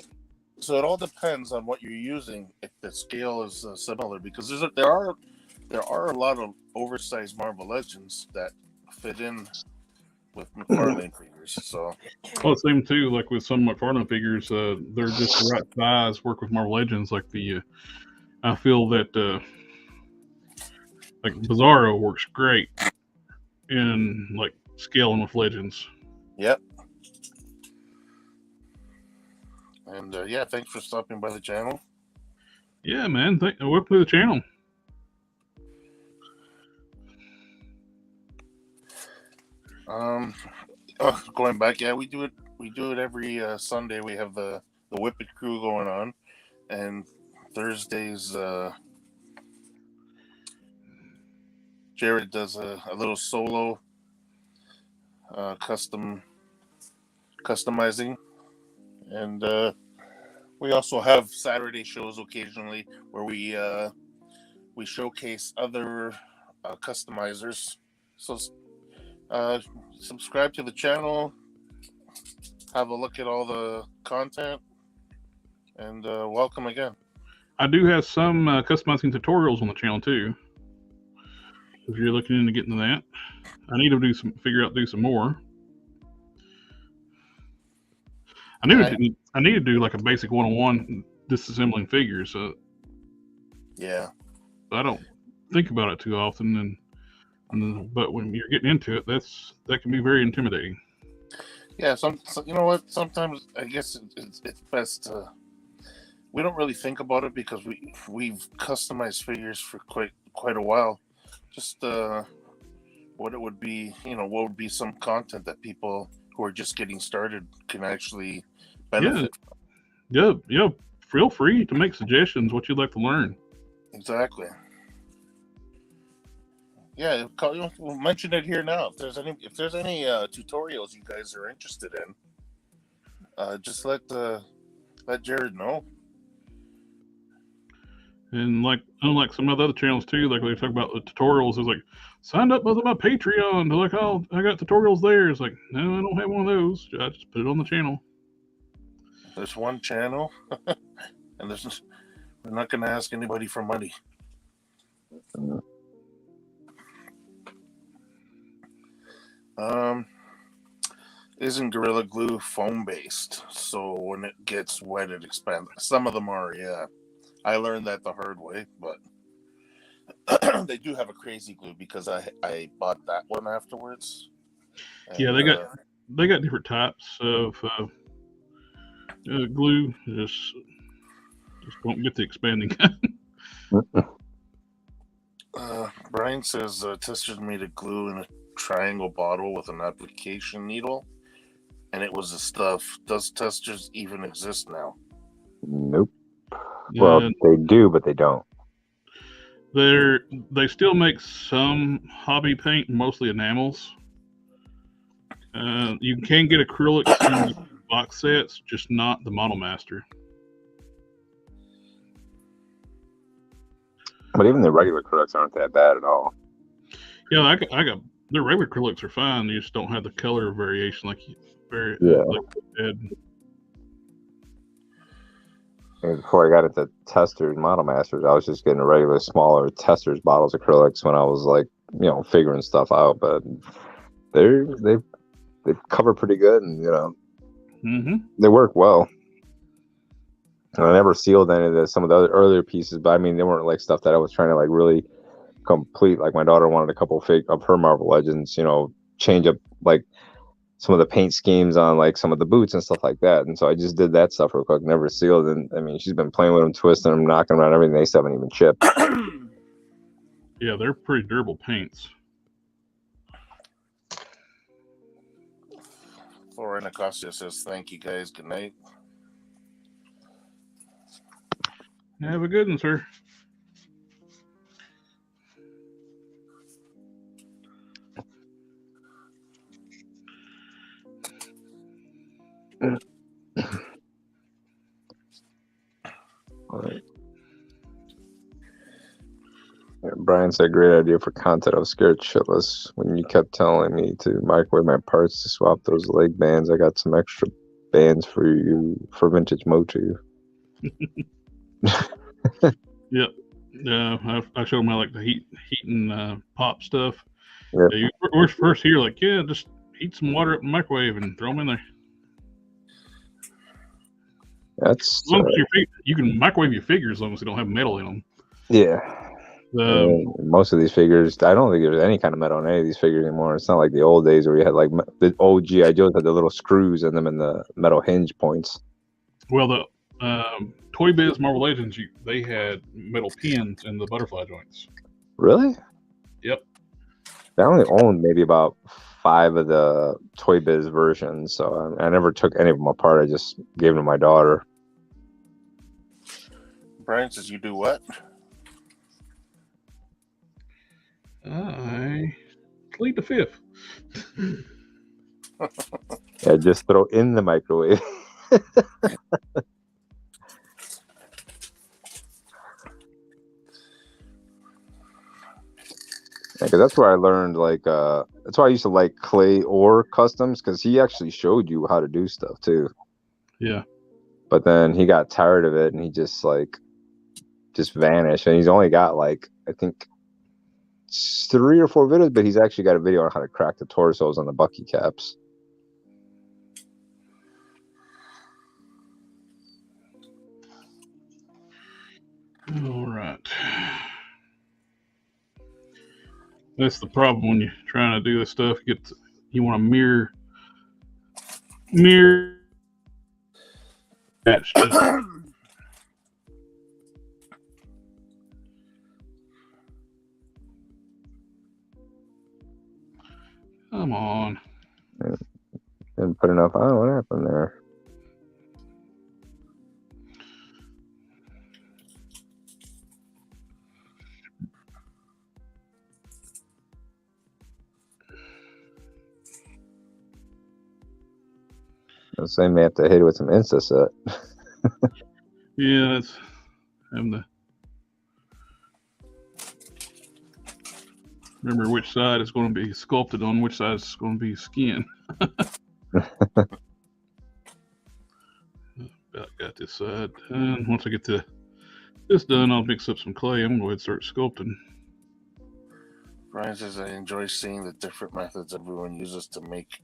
So it all depends on what you're using. If the scale is similar, because there are a lot of oversized Marvel Legends that fit in with McFarlane figures. So, well, same too. Like with some McFarlane figures, they're just the right size. Work with Marvel Legends. Like I feel that like Bizarro works great in like scaling with Legends. Yep. And yeah, thanks for stopping by the channel. Yeah, man. Welcome to the channel. Going back, yeah, we do it every Sunday. We have the WIP IT crew going on, and Thursdays Jared does a little solo customizing, and we also have Saturday shows occasionally where we showcase other customizers. So subscribe to the channel, have a look at all the content, and welcome again. I do have some customizing tutorials on the channel too. If you're looking into getting that, I need to do some more. I need to do like a basic 101 disassembling figures. Yeah, I don't think about it too often, but when you're getting into it, that can be very intimidating. Yeah, so you know what? Sometimes I guess it's best to we don't really think about it because we've customized figures for quite a while. Just what it would be, what would be some content that people who are just getting started can actually benefit. Yeah. Feel free to make suggestions what you'd like to learn. Exactly. Yeah, we'll mention it here now. If there's any tutorials you guys are interested in, just let Jared know. And like, unlike some of the other channels too, like they talk about the tutorials, it's like, signed up with my Patreon. They're like, oh, I got tutorials there. It's like, no, I don't have one of those. I just put it on the channel. There's one channel, and we're not going to ask anybody for money. Isn't Gorilla Glue foam based? So when it gets wet, it expands. Some of them are, yeah. I learned that the hard way, but they do have a crazy glue because I bought that one afterwards. And, yeah, they got different types of glue. Just don't get the expanding kind. Brian says testers made a glue in a triangle bottle with an application needle, and it was the stuff. Does testers even exist now? Nope. Well, they do, but they don't. They still make some hobby paint, mostly enamels. You can get acrylics in the box sets, just not the Model Master. But even the regular acrylics aren't that bad at all. Yeah, I got the regular acrylics are fine. You just don't have the color variation like you had. Before I got into testers, Model Masters, I was just getting regular, smaller testers bottles of acrylics when I was like, figuring stuff out. But they cover pretty good, and they work well. And I never sealed any of some of the other earlier pieces, but I mean, they weren't like stuff that I was trying to like really complete. Like my daughter wanted a couple of her Marvel Legends, change up like some of the paint schemes on like some of the boots and stuff like that. And so I just did that stuff real quick, never sealed. And I mean, she's been playing with them, twisting them, knocking them around, everything. They still haven't even chipped. Yeah, they're pretty durable paints. Florina Costa says, thank you guys. Good night. Have a good one, sir. All right. Yeah, Brian said, great idea for content. I was scared shitless when you kept telling me to microwave my parts to swap those leg bands. I got some extra bands for you for vintage motif. Yep. I showed them how like the heat and pop stuff. Yep. Yeah, we're first here, like, yeah, just heat some water up in the microwave and throw them in there. That's as long as you can microwave your figures as long as they don't have metal in them. Yeah. Most of these figures, I don't think there's any kind of metal in any of these figures anymore. It's not like the old days where you had like the old G.I. Joes had the little screws in them and the metal hinge points. Well, the Toy Biz Marvel Legends, they had metal pins in the butterfly joints. Really? Yep. I only owned maybe about 5 of the Toy Biz versions, so I never took any of them apart. I just gave them to my daughter. Brian says, you do what? I plead the fifth. Yeah, just throw in the microwave. Because that's where I learned, like, that's why I used to like Clay or Customs, because he actually showed you how to do stuff too. Yeah. But then he got tired of it and he just vanished. And he's only got like, I think 3 or 4 videos, but he's actually got a video on how to crack the torsos on the Bucky caps. All right. That's the problem when you're trying to do this stuff. You want to mirror match. Come on. Didn't put enough on. What happened there? The same may have to hit it with some Insta set. Yeah, that's having to remember which side is going to be sculpted on, which side is going to be skin. About got this side done. Once I get this done, I'll mix up some clay. I'm going to go ahead and start sculpting. Brian says, I enjoy seeing the different methods everyone uses to make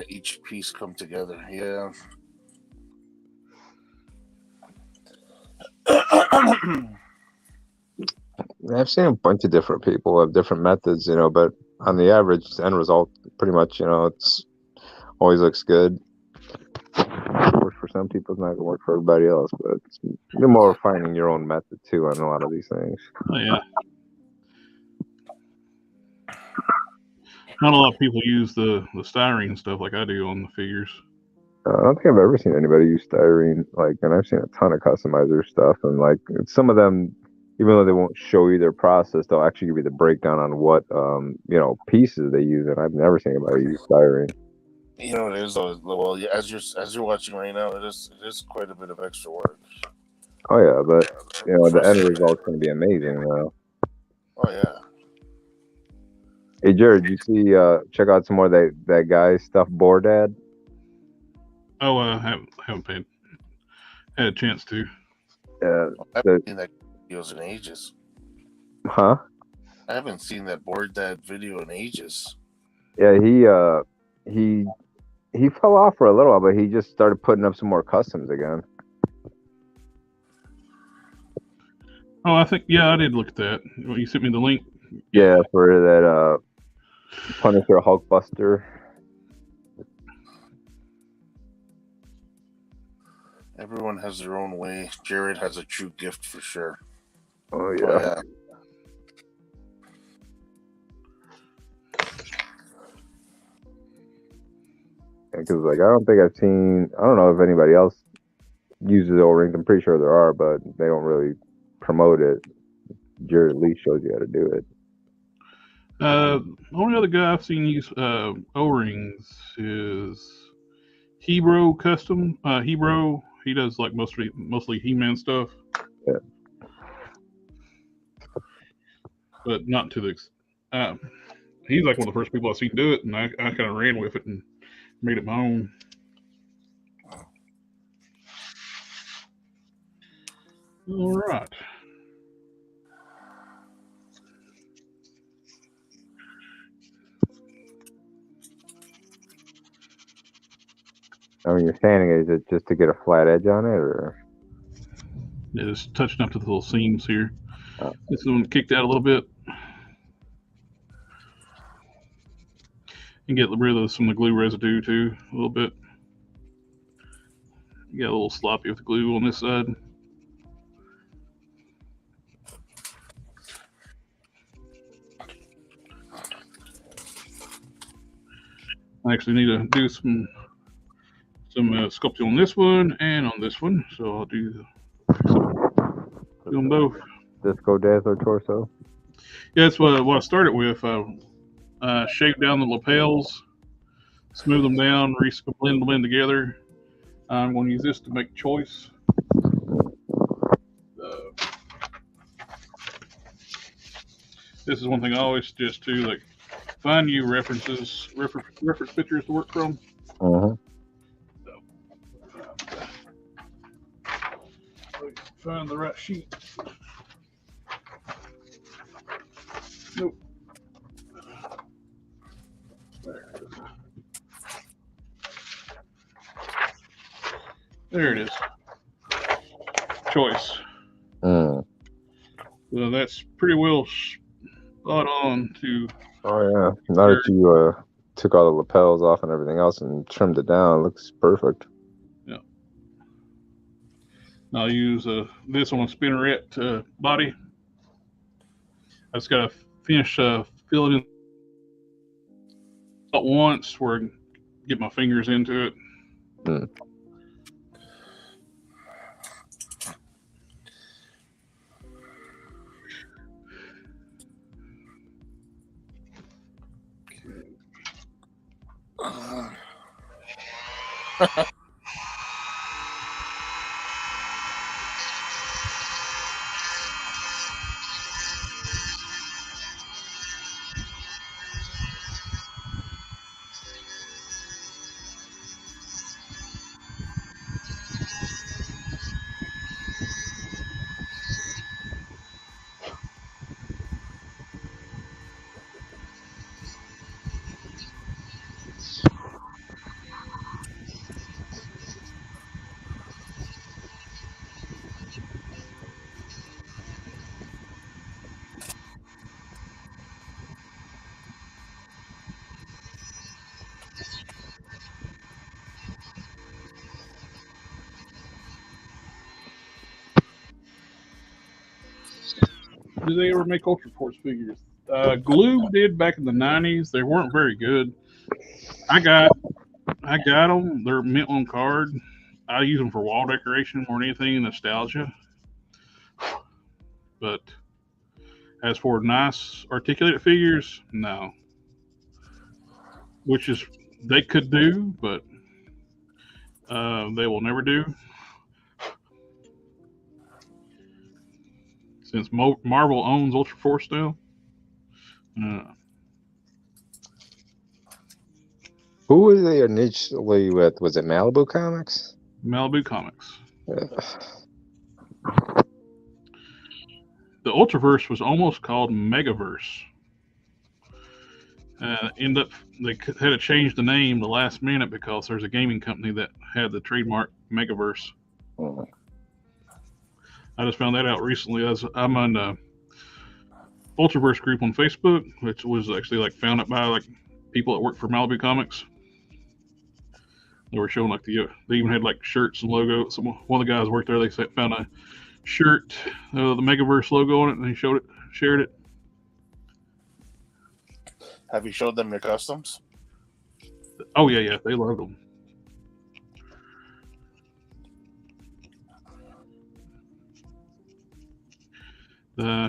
each piece come together. Yeah. I've seen a bunch of different people have different methods, you know, but on the average end result, pretty much, you know, it's always looks good. Works for some people, it's not gonna work for everybody else, but it's more finding your own method too on a lot of these things. Oh, yeah. Not a lot of people use the styrene stuff like I do on the figures. I don't think I've ever seen anybody use styrene, like, and I've seen a ton of customizer stuff, and like some of them, even though they won't show you their process, they'll actually give you the breakdown on what you know, pieces they use, and I've never seen anybody use styrene. You know, it is well, as you're watching right now, it is quite a bit of extra work. Oh yeah, but you know, the end result's going to be amazing, though. Oh yeah. Hey Jared, you see? Check out some more of that guy's stuff, Boardad. Oh, I haven't had a chance to. Yeah. I haven't seen that videos in ages. Huh? I haven't seen that board that video in ages. Yeah, he fell off for a little while, but he just started putting up some more customs again. Oh, I think, yeah, I did look at that. You sent me the link. Yeah, for that Punisher Hulkbuster. Everyone has their own way. Jared has a true gift for sure. Oh yeah. Because like I don't know if anybody else uses O-rings. I'm pretty sure there are, but they don't really promote it. Jared at least shows you how to do it. The only other guy I've seen use O-rings is Hebro Custom. Hebro, he does like mostly He-Man stuff. Yeah. But not to the. He's like one of the first people I've seen do it, and I kind of ran with it and made it my own. All right. I mean, you're sanding it, is it just to get a flat edge on it, or? Yeah, just touching up to the little seams here. Oh. This is one kicked out a little bit. And get rid of some of the glue residue too, a little bit. You got a little sloppy with the glue on this side. I actually need to do some sculpting on this one and on this one, so I'll do them both. Disco Dazzler torso. Yeah, that's what I started with. Shave down the lapels, smooth them down, blend them in together. I'm going to use this to make choice. This is one thing I always suggest too, like find you reference pictures to work from. Uh-huh. Find the right sheet. Nope. There it is. Choice. So that's pretty well spot on to. Oh yeah. Now that you took all the lapels off and everything else and trimmed it down, it looks perfect. Yeah. I'll use this on a spinnerette body. I just got to finish filling in at once where I can get my fingers into it. Hmm. Did they ever make Ultra Force figures? Glue did back in the 90s. They weren't very good. I got them. They're mint on card. I use them for wall decoration more than anything, nostalgia. But as for nice articulated figures, no. Which is they could do, but they will never do. Since Marvel owns Ultra Force now. Who were they initially with? Was it Malibu Comics? Malibu Comics. Ugh. The Ultraverse was almost called Megaverse. They had to change the name the last minute because there's a gaming company that had the trademark Megaverse. Hmm. I just found that out recently. I'm on the Ultraverse group on Facebook, which was actually like founded by like people that work for Malibu Comics. They were showing like they even had like shirts and logos. One of the guys worked there. They found a shirt, the Megaverse logo on it, and they shared it. Have you showed them your customs? Oh yeah, they loved them.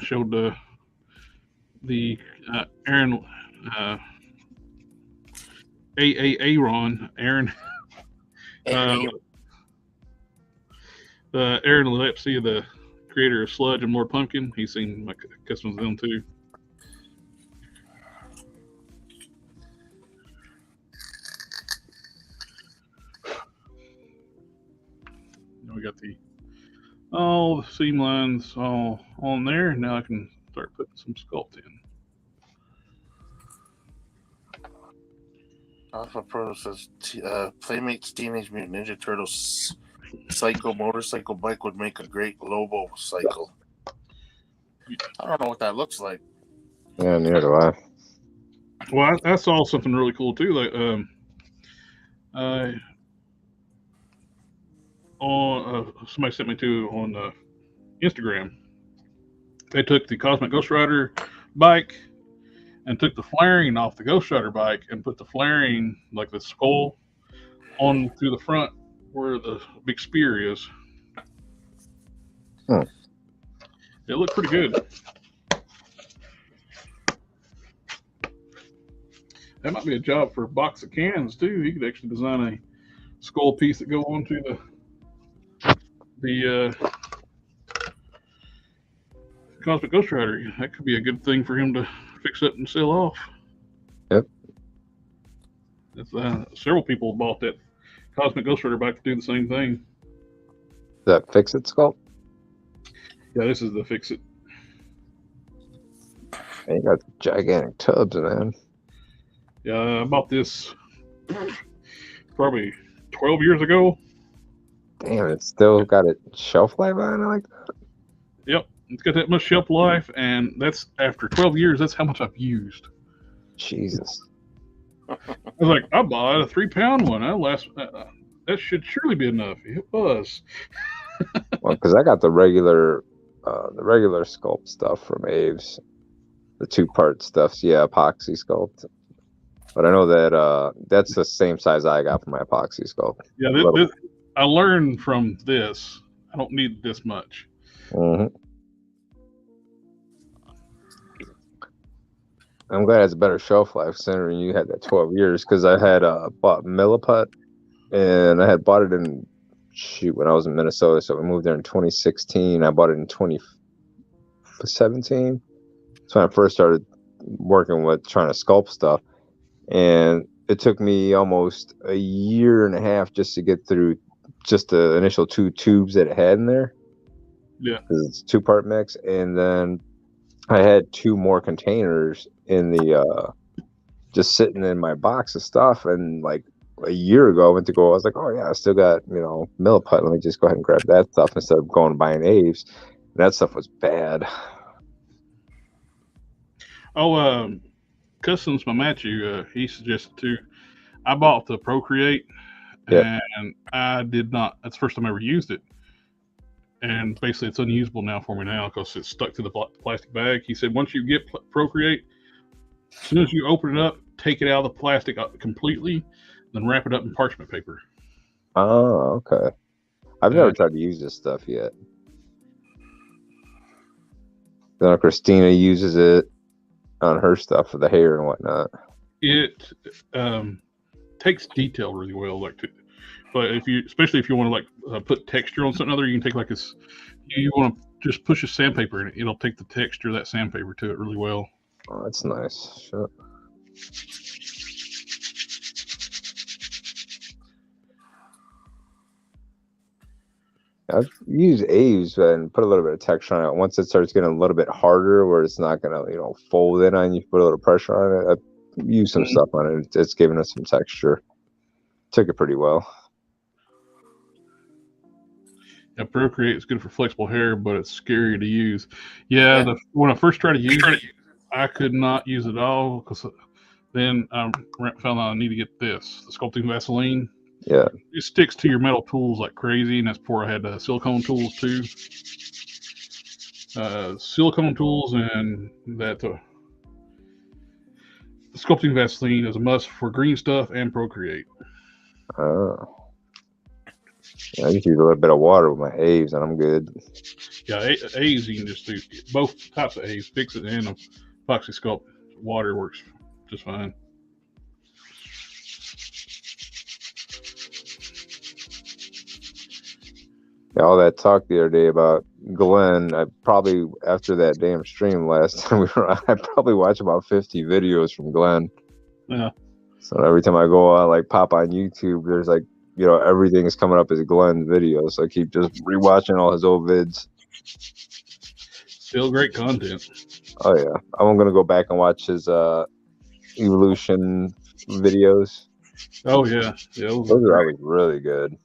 Showed the Aaron Aaron Aaron Lepsy, the creator of Sludge and Lord Pumpkin. He's seen my customs of them too. Now we got all the seam lines all on there. Now I can start putting some sculpt in. Alpha Proto says Playmates Teenage Mutant Ninja Turtles Psycho motorcycle bike would make a great Lobo cycle. I don't know what that looks like. Yeah, neither do I. Well, I saw something really cool too. Like, somebody sent me to on Instagram. They took the Cosmic Ghost Rider bike and took the flaring off the Ghost Rider bike and put the flaring, like the skull, on through the front where the big spear is. Hmm. It looked pretty good. That might be a job for a box of cans too. You could actually design a skull piece that go onto the Cosmic Ghost Rider. That could be a good thing for him to fix up and sell off. Yep. That's, several people bought that Cosmic Ghost Rider bike to do the same thing. That Fix It sculpt? Yeah, this is the Fix It. You got gigantic tubs, man. Yeah, I bought this probably 12 years ago. Damn, it's still got a shelf life on it like that? Yep, it's got that much shelf life, and that's after 12 years, that's how much I've used. Jesus. I was like, I bought a 3-pound one. That should surely be enough. It was. Well, because I got the regular sculpt stuff from Aves. The 2-part stuff, yeah, epoxy sculpt. But I know that that's the same size I got for my epoxy sculpt. Yeah, I learned from this. I don't need this much. Mm-hmm. I'm glad it has a better shelf life considering you had that 12 years because I had bought Milliput and I had bought it in when I was in Minnesota. So we moved there in 2016. I bought it in 2017. That's when I first started working with trying to sculpt stuff. And it took me almost a year and a half just to get through just the initial 2 tubes that it had in there. Yeah. Because it's 2-part mix. And then I had 2 more containers in the just sitting in my box of stuff, and like a year ago I went to go, I was like, oh yeah, I still got, you know, Milliput, let me just go ahead and grab that stuff instead of going and buying Aves. And that stuff was bad. Customs, my Matthew, he suggested too. I bought the Procreate, Yeah. and I did not. That's the first time I ever used it, and basically it's unusable now for me now because it's stuck to the plastic bag. He said once you get Procreate, as soon as you open it up, take it out of the plastic completely, then wrap it up in parchment paper. Oh, okay. I've never tried to use this stuff yet. Then Christina uses it on her stuff for the hair and whatnot. It takes detail really well, but especially if you want to put texture on something other, you can take you want to just push a sandpaper in it. It'll take the texture of that sandpaper to it really well. Oh, that's nice. Sure. I've used Aves and put a little bit of texture on it. Once it starts getting a little bit harder, where it's not gonna, fold in on you, put a little pressure on it. I've used some stuff on it. It's giving us some texture. Took it pretty well. Yeah, Procreate is good for flexible hair, but it's scary to use. Yeah. When I first tried to use it, I could not use it all because then I found out I need to get the Sculpting Vaseline. Yeah. It sticks to your metal tools like crazy, and that's before I had silicone tools too. Silicone tools and that Sculpting Vaseline is a must for green stuff and Procreate. Oh. Yeah, I just use a little bit of water with my Aves and I'm good. Yeah, Aves you can just do both types of Aves, fix it and epoxy sculpt. Water works just fine. Yeah, all that talk the other day about Glenn, I probably, after that damn stream last time we were on, I probably watched about 50 videos from Glenn. Yeah. So every time I go on, pop on YouTube, there's everything is coming up as Glenn's videos. So I keep just rewatching all his old vids. Still great content. Oh yeah, I'm gonna go back and watch his evolution videos. Oh yeah, those are always really good.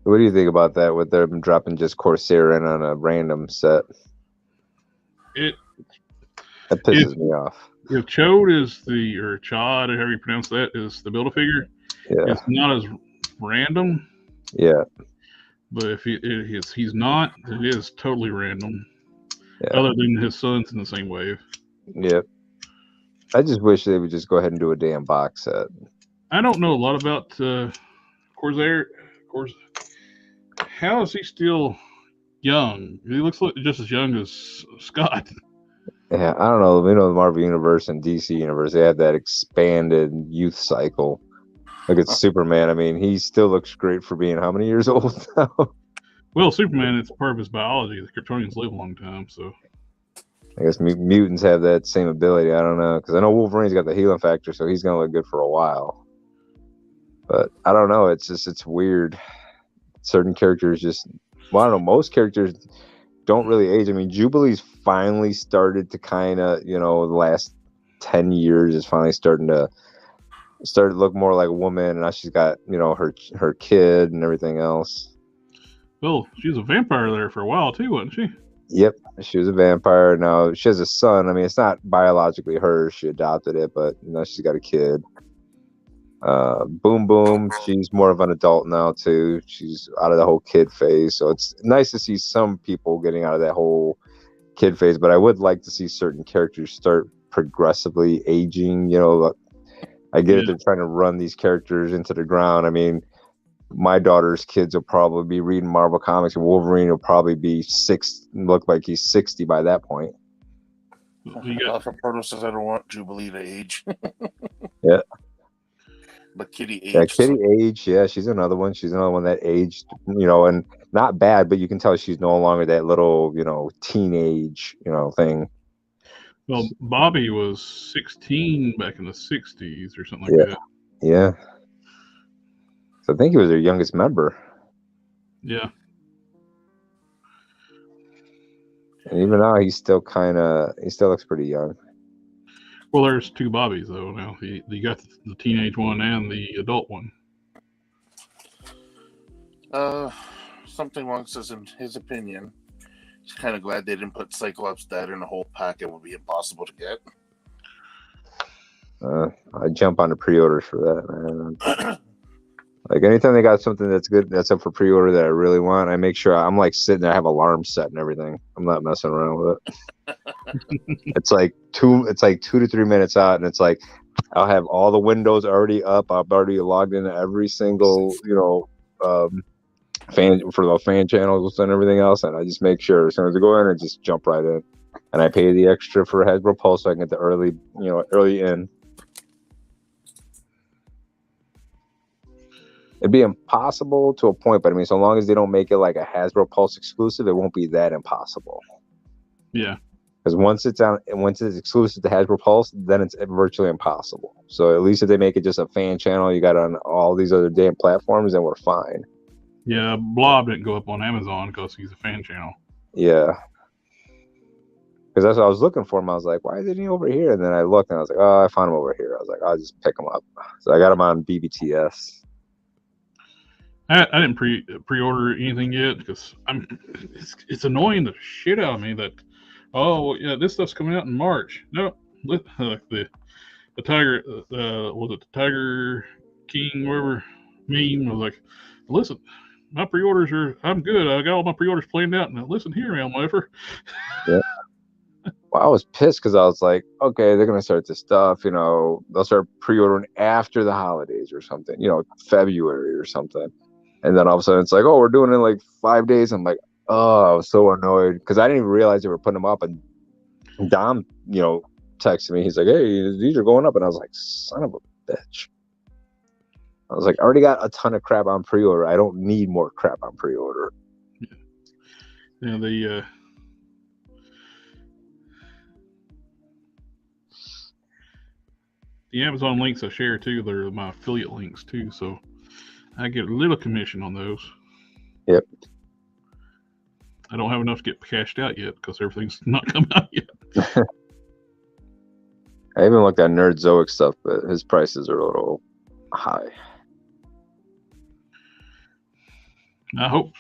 What do you think about that with them dropping just Corsair in on a random set? That pisses me off. If Chode is or Chod, however you pronounce that, is the Build-A-Figure, it's not as random. Yeah. But if he's not, it is totally random. Yeah. Other than his son's in the same wave. Yep. I just wish they would just go ahead and do a damn box set. I don't know a lot about Corsair. How is he still young? He looks just as young as Scott. Yeah, I don't know. The Marvel Universe and DC Universe, they have that expanded youth cycle. Look at Superman. I mean, he still looks great for being how many years old now? Well, Superman, it's part of his biology. The Kryptonians live a long time, so. I guess mutants have that same ability. I don't know, because I know Wolverine's got the healing factor, so he's gonna look good for a while. But I don't know. It's weird. Certain characters I don't know. Most characters don't really age. I mean, Jubilee's finally started to kind of, the last 10 years is finally started to look more like a woman. And now she's got, her kid and everything else. Well, she was a vampire there for a while too, wasn't she? Yep, she was a vampire. Now she has a son. I mean, it's not biologically hers. She adopted it, but she's got a kid. Boom Boom, she's more of an adult now too. She's out of the whole kid phase, so it's nice to see some people getting out of that whole kid phase. But I would like to see certain characters start progressively aging. I get it, they're trying to run these characters into the ground. I mean, my daughter's kids will probably be reading Marvel comics, and Wolverine will probably be look like he's 60 by that point. Alpha Proto says I don't want Jubilee to age. Yeah. But Kitty aged. Yeah, Kitty aged. Yeah, she's another one. She's another one that aged, and not bad, but you can tell she's no longer that little, teenage, thing. Well, Bobby was 16 back in the 60s or something like that. Yeah. So I think he was their youngest member. Yeah. And even now, he still looks pretty young. Well, there's two Bobbies though now. You got the teenage one and the adult one. Something Wong says in his opinion, he's kind of glad they didn't put Cyclops dead in a whole pack. It would be impossible to get. I jump on the pre-orders for that, man. Like anytime they got something that's good, that's up for pre-order that I really want, I make sure I'm like sitting there, I have alarms set and everything. I'm not messing around with it. It's like 2 to 3 minutes out, and it's like I'll have all the windows already up. I've already logged into every single, fan for the fan channels and everything else, and I just make sure as soon as I go in, I just jump right in, and I pay the extra for Hasbro Pulse so I can get the early in. It'd be impossible to a point, but I mean, so long as they don't make it like a Hasbro Pulse exclusive, it won't be that impossible. Yeah. Because once it's exclusive to Hasbro Pulse, then it's virtually impossible. So at least if they make it just a fan channel, you got on all these other damn platforms, then we're fine. Yeah, Blob didn't go up on Amazon because he's a fan channel. Yeah. Because that's what I was looking for him. I was like, why isn't he over here? And then I looked and I was like, oh, I found him over here. I was like, I'll just pick him up. So I got him on BBTS. I didn't pre-order anything yet because it's annoying the shit out of me that this stuff's coming out in March. No, the Tiger was it the Tiger King whatever meme was like, listen, my pre-orders I'm good. I got all my pre-orders planned out. Now listen here, man, whatever. Yeah. Well, I was pissed because I was like, okay, they're gonna start this stuff. They'll start pre-ordering after the holidays or something. February or something. And then all of a sudden it's like, oh, we're doing it in like 5 days. I'm like, oh, I was so annoyed because I didn't even realize they were putting them up. And Dom, texted me. He's like, hey, these are going up. And I was like, son of a bitch. I was like, I already got a ton of crap on pre-order. I don't need more crap on pre-order. Yeah, the Amazon links I share too, they're my affiliate links too. So I get a little commission on those. Yep. I don't have enough to get cashed out yet because everything's not come out yet. I even looked at Nerd Zoic stuff, but his prices are a little high. I hope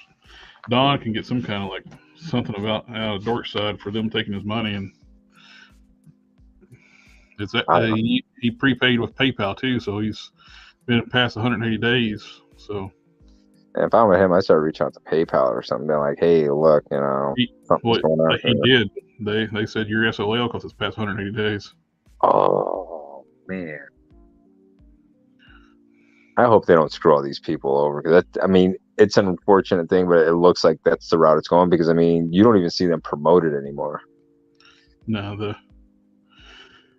Don can get some kind of like something about Dork Side for them taking his money, and it's that he prepaid with PayPal too, so he's been past 180 days. So if I'm with him, I start reaching out to PayPal or something, being like, "Hey, look, something's going on." He did. They said you're SOL because it's past 180 days. Oh man, I hope they don't screw all these people over because it's an unfortunate thing, but it looks like that's the route it's going because you don't even see them promoted anymore. No,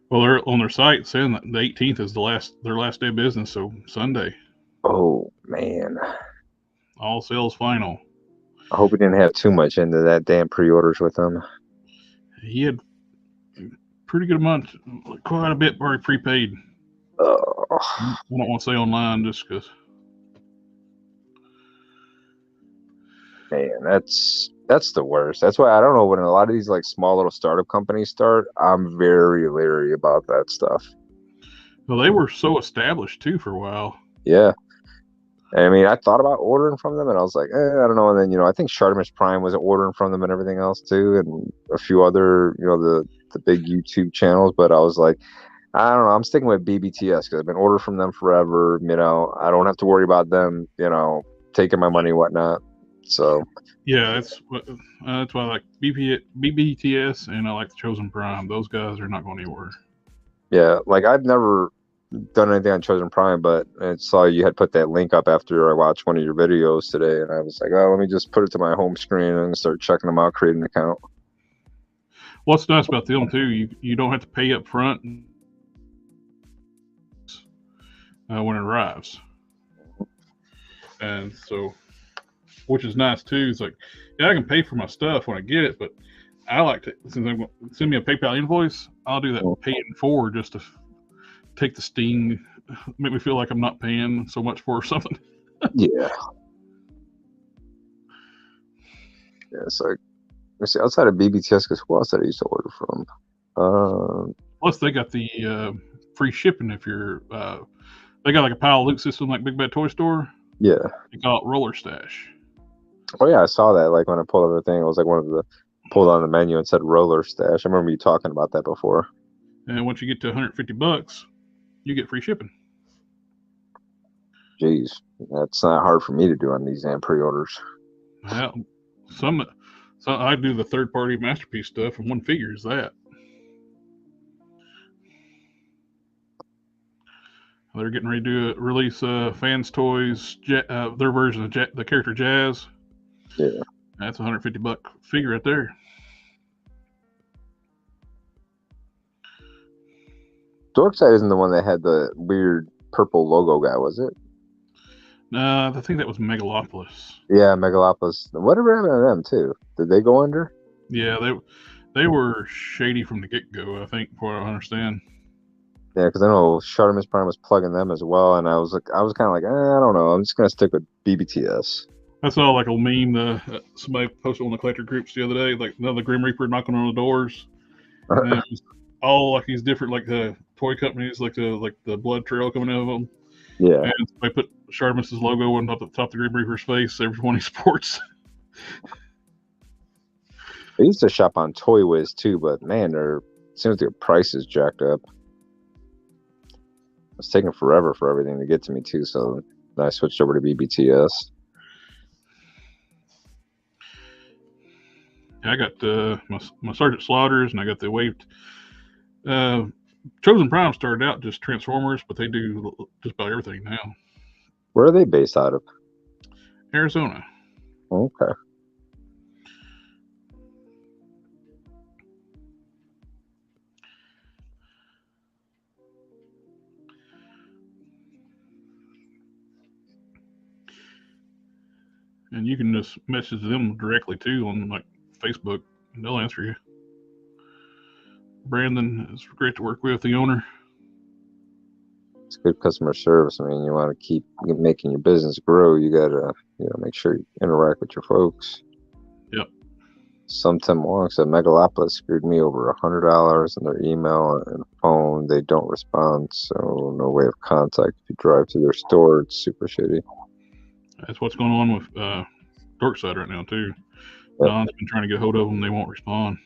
they're on their site saying that the 18th is their last day of business, so Sunday. Oh man. All sales final. I hope we didn't have too much into that damn pre-orders with them. He had pretty good amount, quite a bit already prepaid. I don't want to say online just because. Man, that's the worst. That's why I don't know when a lot of these like small little startup companies start. I'm very leery about that stuff. Well, they were so established too for a while. Yeah. I mean, I thought about ordering from them, and I was like, I don't know. And then, I think Shartimus Prime was ordering from them and everything else too, and a few other, the big YouTube channels. But I was like, I don't know. I'm sticking with BBTS because I've been ordering from them forever. I don't have to worry about them, taking my money and whatnot. So Yeah, that's why I like BBTS, and I like the Chosen Prime. Those guys are not going anywhere. yeah, like I've never done anything on Chosen Prime, but I saw you had put that link up after I watched one of your videos today, and I was like, oh, let me just put it to my home screen and start checking them out, create an account. What's nice about them too, you don't have to pay up front when it arrives, and so, which is nice too. It's like, yeah, I can pay for my stuff when I get it, but I like to, since they send me a PayPal invoice, I'll do that pay it in forward just to take the sting, make me feel like I'm not paying so much for something. Yeah. Yeah, it's like, let's see, outside of BBTS, because who else did I used to order from? Plus, they got the free shipping if you're. They got like a pile loot system like Big Bad Toy Store. Yeah. They call it Roller Stash. Oh yeah, I saw that. Like when I pulled up the thing, it was like one of the pulled on the menu and said Roller Stash. I remember you talking about that before. And once you get to $150, you get free shipping. Jeez, that's not hard for me to do on these damn pre-orders. Well, so I do the third-party masterpiece stuff, and one figures that. They're getting ready to release Fans Toys, their version of the character Jazz. Yeah, that's $150 figure right there. Dorkside isn't the one that had the weird purple logo guy, was it? I think that was Megalopolis. Yeah, Megalopolis. Whatever happened to them too? Did they go under? Yeah, they were shady from the get-go, I think, from what I understand. Yeah, because I know Shartimus Prime was plugging them as well, and I was kind of like, I don't know. I'm just gonna stick with BBTS. I saw like a meme somebody posted on the collector groups the other day, like the Grim Reaper knocking on the doors, and it was all like these different like the toy companies, like the blood trail coming out of them. Yeah, and they put Shartimus's logo on top of the Grim Reaper's face every one he sports. I used to shop on Toy Wiz too, but man, seems their prices jacked up. It's taking forever for everything to get to me too, so then I switched over to BBTS. I got my Sergeant Slaughters, and I got the waived. Chosen Prime started out just Transformers, but they do just about everything now. Where are they based out of? Arizona. Okay. And you can just message them directly too on like Facebook, and they'll answer you. Brandon is great to work with, the owner. It's good customer service. I mean, you want to keep making your business grow. You gotta, make sure you interact with your folks. Yep. Some Tim Wong said Megalopolis screwed me over $100 in their email and phone. They don't respond, so no way of contact. If you drive to their store, it's super shitty. That's what's going on with Dorkside right now too. Yep. Don's been trying to get a hold of them. They won't respond.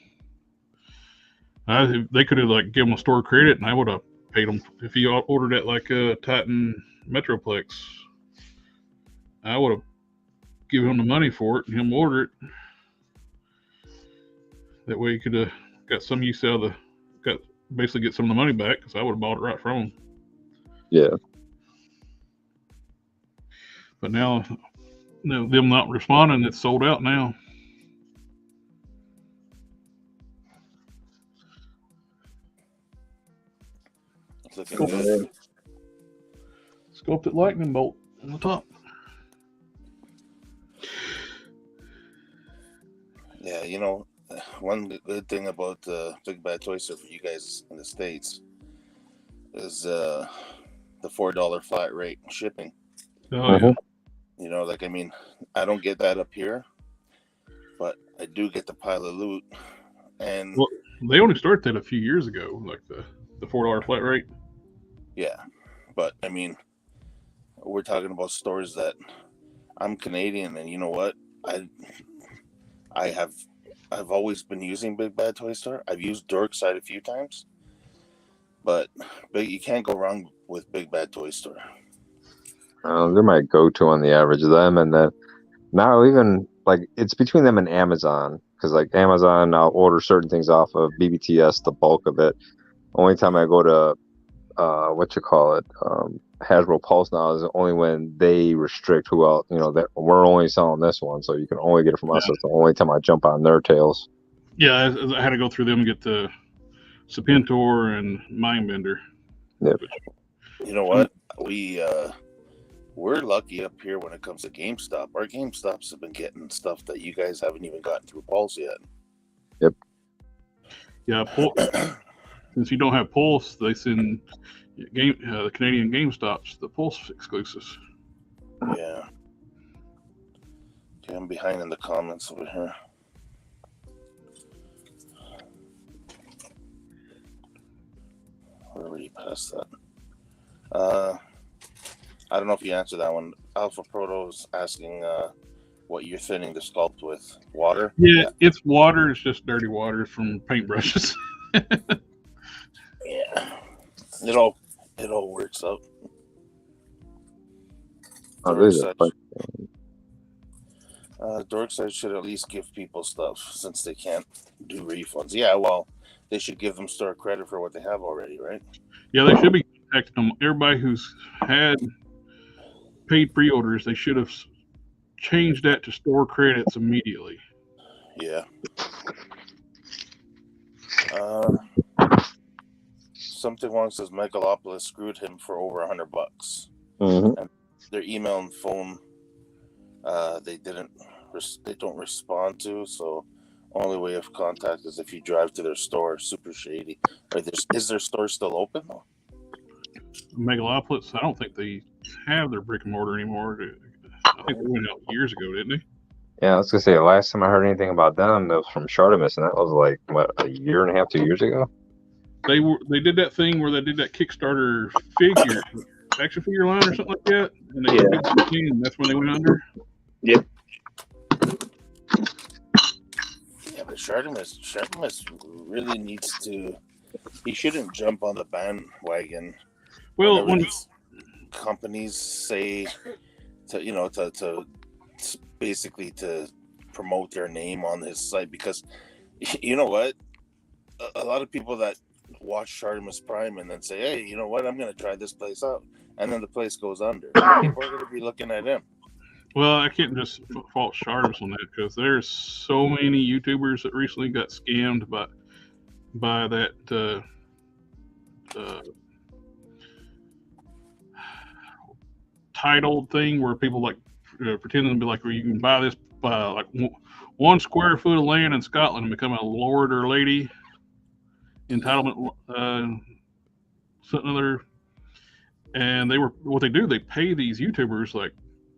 They could have like given them a store credit, and I would have paid them if he ordered at like Titan Metroplex. I would have given him the money for it and him order it. That way he could have got some use out of basically get some of the money back, because I would have bought it right from him. Yeah. But now, them not responding, it's sold out now. Looking good. Sculpted lightning bolt on the top. Yeah, one good thing about Big Bad Toy Store for you guys in the States is the $4 flat rate shipping. Oh, yeah. I don't get that up here, but I do get the pile of loot. And well, they only started that a few years ago, like the $4 flat rate. Yeah, but we're talking about stores that I'm Canadian, and you know what? I've always been using Big Bad Toy Store. I've used Dorkside a few times, but you can't go wrong with Big Bad Toy Store. They're my go-to on the average. Them and then now even like it's between them and Amazon because like Amazon, I'll order certain things off of BBTS, the bulk of it. Only time I go to Hasbro Pulse now is only when they restrict who else. That we're only selling this one, so you can only get it from us. That's the only time I jump on their tails. Yeah, I had to go through them and get the Serpentor and Mindbender. Yep. You know what? We're lucky up here when it comes to GameStop. Our GameStops have been getting stuff that you guys haven't even gotten through Pulse yet. Yep. Yeah, since you don't have Pulse, they send the Canadian GameStops the Pulse exclusives. Yeah. Okay, I'm behind in the comments over here. We're already past that. I don't know if you answered that one. Alpha Proto is asking what you're thinning the sculpt with. Water? Yeah, it's water. It's just dirty water from paintbrushes. Yeah. It all works out. Dorkside should at least give people stuff since they can't do refunds. Yeah, well, they should give them store credit for what they have already, right? Yeah, they should be contacting them. Everybody who's had paid pre-orders, they should have changed that to store credits immediately. Yeah. Something wrong says Megalopolis screwed him for over $100. Mm-hmm. And their email and phone, they don't respond to. So only way of contact is if you drive to their store. Super shady. Is their store still open? Megalopolis, I don't think they have their brick and mortar anymore. I think they went out years ago, didn't they? Yeah, I was gonna say the last time I heard anything about them, that was from Chartemis, and that was like a year and a half, 2 years ago. They did that thing where they did that Kickstarter action figure line or something like that, and they did that thing, and that's when they went under. Yep. Yeah, but Chartemis really needs to. He shouldn't jump on the bandwagon. Well, when companies say to basically to promote their name on his site, because you know what, a lot of people that watch Chartemis Prime and then say, hey, you know what, I'm going to try this place out, and then the place goes under. People are going to be looking at him. Well, I can't just fault Chartemis on that because there's so many YouTubers that recently got scammed by that titled thing where people like pretending to be like, well, you can buy this like 1 square foot of land in Scotland and become a lord or lady entitlement something other. And they pay these YouTubers like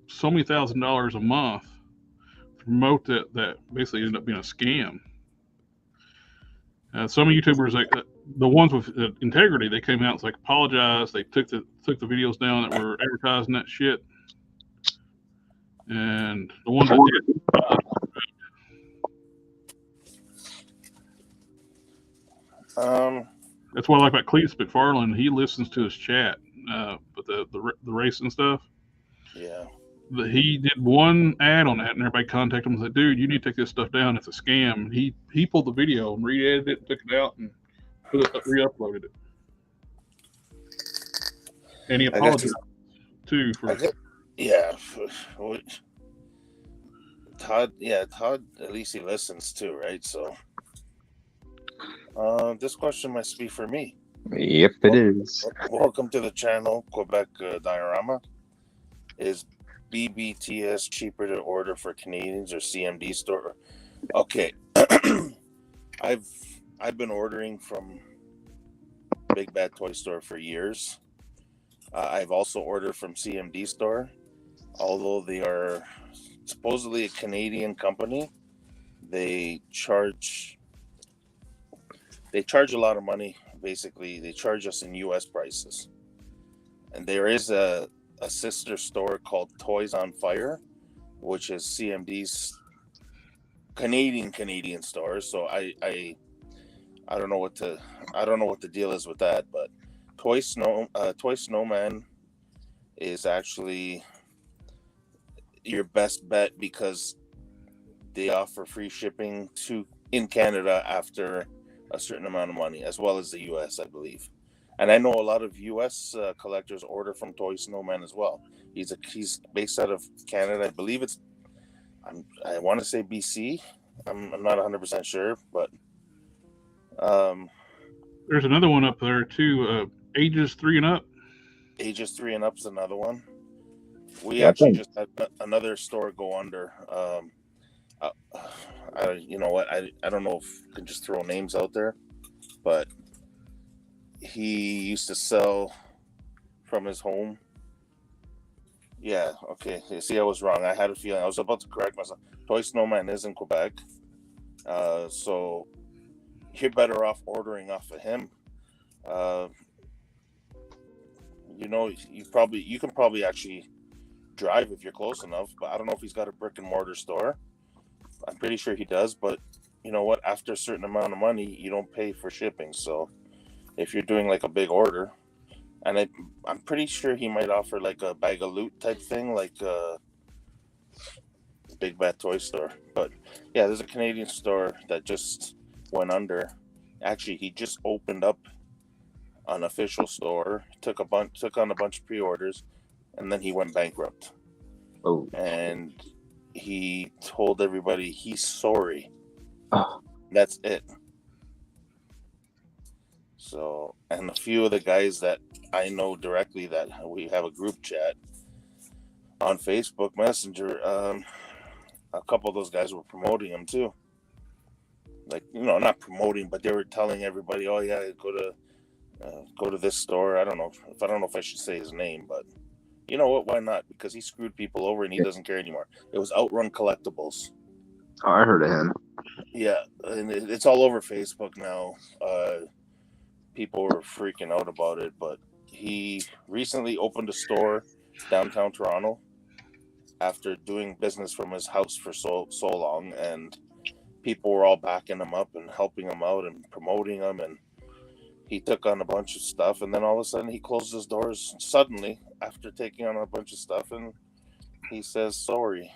so many $1,000s a month to promote that basically ended up being a scam. Some YouTubers, like the ones with integrity, they came out and like apologized. They took the videos down that were advertising that shit, and the ones that did. That's what I like about Cletus McFarlane. He listens to his chat, but the racing stuff. Yeah. He did one ad on that, and everybody contacted him and said, "Dude, you need to take this stuff down. It's a scam." And he pulled the video and re-edited it, took it out, and re-uploaded it. And he apologized too for. Todd. At least he listens too, right? So, this question must be for me. Yep, it is. Welcome to the channel, Quebec Diorama. Is BBTS cheaper to order for Canadians or CMD store? Okay, I've been ordering from Big Bad Toy Store for years. I've also ordered from CMD store, although they are supposedly a Canadian company. They charge a lot of money. Basically, they charge us in U.S. prices, and there is a a sister store called Toys on Fire, which is CMD's Canadian store. So I don't know what the deal is with that, but Toy Snowman is actually your best bet because they offer free shipping in Canada after a certain amount of money, as well as the US, I believe. And I know a lot of US collectors order from Toy Snowman as well. He's based out of Canada. I believe I want to say BC. I'm not 100% sure, but There's another one up there too. Ages 3 and up. Ages 3 and up is another one. We Yeah, actually just had another store go under. You know what? I don't know if I can just throw names out there, but he used to sell from his home. Yeah, okay. See, I was wrong. I had a feeling. I was about to correct myself. Toy Snowman is in Quebec. So you're better off ordering off of him. You know, you can probably actually drive if you're close enough, but I don't know if he's got a brick and mortar store. I'm pretty sure he does, but you know what? After a certain amount of money, you don't pay for shipping. So if you're doing like a big order, and I'm pretty sure he might offer like a bag of loot type thing, like a Big Bad Toy Store. But yeah, there's a Canadian store that just went under. Actually, he just opened up an official store, took on a bunch of pre-orders, and then he went bankrupt. Oh. And he told everybody he's sorry. Oh. That's it. So, and a few of the guys that I know directly that we have a group chat on Facebook Messenger, a couple of those guys were promoting him too. Like, you know, not promoting, but they were telling everybody, "Oh yeah, go to this store." I don't know if I should say his name, but you know what? Why not? Because he screwed people over and he doesn't care anymore. It was Outrun Collectibles. Oh, I heard of him. Yeah, and it's all over Facebook now. People were freaking out about it, but he recently opened a store downtown Toronto after doing business from his house for so long, and people were all backing him up and helping him out and promoting him, and he took on a bunch of stuff, and then all of a sudden he closed his doors suddenly after taking on a bunch of stuff, and he says sorry.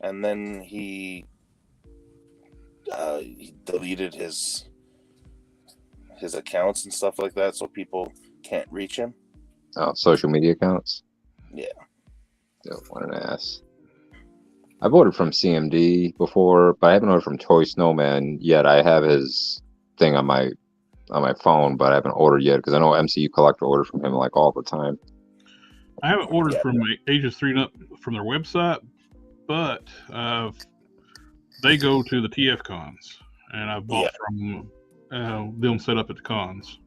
And then he deleted his accounts and stuff like that, so people can't reach him. Oh, social media accounts? Yeah. What an ass. I've ordered from CMD before, but I haven't ordered from Toy Snowman yet. I have his thing on my phone, but I haven't ordered yet because I know MCU Collector orders from him like all the time. I haven't ordered from Ages 3 and up from their website, but they go to the TF cons, and I've bought from them set up at the cons.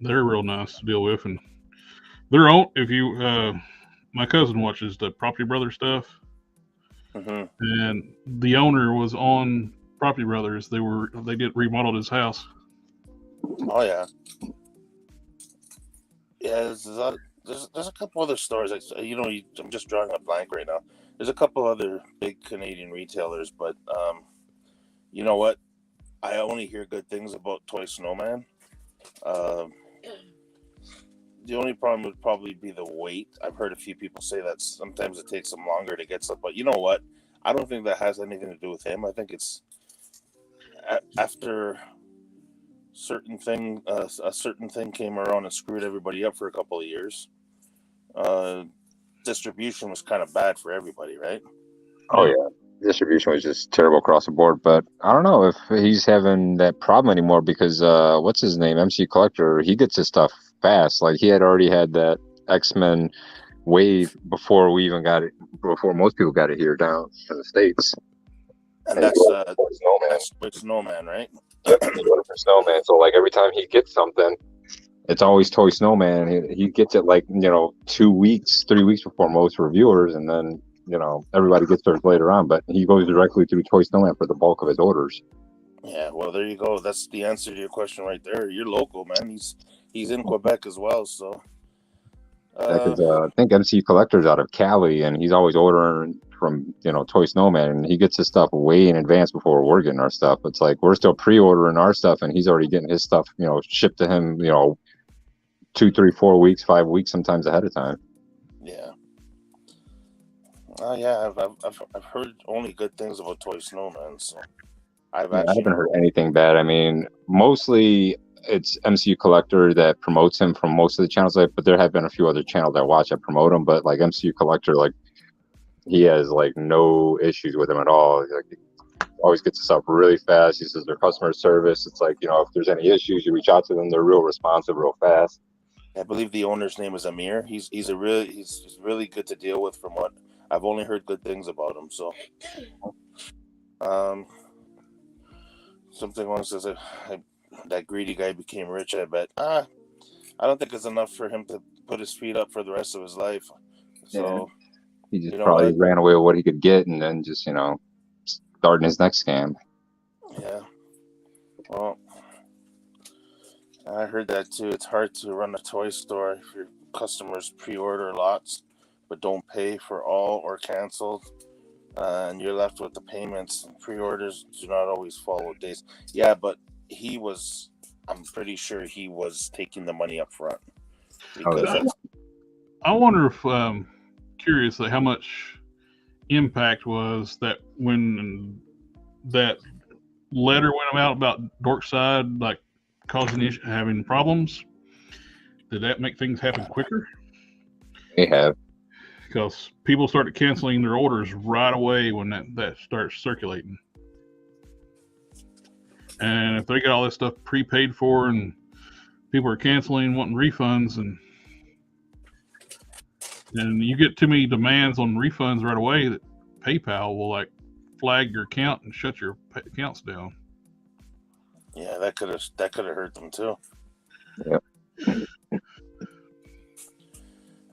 They're real nice to deal with, and they're on. If you, my cousin watches the Property Brothers stuff, and the owner was on Property Brothers. They remodeled his house. Oh yeah, yeah. There's a couple other stores. I'm just drawing a blank right now. There's a couple other big Canadian retailers, but you know what? I only hear good things about Toy Snowman. The only problem would probably be the wait. I've heard a few people say that sometimes it takes them longer to get stuff, but you know what? I don't think that has anything to do with him. I think it's after a certain thing came around and screwed everybody up for a couple of years. Distribution was kind of bad for everybody, right? Oh yeah, distribution was just terrible across the board. But I don't know if he's having that problem anymore because what's his name, MC Collector? He gets his stuff fast. Like he had already had that X-Men wave before we even got it. Before most people got it here down in the States. And that's Snowman, right? For Snowman. So like every time he gets something, it's always Toy Snowman. He gets it like 2 weeks, 3 weeks before most reviewers, and then everybody gets theirs later on. But he goes directly through Toy Snowman for the bulk of his orders. Yeah, well, there you go. That's the answer to your question right there. You're local, man. He's in Quebec as well, so Because I think MC Collector's out of Cali, and he's always ordering from Toy Snowman, and he gets his stuff way in advance before we're getting our stuff. It's like we're still pre-ordering our stuff, and he's already getting his stuff shipped to him 2, 3, 4 weeks, 5 weeks sometimes ahead of time. Yeah. Yeah, I've heard only good things about Toy Snowman, so I haven't heard anything bad. I mean, mostly it's MCU Collector that promotes him from most of the channels, but there have been a few other channels I watch that promote him. But like MCU Collector, like he has like no issues with him at all. Like, he always gets us up really fast. He says their customer service. It's like if there's any issues, you reach out to them. They're real responsive, real fast. I believe the owner's name is Amir. He's really good to deal with. From what I've only heard good things about him. So, something one says that greedy guy became rich. I bet. I don't think it's enough for him to put his feet up for the rest of his life. So he just probably ran away with what he could get, and then just starting his next scam. Yeah. Well, I heard that too. It's hard to run a toy store if your customers pre-order lots but don't pay for all or canceled, and you're left with the payments. Pre-orders do not always follow dates. Yeah, but I'm pretty sure he was taking the money up front. I wonder if curious how much impact was that when that letter went out about Dorkside like causing having problems. Did that make things happen quicker? They have, because people started canceling their orders right away when that starts circulating. And if they got all this stuff prepaid for and people are canceling, wanting refunds, and you get too many demands on refunds right away, that PayPal will like flag your account and shut your accounts down. Yeah, that could have hurt them too. Yep.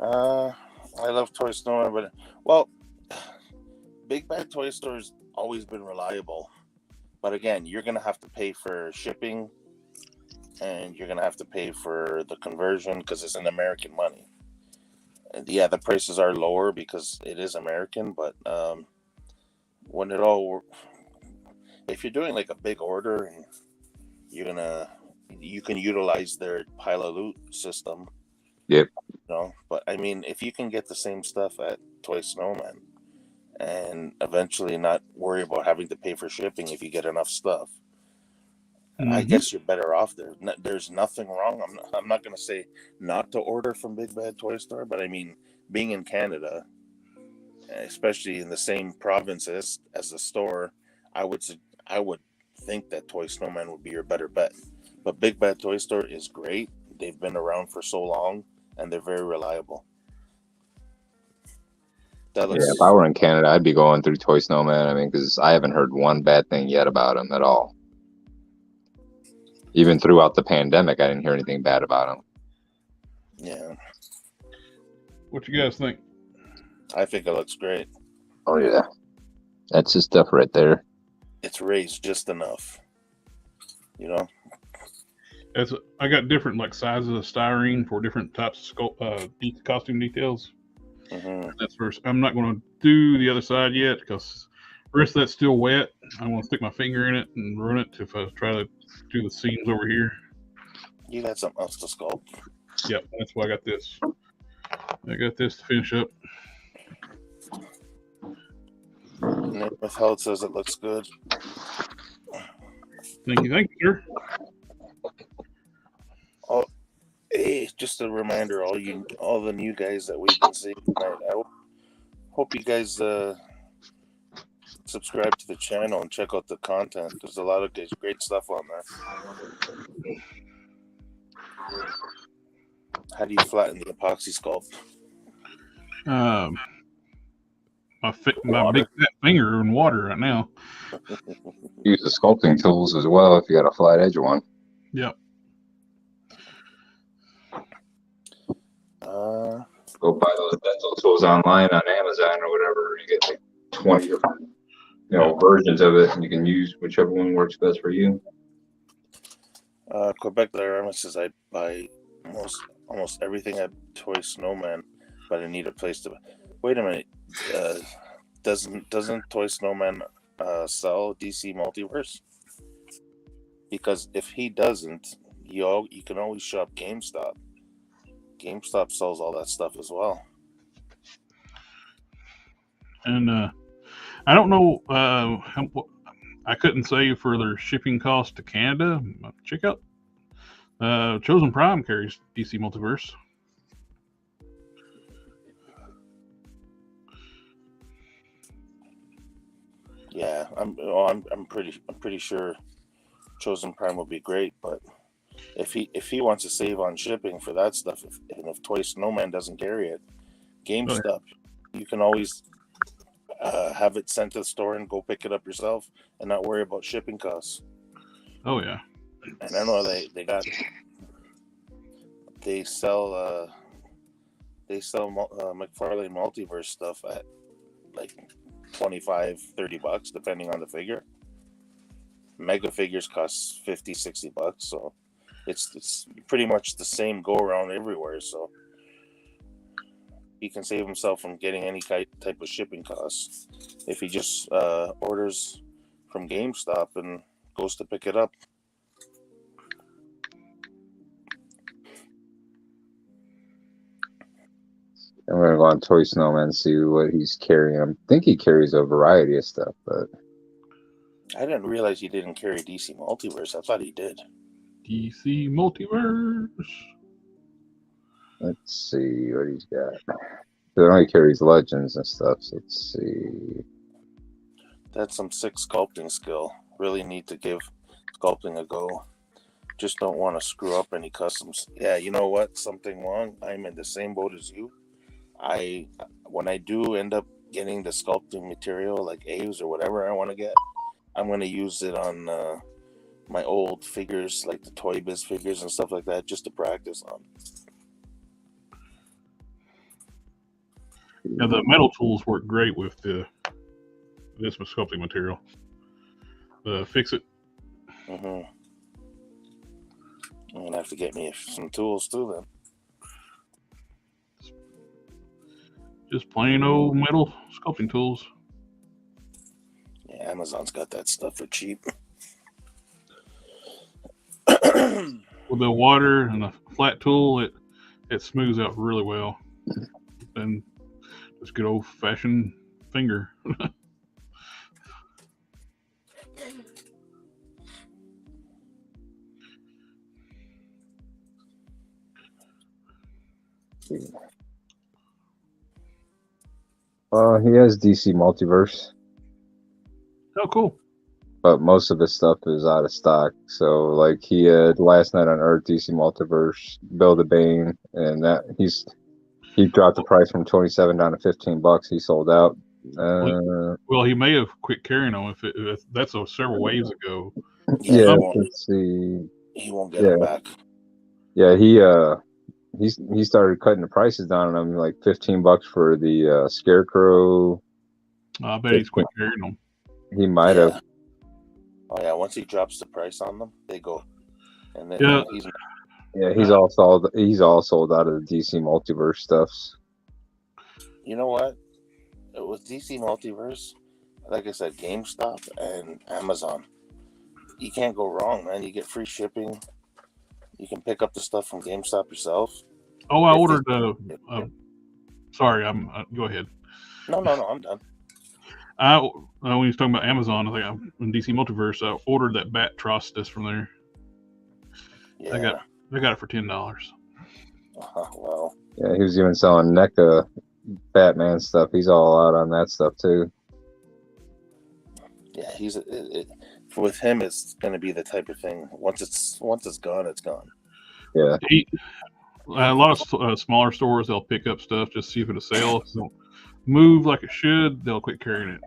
I love Toy Snowman, but Big Bad Toy Store's always been reliable. But again, you're gonna have to pay for shipping, and you're gonna have to pay for the conversion because it's in American money. And yeah, the prices are lower because it is American, but if you're doing like a big order and you can utilize their pile of loot system. Yep. But I mean, if you can get the same stuff at Toy Snowman and eventually not worry about having to pay for shipping if you get enough stuff, I guess you're better off there. There's nothing wrong. I'm not going to say not to order from Big Bad Toy Store, but I mean, being in Canada, especially in the same province as the store, I would think that Toy Snowman would be your better bet. But Big Bad Toy Store is great. They've been around for so long, and they're very reliable. If I were in Canada, I'd be going through Toy Snowman. I mean, because I haven't heard one bad thing yet about him at all. Even throughout the pandemic, I didn't hear anything bad about him. Yeah. What you guys think? I think it looks great. Oh, yeah. That's his stuff right there. It's raised just enough. I got different like sizes of styrene for different types of costume details. That's first. I'm not going to do the other side yet because the rest of that's still wet. I want to stick my finger in it and ruin it if I try to do the seams over here. You got something else to sculpt. Yep, that's why I got this. I got this to finish up. With how it says it looks good. Thank you, sir. Oh, hey, just a reminder, all the new guys that we've been seeing tonight. I hope you guys subscribe to the channel and check out the content. There's a lot of great stuff on there. How do you flatten the epoxy sculpt? My big fat finger in water right now. Use the sculpting tools as well if you got a flat edge one. Yep. Go buy those dental tools online on Amazon or whatever. You get like 20 different, versions of it, and you can use whichever one works best for you. Quebec Dioramas says I buy almost everything at Toy Snowman, but I need a place to. Wait a minute. Doesn't Toy Snowman sell DC Multiverse? Because if he doesn't, you can always shop GameStop. GameStop sells all that stuff as well. And I don't know. I couldn't say for their shipping cost to Canada. Check out Chosen Prime carries DC Multiverse. Yeah, I'm pretty sure Chosen Prime would be great, but if he wants to save on shipping for that stuff, if Toy Snowman doesn't carry it, GameStop, you can always have it sent to the store and go pick it up yourself and not worry about shipping costs. Oh yeah. And I know they sell McFarlane Multiverse stuff at like $25-$30 depending on the figure. Mega figures cost $50-$60, so it's pretty much the same go around everywhere. So he can save himself from getting any type of shipping costs if he just orders from GameStop and goes to pick it up. I'm gonna go on Toy Snowman and see what he's carrying. I think he carries a variety of stuff, but I didn't realize he didn't carry DC Multiverse. I thought he did. DC Multiverse. let's see what he's got. It only carries Legends and stuff. So let's see. That's some sick sculpting skill. Really need to give sculpting a go. Just don't want to screw up any customs. Yeah, you know what? Something wrong. I'm in the same boat as you. When I do end up getting the sculpting material like Aves or whatever I want to get, I'm going to use it on my old figures, like the Toy Biz figures and stuff like that, just to practice on. Yeah, the metal tools work great with this sculpting material. Fix it. Mm-hmm. I'm going to have to get me some tools too then. Just plain old metal sculpting tools. Yeah, Amazon's got that stuff for cheap. With the water and a flat tool, it smooths out really well. And just good old fashioned finger. He has DC Multiverse, Oh, cool. but most of his stuff is out of stock. So, like, he had Last Night on Earth, DC Multiverse, Build a Bane, and that he dropped the price from $27 down to $15. He sold out. Well, he may have quit carrying them if that's several waves ago. Yeah, let's see. He won't get it back. Yeah, he started cutting the prices down on them, like $15 for the Scarecrow. I bet he's quit carrying them. He might have. Oh yeah, once he drops the price on them, they go. And then he's all sold out of the DC Multiverse stuffs. You know what? With DC Multiverse, like I said, GameStop and Amazon, you can't go wrong, man. You get free shipping. You can pick up the stuff from GameStop yourself. Oh, I ordered sorry, go ahead. No, I'm done. When he was talking about Amazon, I think in DC Multiverse, I ordered that Bat Trostis from there. Yeah. I got it for $10. Well. Yeah, he was even selling NECA Batman stuff. He's all out on that stuff too. Yeah, with him, it's going to be the type of thing. Once it's gone, it's gone. Yeah. A lot of smaller stores, they'll pick up stuff just see if it'll sell. If it don't move like it should, they'll quit carrying it.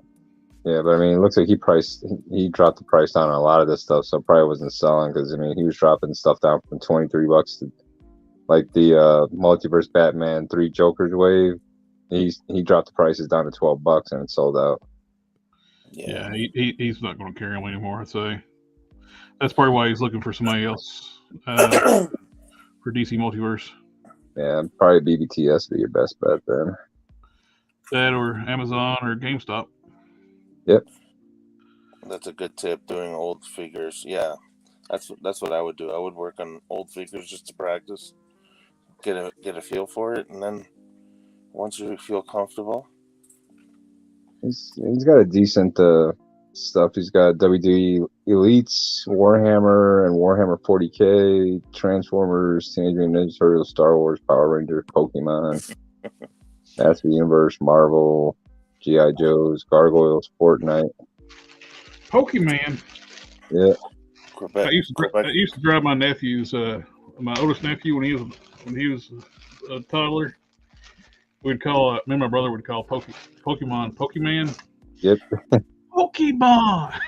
Yeah, but I mean, it looks like he dropped the price down on a lot of this stuff, so it probably wasn't selling because I mean he was dropping stuff down from $23 to like the Multiverse Batman 3 Jokers wave. He dropped the prices down to $12 and it sold out. Yeah, he's not going to carry them anymore. I'd say that's probably why he's looking for somebody else for DC Multiverse. Yeah, probably BBTS would be your best bet then. That or Amazon or GameStop. Yep. That's a good tip. Doing old figures, yeah, that's what I would do. I would work on old figures just to practice, get a feel for it, and then once you feel comfortable, He's got a decent stuff. He's got WWE Elites, Warhammer, and Warhammer 40K, Transformers, Teenage Mutant Ninja Turtles, Star Wars, Power Rangers, Pokemon, Master Universe, Marvel, G.I. Joes, Gargoyles, Fortnite. Pokemon. Yeah. Quebec. I used to drive my nephew's, my oldest nephew when he was a toddler. We'd call me and my brother would call Pokemon. Yep. Pokemon.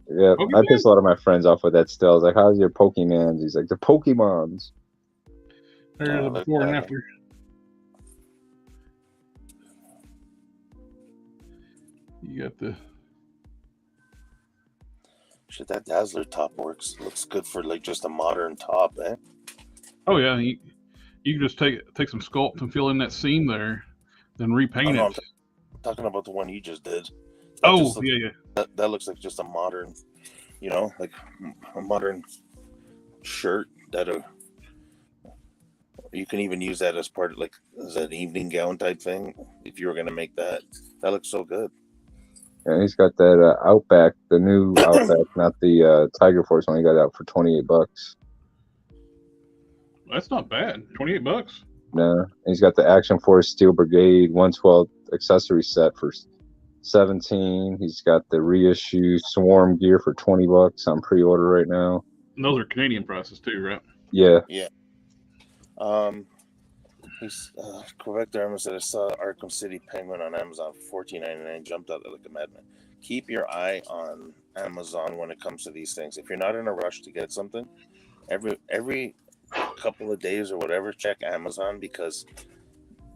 Yeah, I piss a lot of my friends off with that still. I was like, how's your Pokemons? He's like, the Pokemons. There's a before and after. You got the shit. That Dazzler top looks good for like just a modern top, eh? Oh yeah, you can just take some sculpt and fill in that seam there, then repaint it. I'm talking about the one you just did. Yeah. That looks like just a modern, like a modern shirt that you can even use that as part of as an evening gown type thing. If you were gonna make that looks so good. And he's got that Outback, the new Outback, not the Tiger Force one. He got out for $28. That's not bad. $28. No, he's got the Action Force Steel Brigade 112 accessory set for $17. He's got the reissue Swarm gear for $20 on pre-order right now. And those are Canadian prices too, right? Yeah. Yeah. He's Quebec Dharma said I saw Arkham City Penguin on Amazon for $14.99. Jumped out like a madman. Keep your eye on Amazon when it comes to these things. If you're not in a rush to get something, every couple of days or whatever, check Amazon, because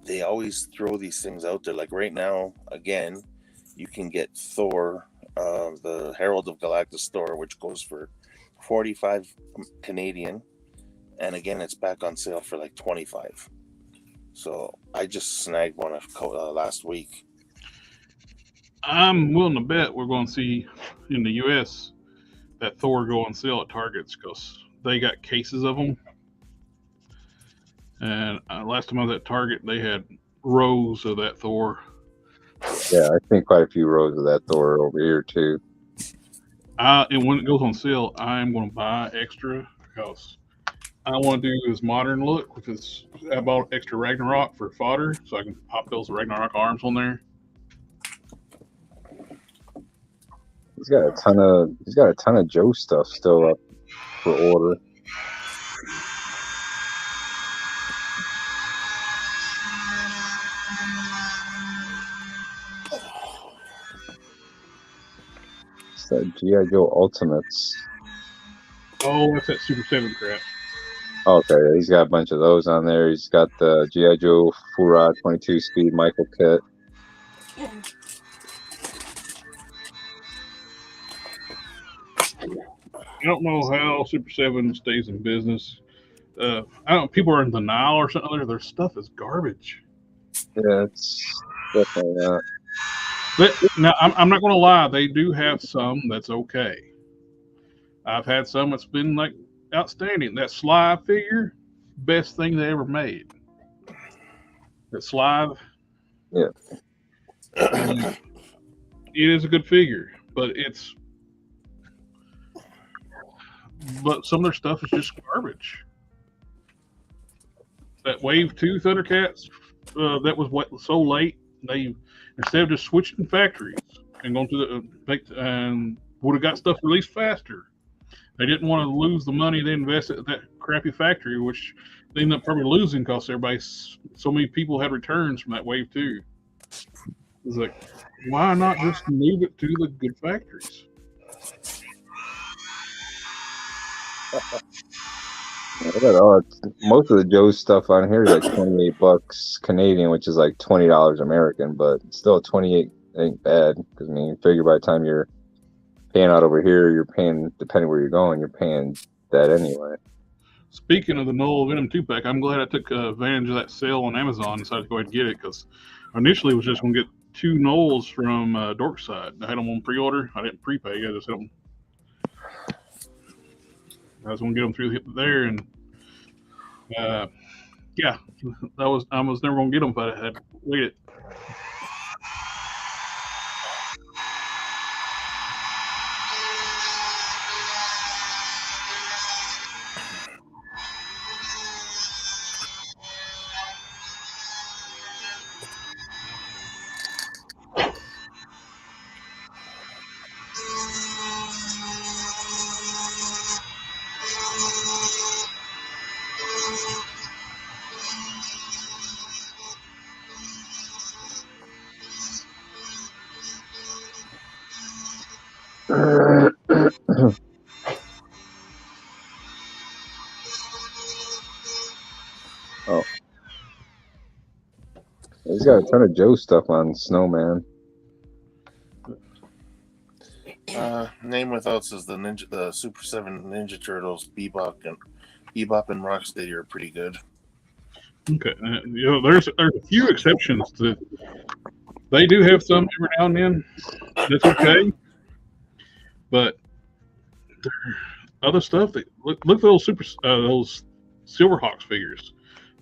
they always throw these things out there. Like right now, again, you can get Thor, the Herald of Galactus Thor, which goes for $45 Canadian, and again, it's back on sale for like $25. So I just snagged one last week. I'm willing to bet we're going to see in the U.S. that Thor go on sale at Targets because they got cases of them. And last time I was at Target, they had rows of that Thor. Yeah, I think quite a few rows of that Thor over here too. And when it goes on sale, I'm going to buy extra because I want to do this modern look, which is I bought extra Ragnarok for fodder, so I can pop those Ragnarok arms on there. He's got a ton of Joe stuff still up for order. It's that G.I. Joe Ultimates. Oh, that's that Super 7 crap. Okay, he's got a bunch of those on there. He's got the G.I. Joe Fura 22 speed Michael kit. I don't know how Super 7 stays in business. People are in denial or something. Their stuff is garbage. Yeah, it's definitely not. But now, I'm not going to lie. They do have some that's okay. I've had some that's been like outstanding. That Sly figure, best thing they ever made. That Sly. Yeah. It is a good figure, but some of their stuff is just garbage. That Wave 2 Thundercats, that was so late. They, instead of just switching factories and going to and would have got stuff released faster. They didn't want to lose the money they invested in that crappy factory, which they ended up probably losing because so many people had returns from that Wave 2. It's like, why not just move it to the good factories? Most of the Joe's stuff on here is like $28 Canadian, which is like $20 American, but still 28 ain't bad because I mean, you figure by the time you're paying out over here, you're paying, depending where you're going, you're paying that anyway. Speaking of the Null Venom 2-pack, I'm glad I took advantage of that sale on Amazon and decided to go ahead and get it, because initially was just going to get 2 Nulls from Dorkside. I had them on pre-order. I didn't prepay. I just had them. I was going to get them through there, and yeah, I was never going to get them if I had waited. Oh, he's got a ton of Joe stuff on Snowman. Name without says the Super 7 Ninja Turtles, Bebop and Rocksteady are pretty good. Okay, there's a few exceptions to. They do have some every now and then. That's okay, but other stuff. Look at those those Silverhawks figures.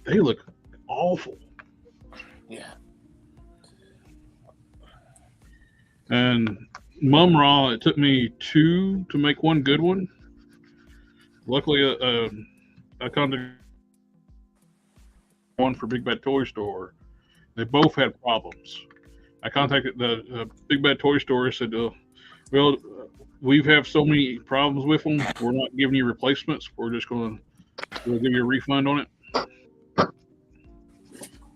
They look awful. Yeah. And Mum-Ra, it took me 2 to make one good one. Luckily, I contacted one for Big Bad Toy Store. They both had problems. I contacted the Big Bad Toy Store and said, well, we've had so many problems with them. We're not giving you replacements. We're just going to give you a refund on it.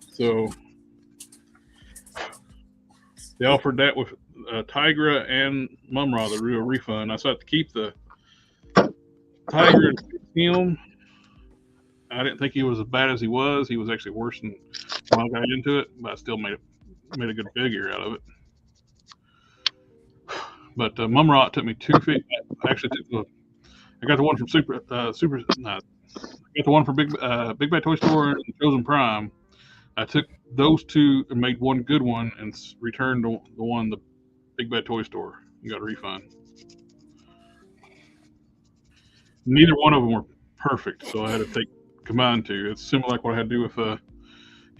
So they offered that with Tigra and Mum-Ra, the real refund. I decided to keep the Tigra and him. I didn't think he was as bad as he was. He was actually worse than when I got into it, but I still made a good figure out of it. But Mum-Ra took me 2 feet. I actually I got the one from I got the one from Big Bad Toy Store and Chosen Prime. I took those 2 and made one good one and returned the one the Big Bad Toy Store and got a refund. Neither one of them were perfect, so I had to combine 2. It's similar like what I had to do with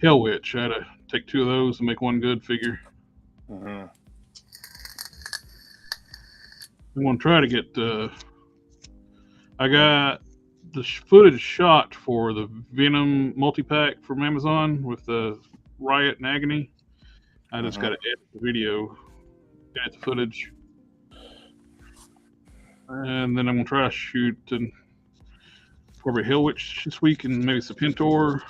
Hell Witch. I had to take 2 of those and make one good figure. Mm-hmm. I'm going to try to get I got the footage shot for the Venom multi-pack from Amazon with the Riot and Agony. I just got to edit the video, edit the footage. And then I'm going to try to shoot for Hell Witch this week and maybe Serpentor.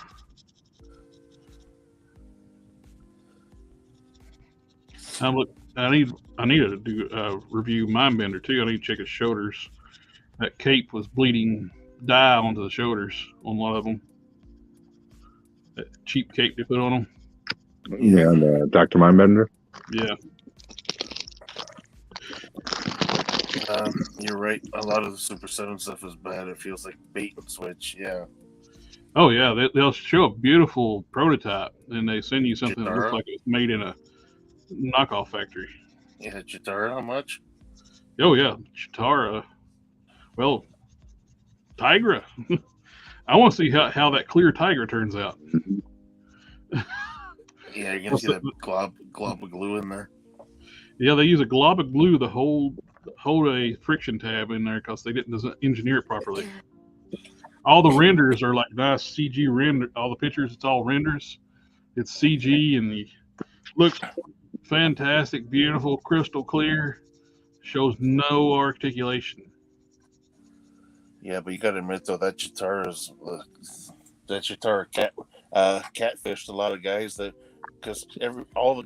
I need to do review Mindbender too. I need to check his shoulders. That cape was bleeding dye onto the shoulders on a lot of them. That cheap cape they put on them. Yeah, the Dr. Mindbender. Yeah. You're right. A lot of the Super 7 stuff is bad. It feels like bait and switch. Yeah. Oh yeah, they'll show a beautiful prototype and they send you something that looks like it's made in a knockoff factory. Yeah, Chitara, how much? Oh yeah, Chitara. Well, Tigra. I want to see how that clear Tigra turns out. Yeah, you're gonna see that glob of glue in there. Yeah, they use a glob of glue to hold a friction tab in there because they didn't engineer it properly. All the renders are like nice CG render. All the pictures, it's all renders. It's CG and the looks fantastic, beautiful, crystal clear. Shows no articulation. Yeah, but you gotta admit though that Chitara catfished a lot of guys because all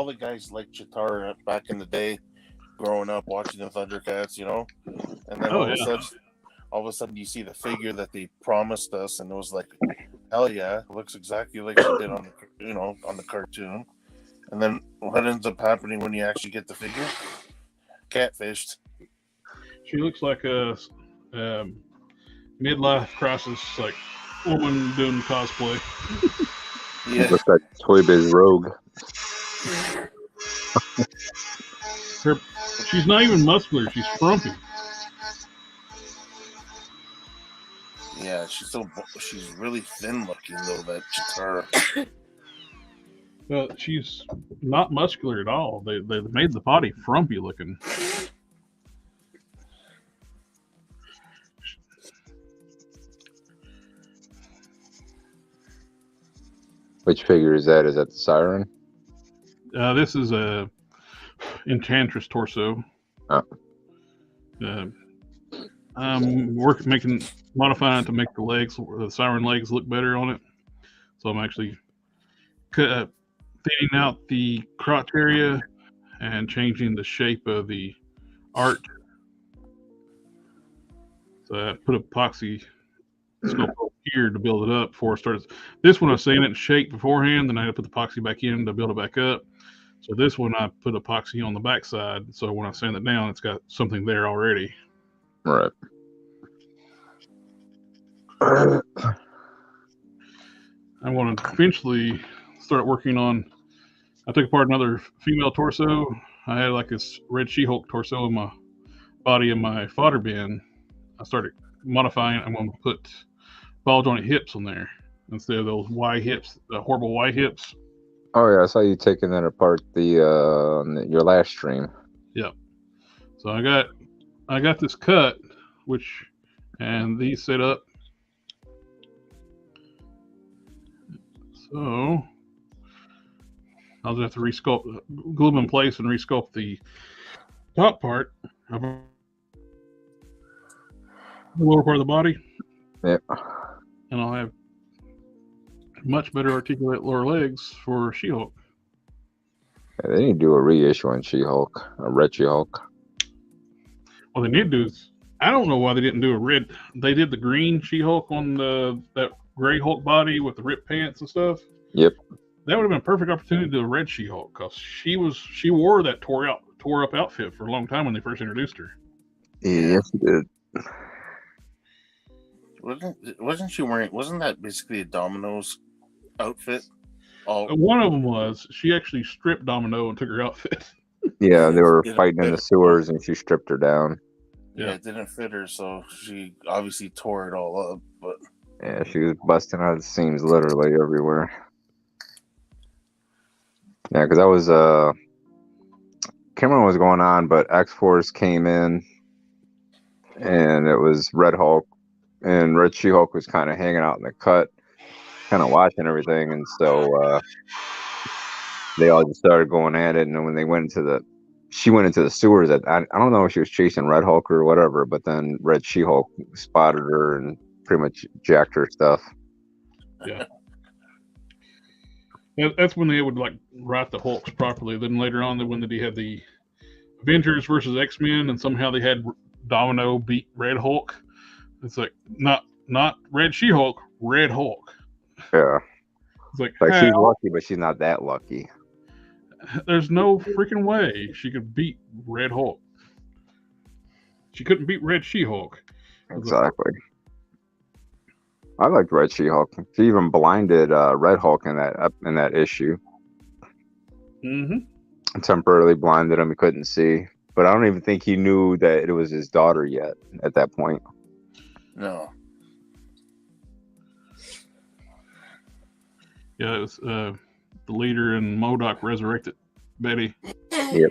the guys like Chitara back in the day, growing up watching the Thundercats, and then all of a sudden you see the figure that they promised us, and it was like, hell yeah, it looks exactly like she did on the cartoon. And then what ends up happening when you actually get the figure? Catfished. She looks like a midlife crisis, like woman doing cosplay. Yeah. Looks like Toy Biz Rogue. She's not even muscular. She's frumpy. Yeah, she's really thin looking though. That Chitara. Well, she's not muscular at all. They made the body frumpy looking. Which figure is that? Is that the Siren? This is a Enchantress torso. Oh. I'm modifying it to make the Siren legs look better on it. So I'm actually thinning out the crotch area and changing the shape of the art. So I put epoxy sculpt here to build it up before I started. This one I was saying it in shape beforehand, then I had to put the epoxy back in to build it back up. So this one I put epoxy on the backside, so when I sand it down, it's got something there already. Right. I want to eventually start working on. I took apart another female torso. I had like this red She-Hulk torso in my body in my fodder bin. I started modifying it. I'm going to put ball joint hips on there instead of those Y hips, the horrible Y hips. Oh yeah, I saw you taking that apart your last stream. Yep. So I got this cut, and these set up. So I'll just have to glue them in place and resculpt the top part of the lower part of the body. Yep. And I'll have much better articulate lower legs for She-Hulk. Yeah, they need to do a reissue on She-Hulk, a red She-Hulk. What they need to do is, I don't know why they didn't do a red. They did the green She-Hulk on that gray Hulk body with the ripped pants and stuff. Yep. That would have been a perfect opportunity to do a red She-Hulk because she wore that tore up outfit for a long time when they first introduced her. Yes, she did. Wasn't she wearing? Wasn't that basically a Domino's outfit? One of them was. She actually stripped Domino and took her outfit. Yeah, they were fighting in the sewers and she stripped her down. Yeah, it didn't fit her, so she obviously tore it all up. But yeah, she was busting out of the seams literally everywhere. Yeah, because that was Cameron was going on, but X-Force came in, and it was Red Hulk, and Red She-Hulk was kind of hanging out in the cut, kind of watching everything, and so they all just started going at it. And then when they she went into the sewers. I don't know if she was chasing Red Hulk or whatever, but then Red She-Hulk spotted her and pretty much jacked her stuff. Yeah. That's when they would like write the Hulks properly. Then later on, when they had the Avengers versus X-Men, and somehow they had Domino beat Red Hulk. It's like not Red She-Hulk, Red Hulk. Yeah. It's like she's lucky, but she's not that lucky. There's no freaking way she could beat Red Hulk. She couldn't beat Red She-Hulk. Exactly. I liked Red She-Hulk. She even blinded Red Hulk in that issue. Mm-hmm. Temporarily blinded him. He couldn't see. But I don't even think he knew that it was his daughter yet at that point. No. Yeah, it was the leader, and MODOK resurrected Betty. Yep.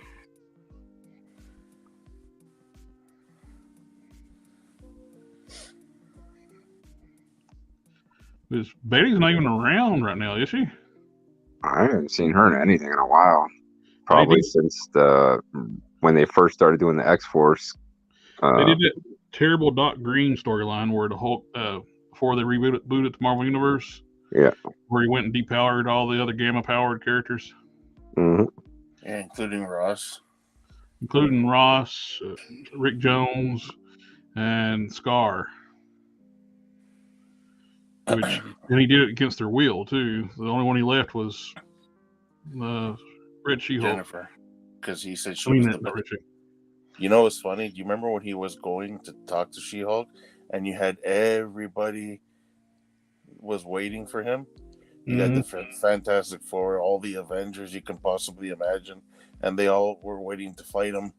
Betty's not even around right now, is she? I haven't seen her in anything in a while. Probably since when they first started doing the X-Force. They did that terrible Doc Green storyline where the Hulk, before they rebooted the Marvel Universe. Yeah. Where he went and depowered all the other gamma-powered characters. Mm-hmm. Yeah, including Ross. Rick Jones, and Scar. And he did it against their will, too. The only one he left was Red She-Hulk. Jennifer. Because he said she was the best. You know what's funny? Do you remember when he was going to talk to She-Hulk and you had everybody was waiting for him. You had the Fantastic Four, all the Avengers you can possibly imagine, and they all were waiting to fight him.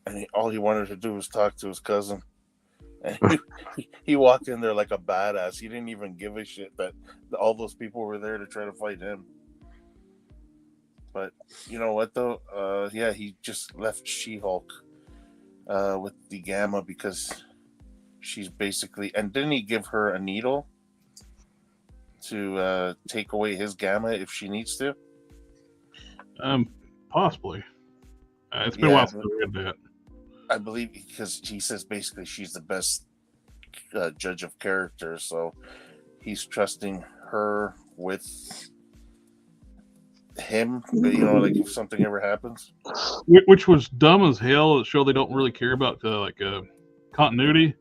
And all he wanted to do was talk to his cousin. And he walked in there like a badass. He didn't even give a shit that all those people were there to try to fight him. But you know what, though? Yeah, he just left She-Hulk with the Gamma because she's basically... And didn't he give her a needle to take away his Gamma if she needs to? Possibly. It's been a while since I read that. I believe because he says basically she's the best judge of character, so he's trusting her with him. You know, like if something ever happens, which was dumb as hell. It showed they don't really care about continuity.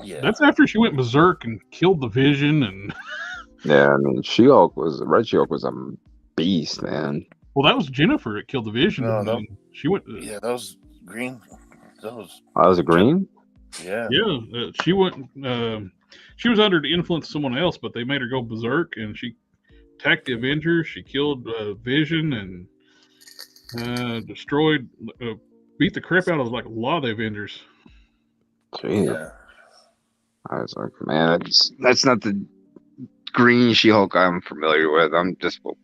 Yeah, that's after she went berserk and killed the Vision and. Yeah, I mean, Red She-Hulk was a beast, man. Well, that was Jennifer that killed the Vision. No, she went. Yeah, that was Green. That was a Green. Yeah, yeah. She went. She was under the influence of someone else, but they made her go berserk, and she attacked the Avengers. She killed Vision and destroyed, beat the crap out of like a lot of the Avengers. Jeez. Yeah. I was like, man, that's not the Green She-Hulk I'm familiar with.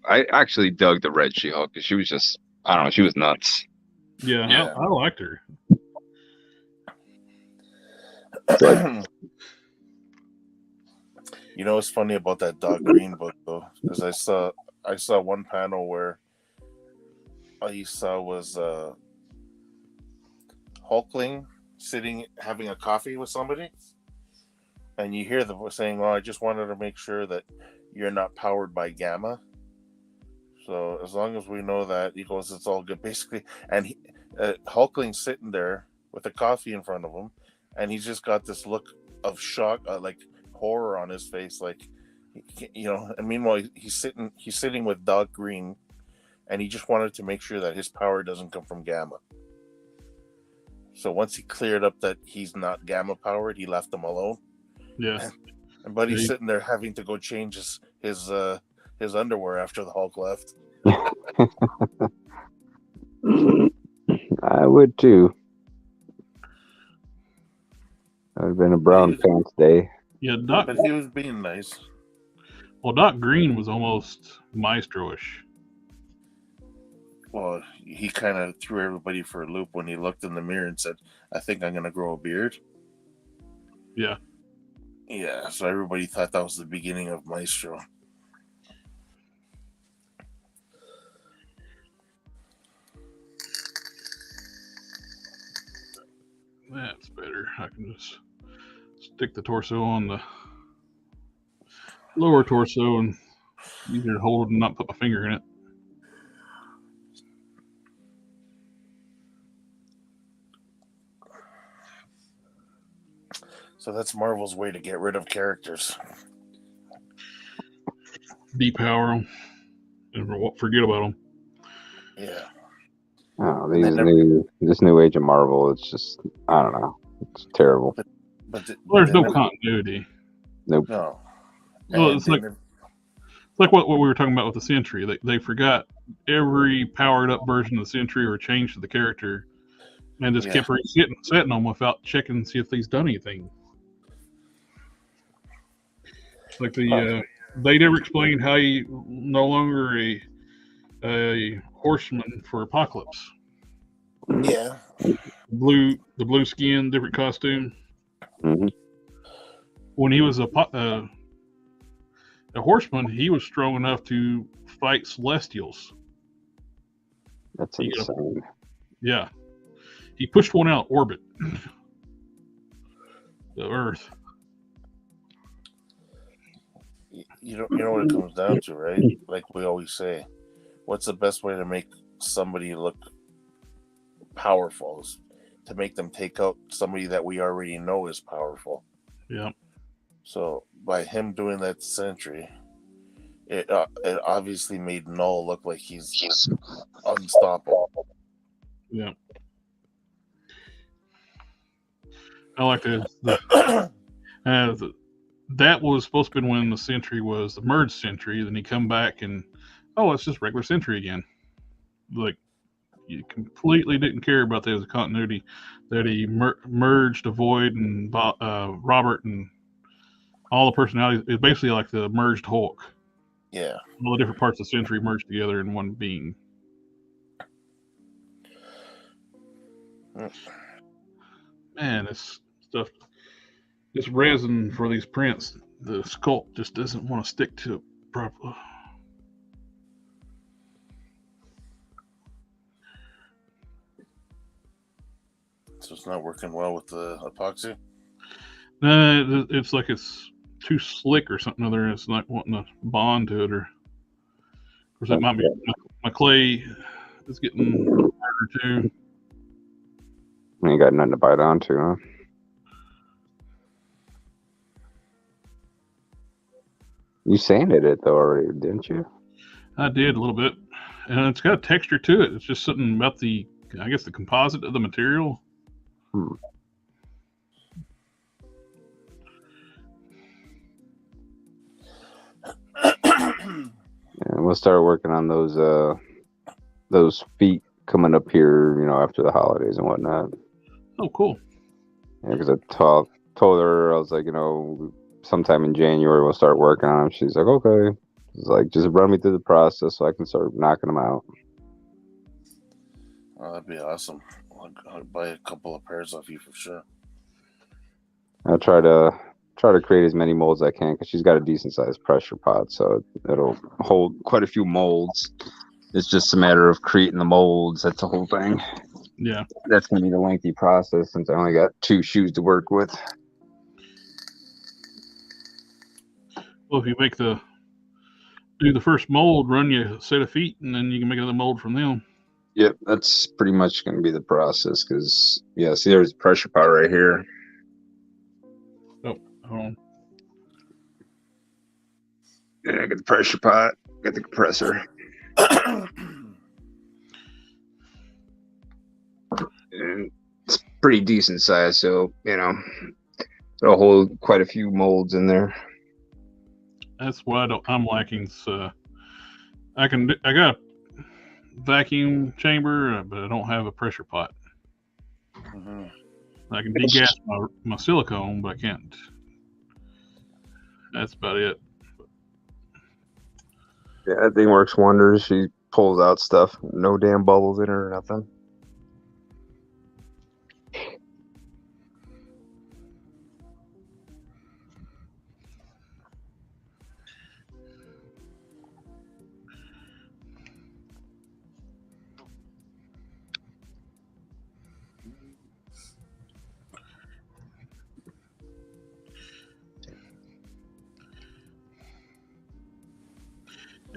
I actually dug the Red She-Hulk because she was just, I don't know, she was nuts. Yeah. I liked her. You know what's funny about that Doc Green book though, is I saw one panel where all you saw was Hulkling sitting having a coffee with somebody, and you hear them saying, "Well, I just wanted to make sure that you're not powered by Gamma. So as long as we know that," he goes, "it's all good." Basically, and Hulkling's sitting there with a coffee in front of him, and he's just got this look of shock, like horror on his face, like, you know. And meanwhile, he's sitting with Doc Green, and he just wanted to make sure that his power doesn't come from Gamma. So once he cleared up that he's not Gamma powered, he left him alone. Yeah. And Buddy's sitting there having to go change his underwear after the Hulk left. I would too. That would have been a brown pants day. Yeah, but he was being nice. Well, Doc Green was almost maestro-ish. Well, he kind of threw everybody for a loop when he looked in the mirror and said, "I think I'm going to grow a beard." Yeah. Yeah, so everybody thought that was the beginning of Maestro. That's better. I can just stick the torso on the lower torso and easier to hold and not put my finger in it. So that's Marvel's way to get rid of characters. Depower them and forget about them. Yeah. Oh, this new age of Marvel, it's just, I don't know. It's terrible. But there's no continuity. Nope. No. Well, it's like what we were talking about with the Sentry. They forgot every powered up version of the Sentry or changed to the character and just kept setting them without checking and see if he's done anything. Like they never explained how he no longer a horseman for Apocalypse. Yeah. The blue skin, different costume. Mm-hmm. When he was a horseman, he was strong enough to fight Celestials. That's insane. Yeah. He pushed one out orbit. The Earth. You know what it comes down to, right? Like we always say, what's the best way to make somebody look powerful? Is to make them take out somebody that we already know is powerful. Yeah. So by him doing that Sentry, it obviously made Null look like he's unstoppable. Yeah. I like the That was supposed to be when the Century was the merged Century. Then he come back and, oh, it's just regular Century again. Like, you completely didn't care about the continuity that he merged the Void and Robert and all the personalities. It's basically like the merged Hulk. Yeah. All the different parts of the Century merged together in one being. Man, this stuff, this resin for these prints, the sculpt just doesn't want to stick to it properly. So it's not working well with the epoxy? No, it's like it's too slick or something other. It's not wanting to bond to it, or of course it might be my clay is getting harder too. You got nothing to bite onto, huh? You sanded it though already, didn't you? I did a little bit, and it's got a texture to it. It's just something about the, I guess, the composite of the material. And we'll start working on those feet coming up here, you know, after the holidays and whatnot. Oh, cool. Yeah, because I told her, I was like, you know, sometime in January we'll start working on them. She's like, okay. She's like, just run me through the process so I can start knocking them out. Oh, that'd be awesome. I'll buy a couple of pairs off you for sure. I'll try to create as many molds as I can because she's got a decent sized pressure pot, so it'll hold quite a few molds. It's just a matter of creating the molds. That's the whole thing. Yeah. That's going to be the lengthy process since I only got 2 shoes to work with. Well, if you do the first mold, run you a set of feet, and then you can make another mold from them. Yep, that's pretty much going to be the process because, yeah, see, there's a pressure pot right here. Oh, hold on. Yeah, I got the pressure pot, got the compressor. And it's pretty decent size, so, you know, it'll hold quite a few molds in there. That's what I'm lacking. So I got a vacuum chamber, but I don't have a pressure pot. Mm-hmm. I can degas my silicone, but I can't. That's about it. Yeah, that thing works wonders. She pulls out stuff, no damn bubbles in her or nothing.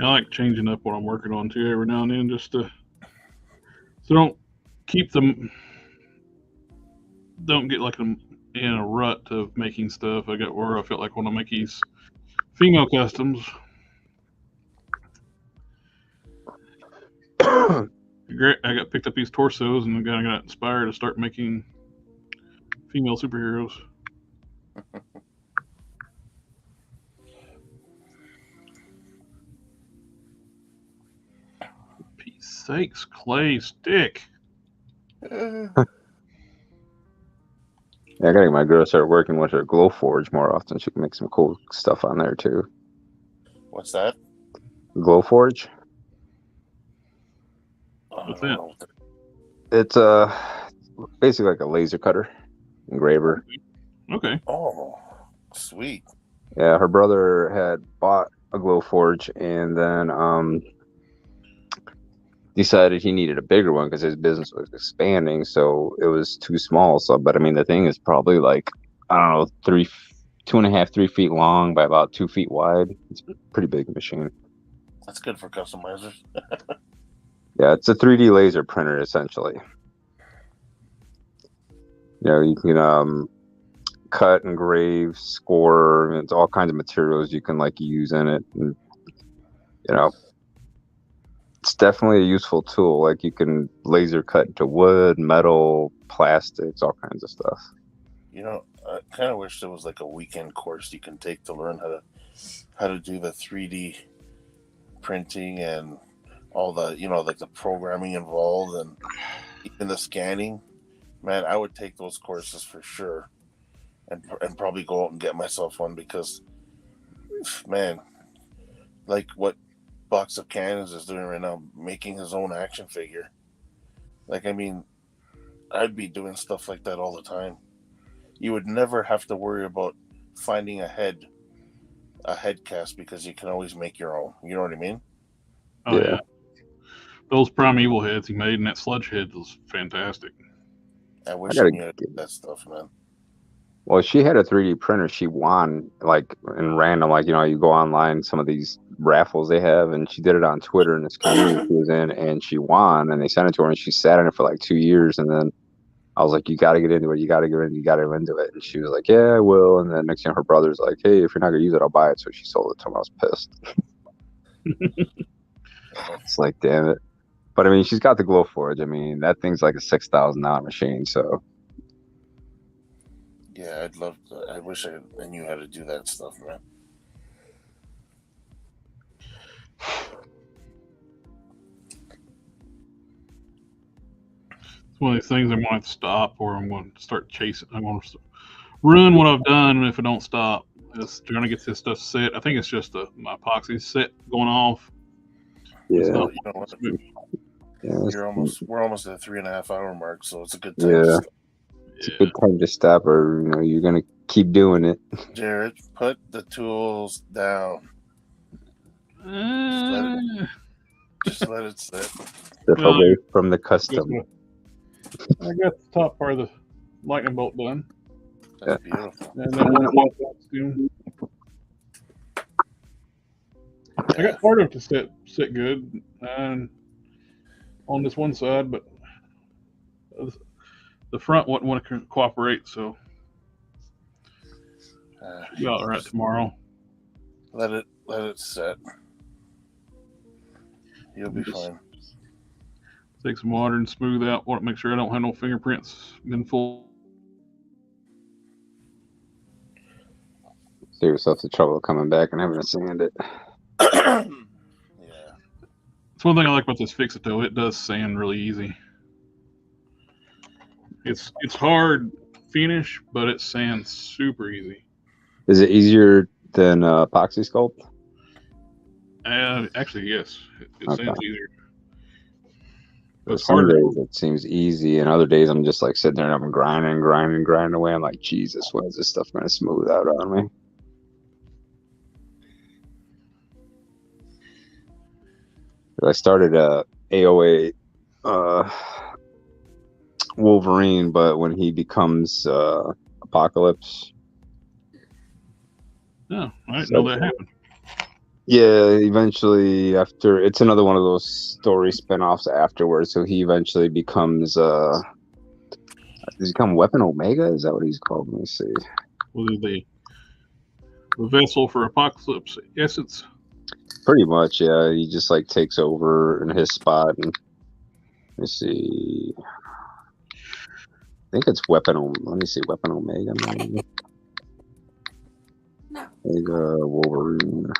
I like changing up what I'm working on too every now and then, just to don't get like in a rut of making stuff. I got where I felt like when I make these female customs, I got picked up these torsos and I got inspired to start making female superheroes. Peace sakes, clay stick. Yeah, I gotta get my girl start working with her glow forge more often. She can make some cool stuff on there too. What's that? Glow forge. What's that? It's basically like a laser cutter, engraver. Okay. Oh, sweet. Yeah, her brother had bought a glow forge and then decided he needed a bigger one because his business was expanding, so it was too small. So, but I mean, the thing is probably like, I don't know, 2.5, 3 feet long by about 2 feet wide. It's a pretty big machine. That's good for customizers. Yeah, it's a 3D laser printer essentially. You know, you can cut, engrave, score. It's all kinds of materials you can like use in it, and you know, it's definitely a useful tool. Like you can laser cut into wood, metal, plastics, all kinds of stuff. You know, kind of wish there was like a weekend course you can take to learn how to do the 3D printing and all the like the programming involved and even the scanning. Man, I would take those courses for sure, and probably go out and get myself one because, man, like what Box of Cannons is doing right now, making his own action figure. Like, I mean, I'd be doing stuff like that all the time. You would never have to worry about finding a head cast because you can always make your own. You know what I mean? Oh yeah. Those primeval heads he made and that sludge head was fantastic. I wish I knew how to do that stuff, man. Well, she had a 3D printer. She won like in random, like you go online, some of these raffles they have, and she did it on Twitter in this community she was in, and she won, and they sent it to her, and she sat in it for like 2 years, and then I was like, you got to get into it, you got to get into it, and she was like, yeah, I will, and then next thing her brother's like, hey, if you're not gonna use it, I'll buy it, so she sold it to him. I was pissed. It's like, damn it. But I mean, she's got the Glowforge. I mean, that thing's like a $6,000 machine, so. Yeah, I'd love to. I wish I knew how to do that stuff, man. It's one of these things I'm going to stop, or I'm going to start chasing. I'm going to ruin what I've done if I don't stop. Just trying to get this stuff set. I think it's just my epoxy set going off. Yeah. So, you know what? We're almost at the 3.5 hour mark, so it's a good time. Yeah. It's a good time to stop, or you're gonna keep doing it. Jared, put the tools down. Just let it sit. Step away from the custom. I got the top part of the lightning bolt done. That's beautiful. And then I got part of it to sit good on this one side, but the front wouldn't want to cooperate, so be all right tomorrow. Let it set. You'll be fine. Take some water and smooth out. Want to make sure I don't have no fingerprints in full. Save yourself the trouble of coming back and having to sand it. Yeah. It's one thing I like about this Fix It though. It does sand really easy. It's hard finish, but it sands super easy. Is it easier than epoxy sculpt? Actually, yes. It Okay. sands easier. Some days it seems easy, and other days I'm just like sitting there and I'm grinding away. I'm like, Jesus, when is this stuff going to smooth out on me? I started AOA Wolverine, but when he becomes Apocalypse. Oh, I didn't know that happened. Yeah, eventually after, it's another one of those story spinoffs afterwards. So he eventually becomes, does he become Weapon Omega? Is that what he's called? Let me see. Well, the vessel for Apocalypse Essence. Pretty much, yeah. He just like takes over in his spot. And let me see. I think it's Weapon Omega. Maybe. No. Omega Wolverine.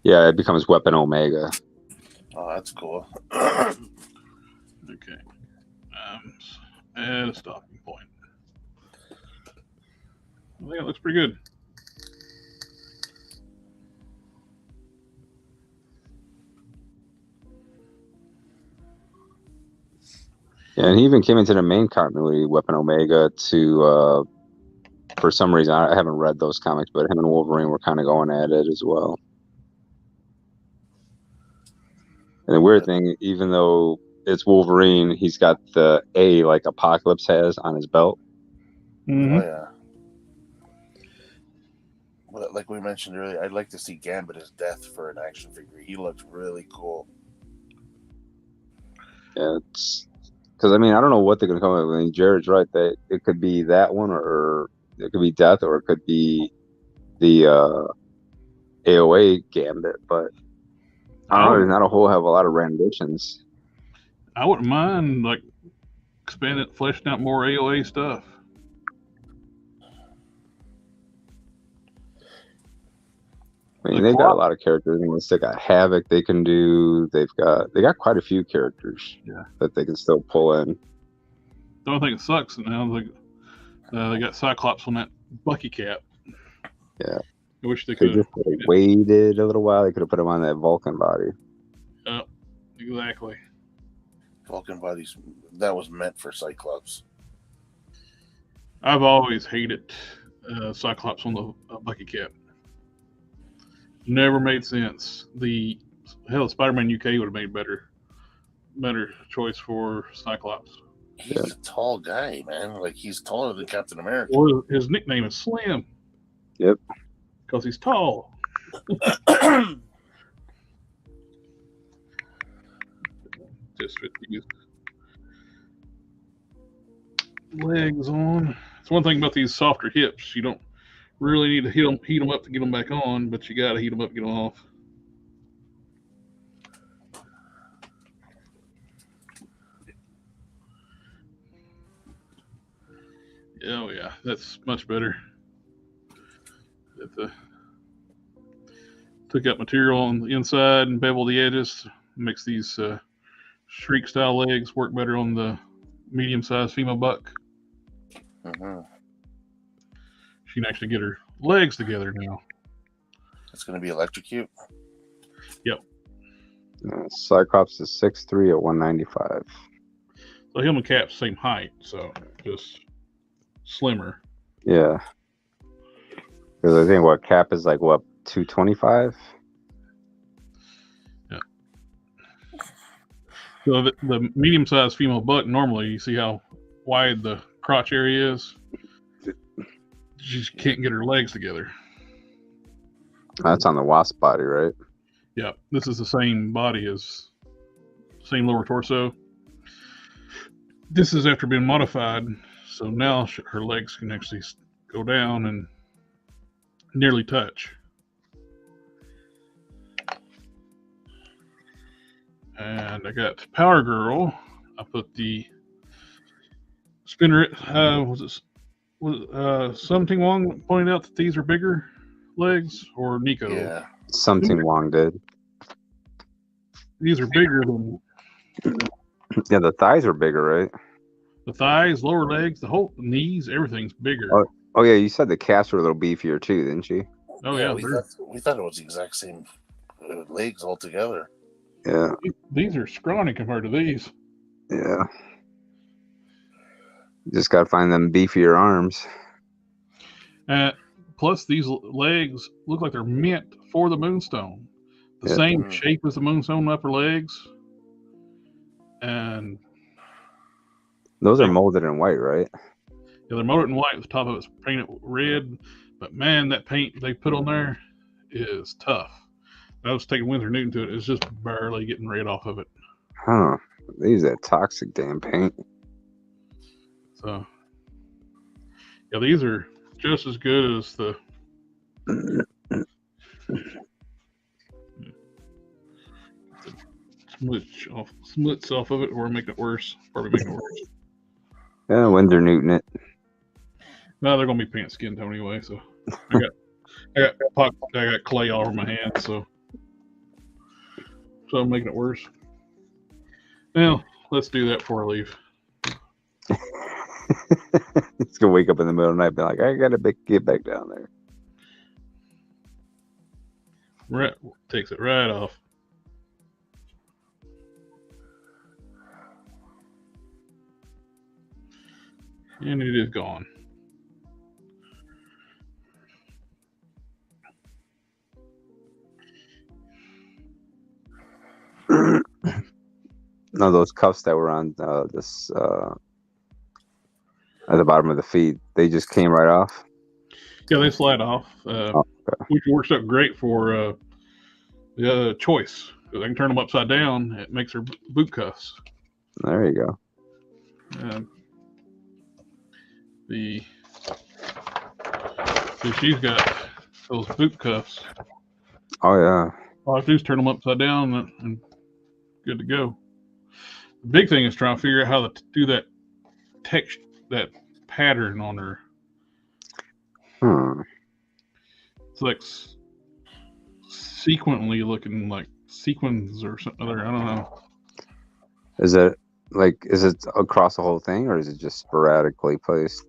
Yeah, it becomes Weapon Omega. Oh, that's cool. Okay. Add a stopping point. I think it looks pretty good. Yeah, and he even came into the main continuity, Weapon Omega, to for some reason, I haven't read those comics, but him and Wolverine were kind of going at it as well. And the weird thing, even though it's Wolverine, he's got the A like Apocalypse has on his belt. Mm-hmm. Oh, yeah. Well, like we mentioned earlier, I'd like to see Gambit as Death for an action figure. He looks really cool. Yeah, it's because I mean I don't know what they're gonna come up with. I mean, Jared's right that it could be that one, or it could be Death, or it could be the AOA Gambit, but I don't know. There's not a whole hell of a lot of renditions. I wouldn't mind like expanded, fleshed out more AOA stuff. I mean, they got a lot of characters. I mean, they got Havoc. They can do. They got quite a few characters. Yeah. That they can still pull in. The only thing that sucks now, they got Cyclops on that Bucky cap. Yeah. I wish they They could have just waited a little while. They could have put him on that Vulcan body. Exactly. Vulcan bodies, that was meant for Cyclops. I've always hated Cyclops on the Bucky cap. Never made sense. Spider-Man UK would have made better choice for Cyclops. He's a tall guy, man. Like, he's taller than Captain America. Well, his nickname is Slim. Yep. Because he's tall. Just with these legs on. It's one thing about these softer hips. You don't really need to heat them up to get them back on, but you got to heat them up to get them off. Oh yeah, that's much better. Took out material on the inside and beveled the edges. Makes these shriek style legs work better on the medium-sized female buck. Mm-hmm. She can actually get her legs together now. It's going to be electrocute. Yep. Cyclops is 6'3" at 195. So him and Cap's same height, so just slimmer. Yeah. Because I think Cap is like 225. Yeah. So the medium-sized female buck, normally you see how wide the crotch area is. She just can't get her legs together. That's on the Wasp body, right? Yeah, this is the same body as same lower torso. This is after being modified, so now her legs can actually go down and nearly touch. And I got Power Girl. I put the spinner. Something Wong pointed out that these are bigger legs, or Nico? Yeah. Something Wong did. These are bigger than Yeah, the thighs are bigger, right? the thighs, lower legs, the whole knees, everything's bigger. Oh yeah, you said the calves were a little beefier too, didn't you? Oh yeah, we thought it was the exact same legs altogether. Yeah. These are scrawny compared to these. Yeah. Just gotta find them beefier arms. Plus, these legs look like they're meant for the Moonstone. The same shape as the Moonstone upper legs. And those are molded in white, right? yeah, they're molded in white. The top of it's painted red. But man, that paint they put on there is tough. I was taking Winsor Newton to it. It's just barely getting red off of it. Huh. They use that toxic damn paint. So, yeah, these are just as good as the. Smuts off of it, or making it worse. Probably making it worse. Yeah, Winsor Newton it. No, they're gonna be paint skinned anyway. So I got clay all over my hands, so I'm making it worse. Well, let's do that before I leave. It's gonna wake up in the middle of the night and be like, I gotta get back down there. Right, takes it right off. And it is gone. No, those cuffs that were on this at the bottom of the feet, they just came right off. Yeah, they slide off, which works out great for the choice. I can turn them upside down. It makes her boot cuffs. There you go. So she's got those boot cuffs. Oh yeah. All I have to do is turn them upside down and good to go. The big thing is trying to figure out how to do that text, that pattern on her. It's like sequentially looking like sequins or something other. I don't know. Is it across the whole thing, or is it just sporadically placed?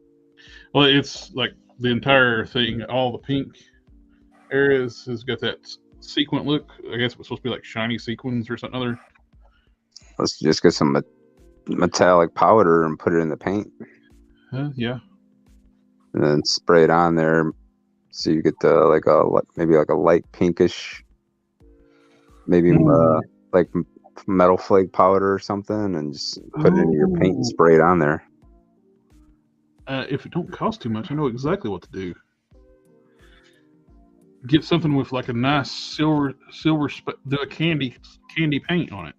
Well, it's like the entire thing. All the pink areas has got that sequin look. I guess it's supposed to be like shiny sequins or something other. Let's just get some metallic powder and put it in the paint. Yeah. And then spray it on there, so you get maybe like a light pinkish, maybe like metal flake powder or something, and just put it in your paint and spray it on there. If it don't cost too much, I know exactly what to do. Get something with like a nice silver do a candy paint on it.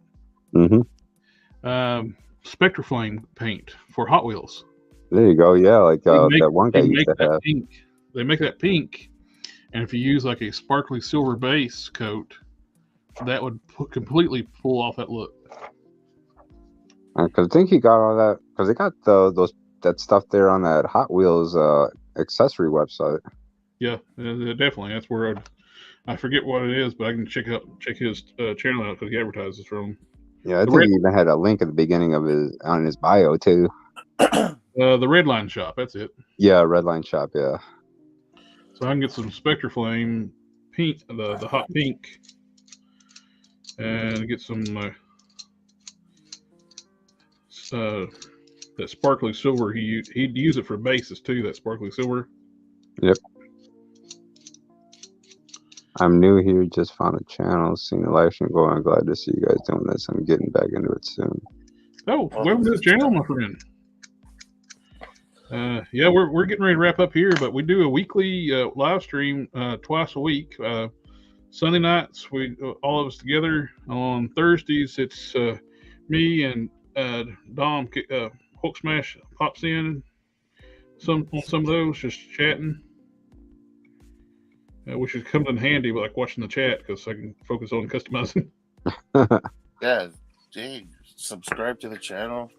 Spectraflame paint for Hot Wheels. There you go. Yeah, like that one guy used to have. They make that pink, and if you use like a sparkly silver base coat, that would completely pull off that look. Because I think he got all that, because they got that stuff there on that Hot Wheels accessory website. Yeah, definitely. That's where I forget what it is, but I can check his channel out because he advertises from. Yeah, I think he even had a link at the beginning of his bio too. The Redline Shop, that's it. Yeah, Redline Shop, yeah. So I can get some Spectraflame pink, the hot pink, and get some that sparkly silver. He'd use it for bases too. That sparkly silver. Yep. I'm new here. Just found a channel, seeing the live stream going. I'm glad to see you guys doing this. I'm getting back into it soon. Oh, welcome to the channel, my friend. Yeah, we're getting ready to wrap up here, but we do a weekly live stream twice a week. Sunday nights, we all of us together. On Thursdays, it's me and Dom Hulk Smash pops in on some of those, just chatting. Which is comes in handy, like watching the chat, because I can focus on customizing. Yeah, hey, subscribe to the channel.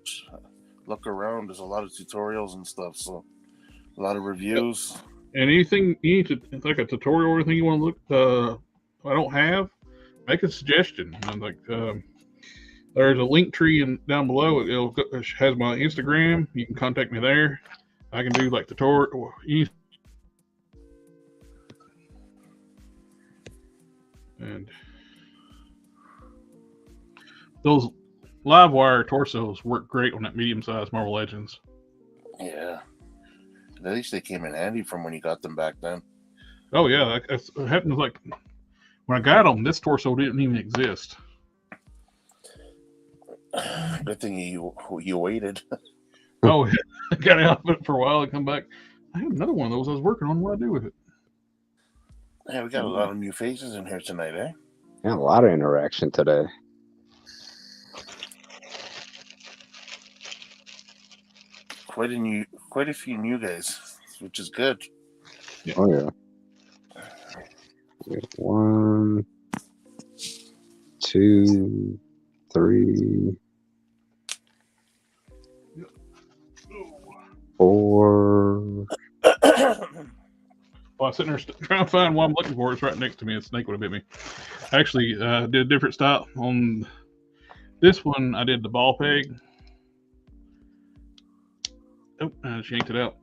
Look around. There's a lot of tutorials and stuff, so a lot of reviews. And anything you need to, like a tutorial or anything you want to look, I don't have, make a suggestion. I'm like, there's a link tree down below. It has my Instagram. You can contact me there. I can do like tutorial. And those live wire torsos work great on that medium-sized Marvel Legends. Yeah. At least they came in handy from when you got them back then. Oh, yeah. It happened like when I got them, this torso didn't even exist. Good thing you waited. Oh, I got out of it for a while and come back. I had another one of those I was working on. What do I do with it? Yeah, we got a lot of new faces in here tonight, eh? Yeah, a lot of interaction today. Quite a few new guys, which is good. Yeah. Oh yeah. 1, 2, 3, 4. Well, I'm sitting there trying to find what I'm looking for. It's right next to me. A snake would have bit me. Actually, did a different style on this one. I did the ball peg. Oh, I just yanked it out.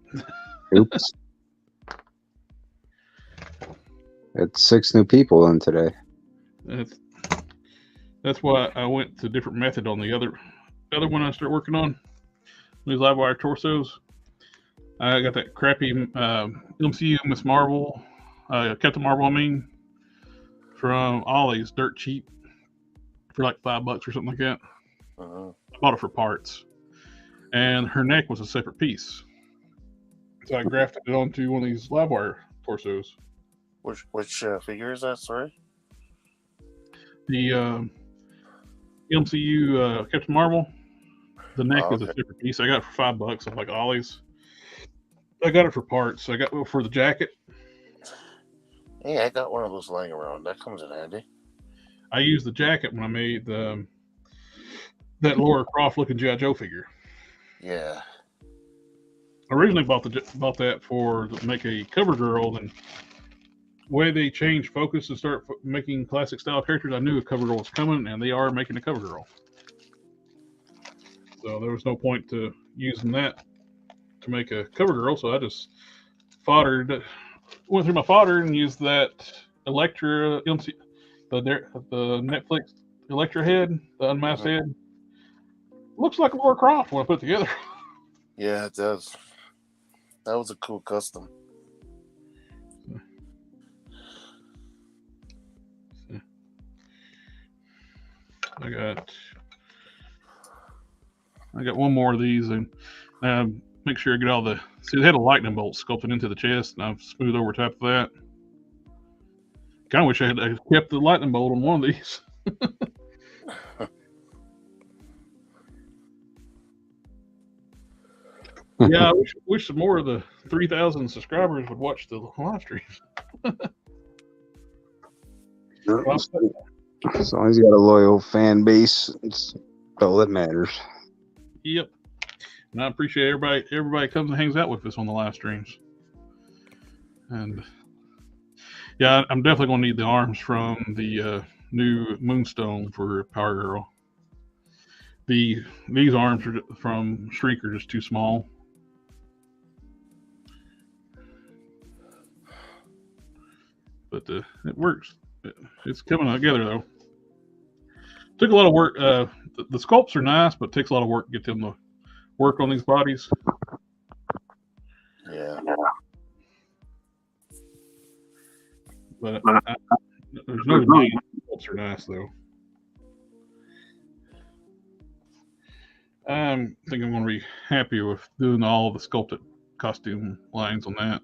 Oops. It's 6 new people in today. That's why I went to a different method on the other one I started working on. These live wire torsos. I got that crappy MCU Miss Marvel, Captain Marvel, I mean, from Ollie's, dirt cheap, for like $5 or something like that. I bought it for parts, and her neck was a separate piece, so I grafted it onto one of these live wire torsos. Which figure is that? Sorry, the MCU Captain Marvel. The neck is a separate piece. I got it for $5 off like Ollie's. I got it for parts. I got it for the jacket. Hey, I got one of those lying around. That comes in handy. I used the jacket when I made that Laura Croft looking G.I. Joe figure. Yeah. originally bought that for to make a cover girl, and way they changed focus and start making classic style characters, I knew a cover girl was coming, and they are making a cover girl. So there was no point to using that to make a cover girl. So I just went through my fodder and used that Electra, the Netflix Electra head, the unmasked head. Looks like a Lara Croft when I put it together. Yeah, it does. That was a cool custom. I got one more of these, and make sure I get all the. See, they had a lightning bolt sculpted into the chest, and I've smoothed over top of that. Kind of wish I had kept the lightning bolt on one of these. Yeah, I wish some more of the 3,000 subscribers would watch the live streams. As long as you got a loyal fan base, it's all that matters. Yep. And I appreciate everybody comes and hangs out with us on the live streams. And yeah, I'm definitely going to need the arms from the new Moonstone for Power Girl. These arms from Shriek are just too small. But it works. It's coming together, though. Took a lot of work. The sculpts are nice, but it takes a lot of work to get them to work on these bodies. Yeah. But there's no denying the sculpts are nice, though. I think I'm going to be happy with doing all the sculpted costume lines on that.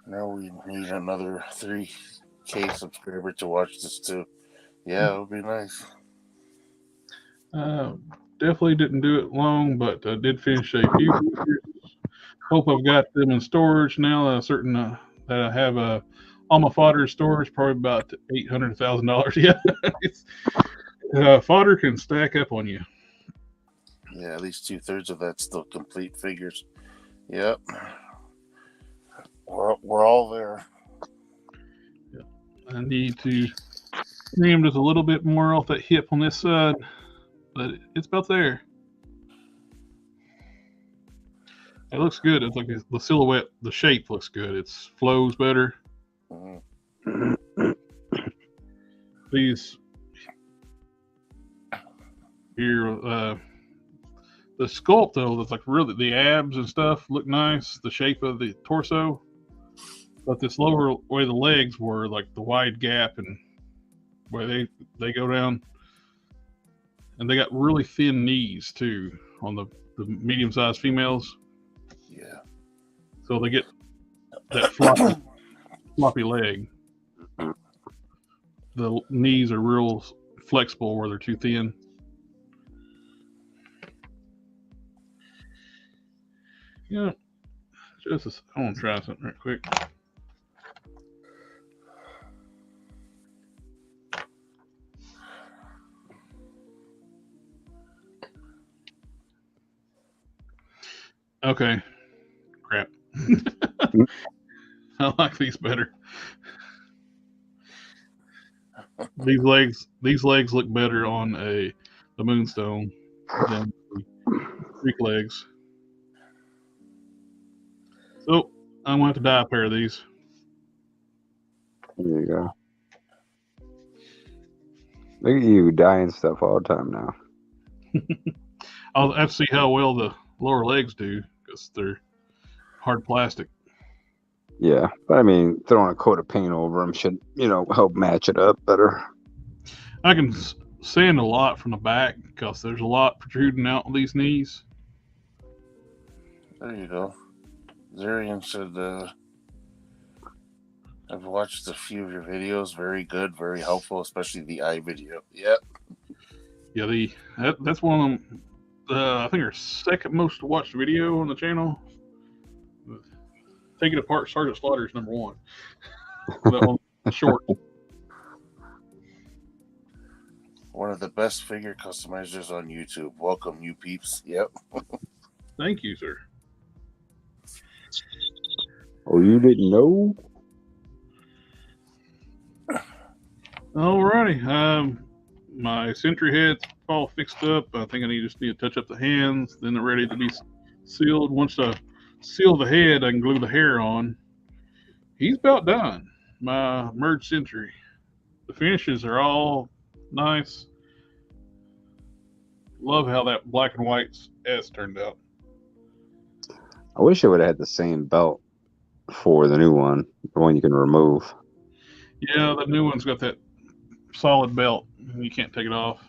Now we need another 3K subscriber to watch this too. Yeah, it would be nice. Definitely didn't do it long, but I did finish a few figures. Hope I've got them in storage now. Certain that I have all my fodder storage, probably about $800,000. Yeah, fodder can stack up on you. Yeah, at least 2/3 of that's still complete figures. Yep. We're all there. I need to trim just a little bit more off that hip on this side, but it's about there. It looks good. It's like the silhouette, the shape looks good. It flows better. Mm-hmm. These here, the sculpt though, that's like really the abs and stuff look nice. The shape of the torso. But this lower way the legs were, like the wide gap and where they go down, and they got really thin knees too on the medium-sized females. Yeah. So they get that floppy leg. The knees are real flexible where they're too thin. Yeah. I want to try something right quick. Okay. Crap. I like these better. These legs look better on the Moonstone than the Greek legs. So I'm gonna have to dye a pair of these. There you go. Look at you dyeing stuff all the time now. I'll have to see how well the lower legs do because they're hard plastic. Yeah, but I mean, throwing a coat of paint over them should, help match it up better. I can sand a lot from the back because there's a lot protruding out on these knees. There you go. Zarian said, I've watched a few of your videos. Very good, very helpful, especially the eye video. Yep. Yeah, that's one of them. I think our second most watched video on the channel. Take it apart, Sergeant Slaughter is number one. That one short. One of the best figure customizers on YouTube. Welcome, you peeps. Yep. Thank you, sir. Oh, you didn't know? Alrighty. My sentry head's all fixed up. I think I just need to touch up the hands. Then they're ready to be sealed. Once I seal the head, I can glue the hair on. He's about done. My merged sentry. The finishes are all nice. Love how that black and white S turned out. I wish it would have had the same belt for the new one, the one you can remove. Yeah, the new one's got that solid belt. You can't take it off.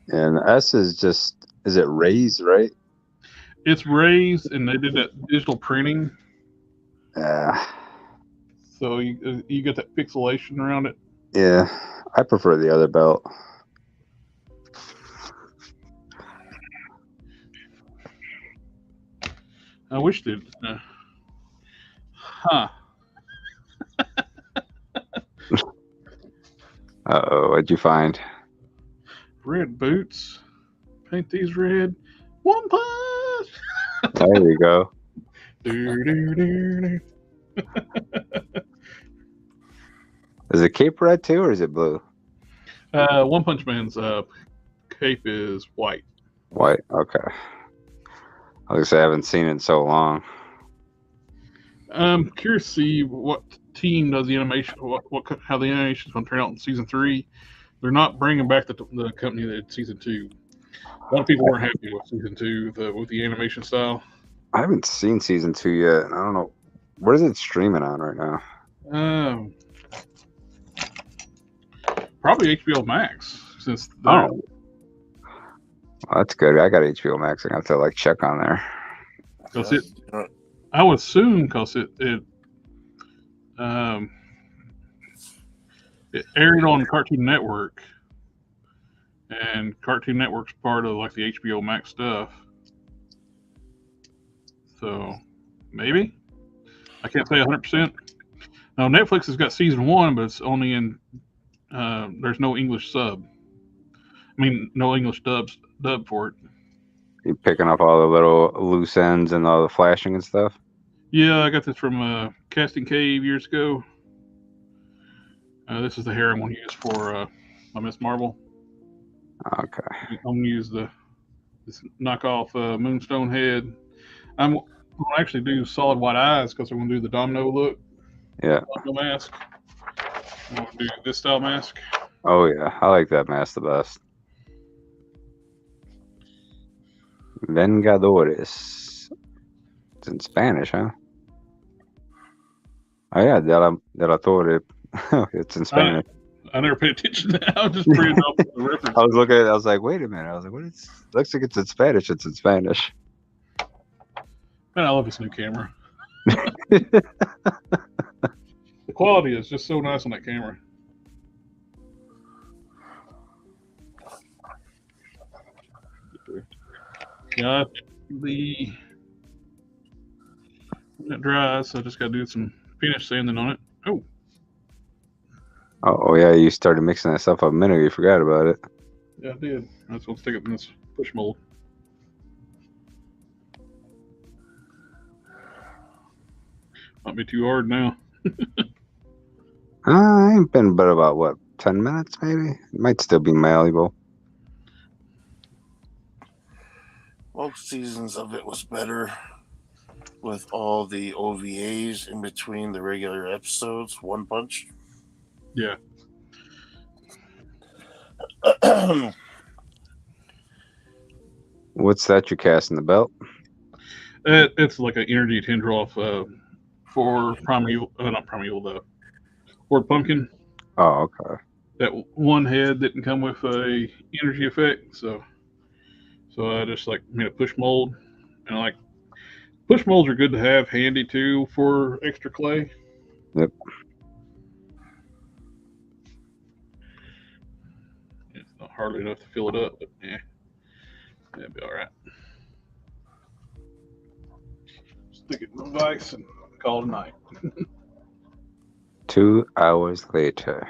And S is just, is it raised, right? It's raised, and they did that digital printing, Yeah. so you get that pixelation around it. Yeah. I prefer the other belt. I wish they'd. Huh. Uh-oh, what'd you find? Red boots. Paint these red. One punch. There you go. Do. Is it cape red too, or is it blue? One Punch Man's cape is white. White, okay. I was gonna say I haven't seen it in so long. I'm curious to see what team does the animation, how the animation is going to turn out in season 3. They're not bringing back the company that did season 2. A lot of people weren't happy with season 2 with the animation style. I haven't seen season 2 yet. I don't know. What is it streaming on right now? Probably HBO Max, since Well, that's good. I got HBO Max. I have to like check on there. I would assume because it aired on Cartoon Network, and Cartoon Network's part of like the HBO Max stuff. So maybe I can't say 100%. Now Netflix has got season 1, but it's only in. There's no English sub. I mean, no English dub for it. You picking up all the little loose ends and all the flashing and stuff? Yeah, I got this from Casting Cave years ago. This is the hair I'm going to use for my Miss Marvel. Okay. I'm going to use this knockoff Moonstone head. I'm going to actually do solid white eyes because I'm going to do the domino look. Yeah. Domino mask. I'm going to do this style mask. Oh yeah, I like that mask the best. Vengadores. It's in Spanish, huh? Oh yeah, de la Torre. It's in Spanish. I never paid attention to that. I was just reading off the reference. I was looking at it, I was like, wait a minute. I was like, what is looks like it's in Spanish. It's in Spanish. Man, I love this new camera. The quality is just so nice on that camera. Yeah, it dries, so I just got to do some finish sanding on it. Oh yeah, you started mixing that stuff up a minute ago. You forgot about it. Yeah, I did. I just want to stick it in this push mold. Might be too hard now. I ain't been but about what 10 minutes maybe. It might still be malleable. Most seasons of it was better with all the OVAs in between the regular episodes. One Punch. Yeah. What's that you're casting the belt? It's like an energy tendril off for Primeval, not Primeval, the Horde Pumpkin. Oh, okay. That one head didn't come with a energy effect, so I just like made a push mold, and like push molds are good to have handy too for extra clay. Yep. It's not hardly enough to fill it up, but yeah, that'd be all right. Stick it in the vise and call it a night. 2 hours later.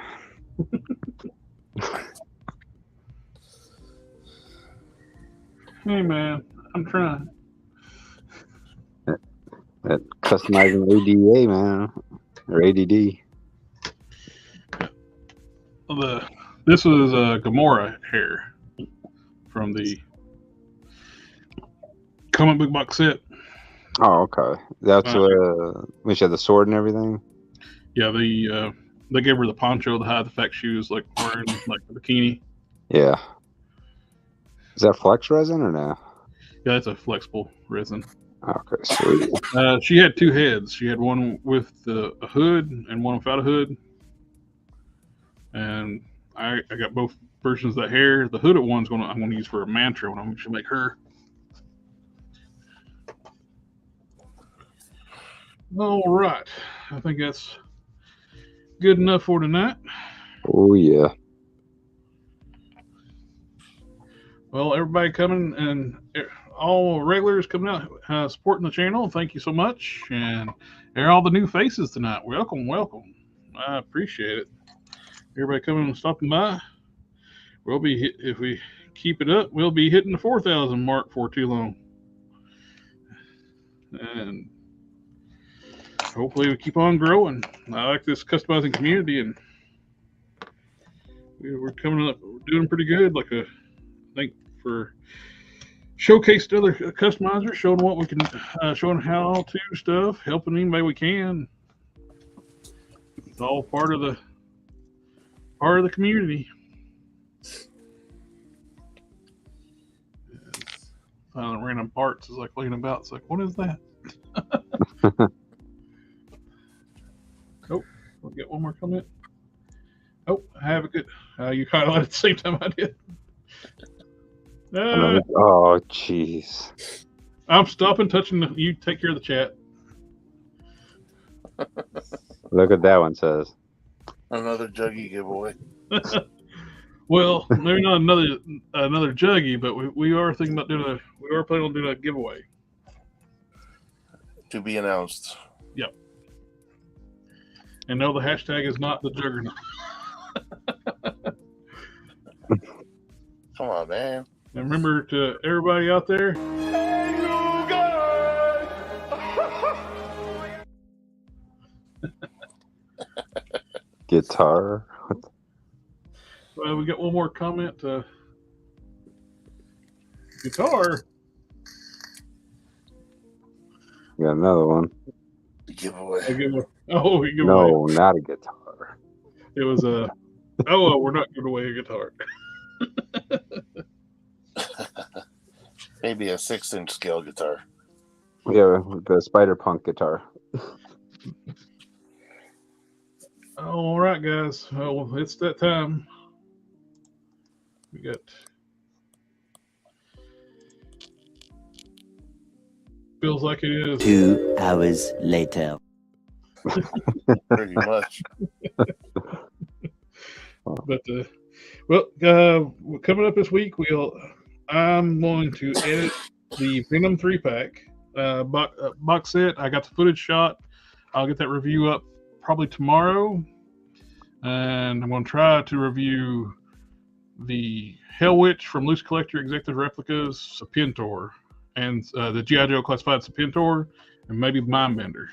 Hey man, I'm trying. That customizing ADA, man, or ADD. This was Gamora hair from the comic book box set. Oh, okay. That's when she had the sword and everything. Yeah, they gave her the poncho to hide the fact she was like wearing like a bikini. Yeah. Is that flex resin or no? Yeah, it's a flexible resin. Okay, sweet. She had two heads. She had one with a hood and one without a hood. And I got both versions of that hair. The hooded one's I'm gonna use for a mantra when I should make her. All right, I think that's good enough for tonight. Oh yeah. Well, everybody coming and all regulars coming out supporting the channel, thank you so much. And there are all the new faces tonight. Welcome, welcome. I appreciate it. Everybody coming and stopping by. We'll be if we keep it up, we'll be hitting the 4,000 mark for too long. And hopefully we keep on growing. I like this customizing community, and we're coming up. We're doing pretty good. Like I think for showcase to other customizers, showing what we can, showing how to stuff, helping anybody we can. It's all part of the community. Finding random parts is like laying about. It's like, what is that? Oh, we'll get one more comment. Oh, have a good. You highlighted at the same time I did. Oh, jeez. I'm stopping touching. You take care of the chat. Look what that one says. Another Juggy giveaway. Well, maybe not another Juggy, but we are thinking about doing we are planning on doing a giveaway. To be announced. Yep. And no, the hashtag is not the Juggernaut. Come on, man. And remember to everybody out there. Guitar. Well, we got one more comment. Guitar. We got another one. Giveaway. Oh, a giveaway. No, not a guitar. It was a. Oh, we're not giving away a guitar. Maybe a 6-inch scale guitar. Yeah, the Spider Punk guitar. All right, guys. Well, it's that time. We got. Feels like it is. 2 hours later. Pretty much. But coming up this week, I'm going to edit the Venom 3-pack box set. I got the footage shot. I'll get that review up probably tomorrow, and I'm going to try to review the Hell Witch from Loose Collector Executive Replicas, Serpentor, and the G.I. Joe Classified Serpentor, and maybe Mindbender.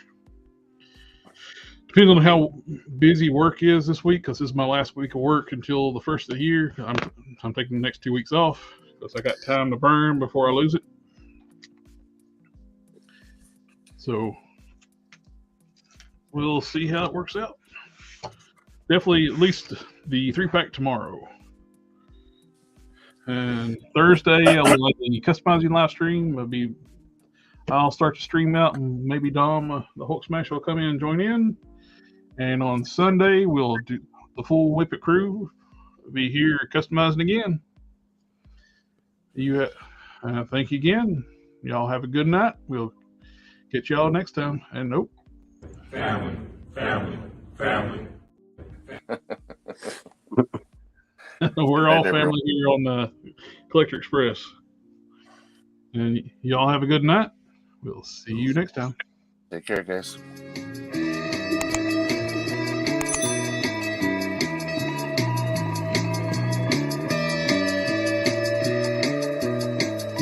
Depends on how busy work is this week, because this is my last week of work until the first of the year. I'm taking the next 2 weeks off because I got time to burn before I lose it. So we'll see how it works out. Definitely at least the 3-pack tomorrow. And Thursday, I'll have the customizing live stream. I'll start to stream out, and maybe Dom, the Hulk Smash, will come in and join in. And on Sunday, we'll do the full WIP IT crew. Be here customizing again. Thank you again. Y'all have a good night. We'll get y'all next time. And nope. Family, family, family. We're all family here on the Collector Express. And y'all have a good night. We'll see you next time. Take care, guys.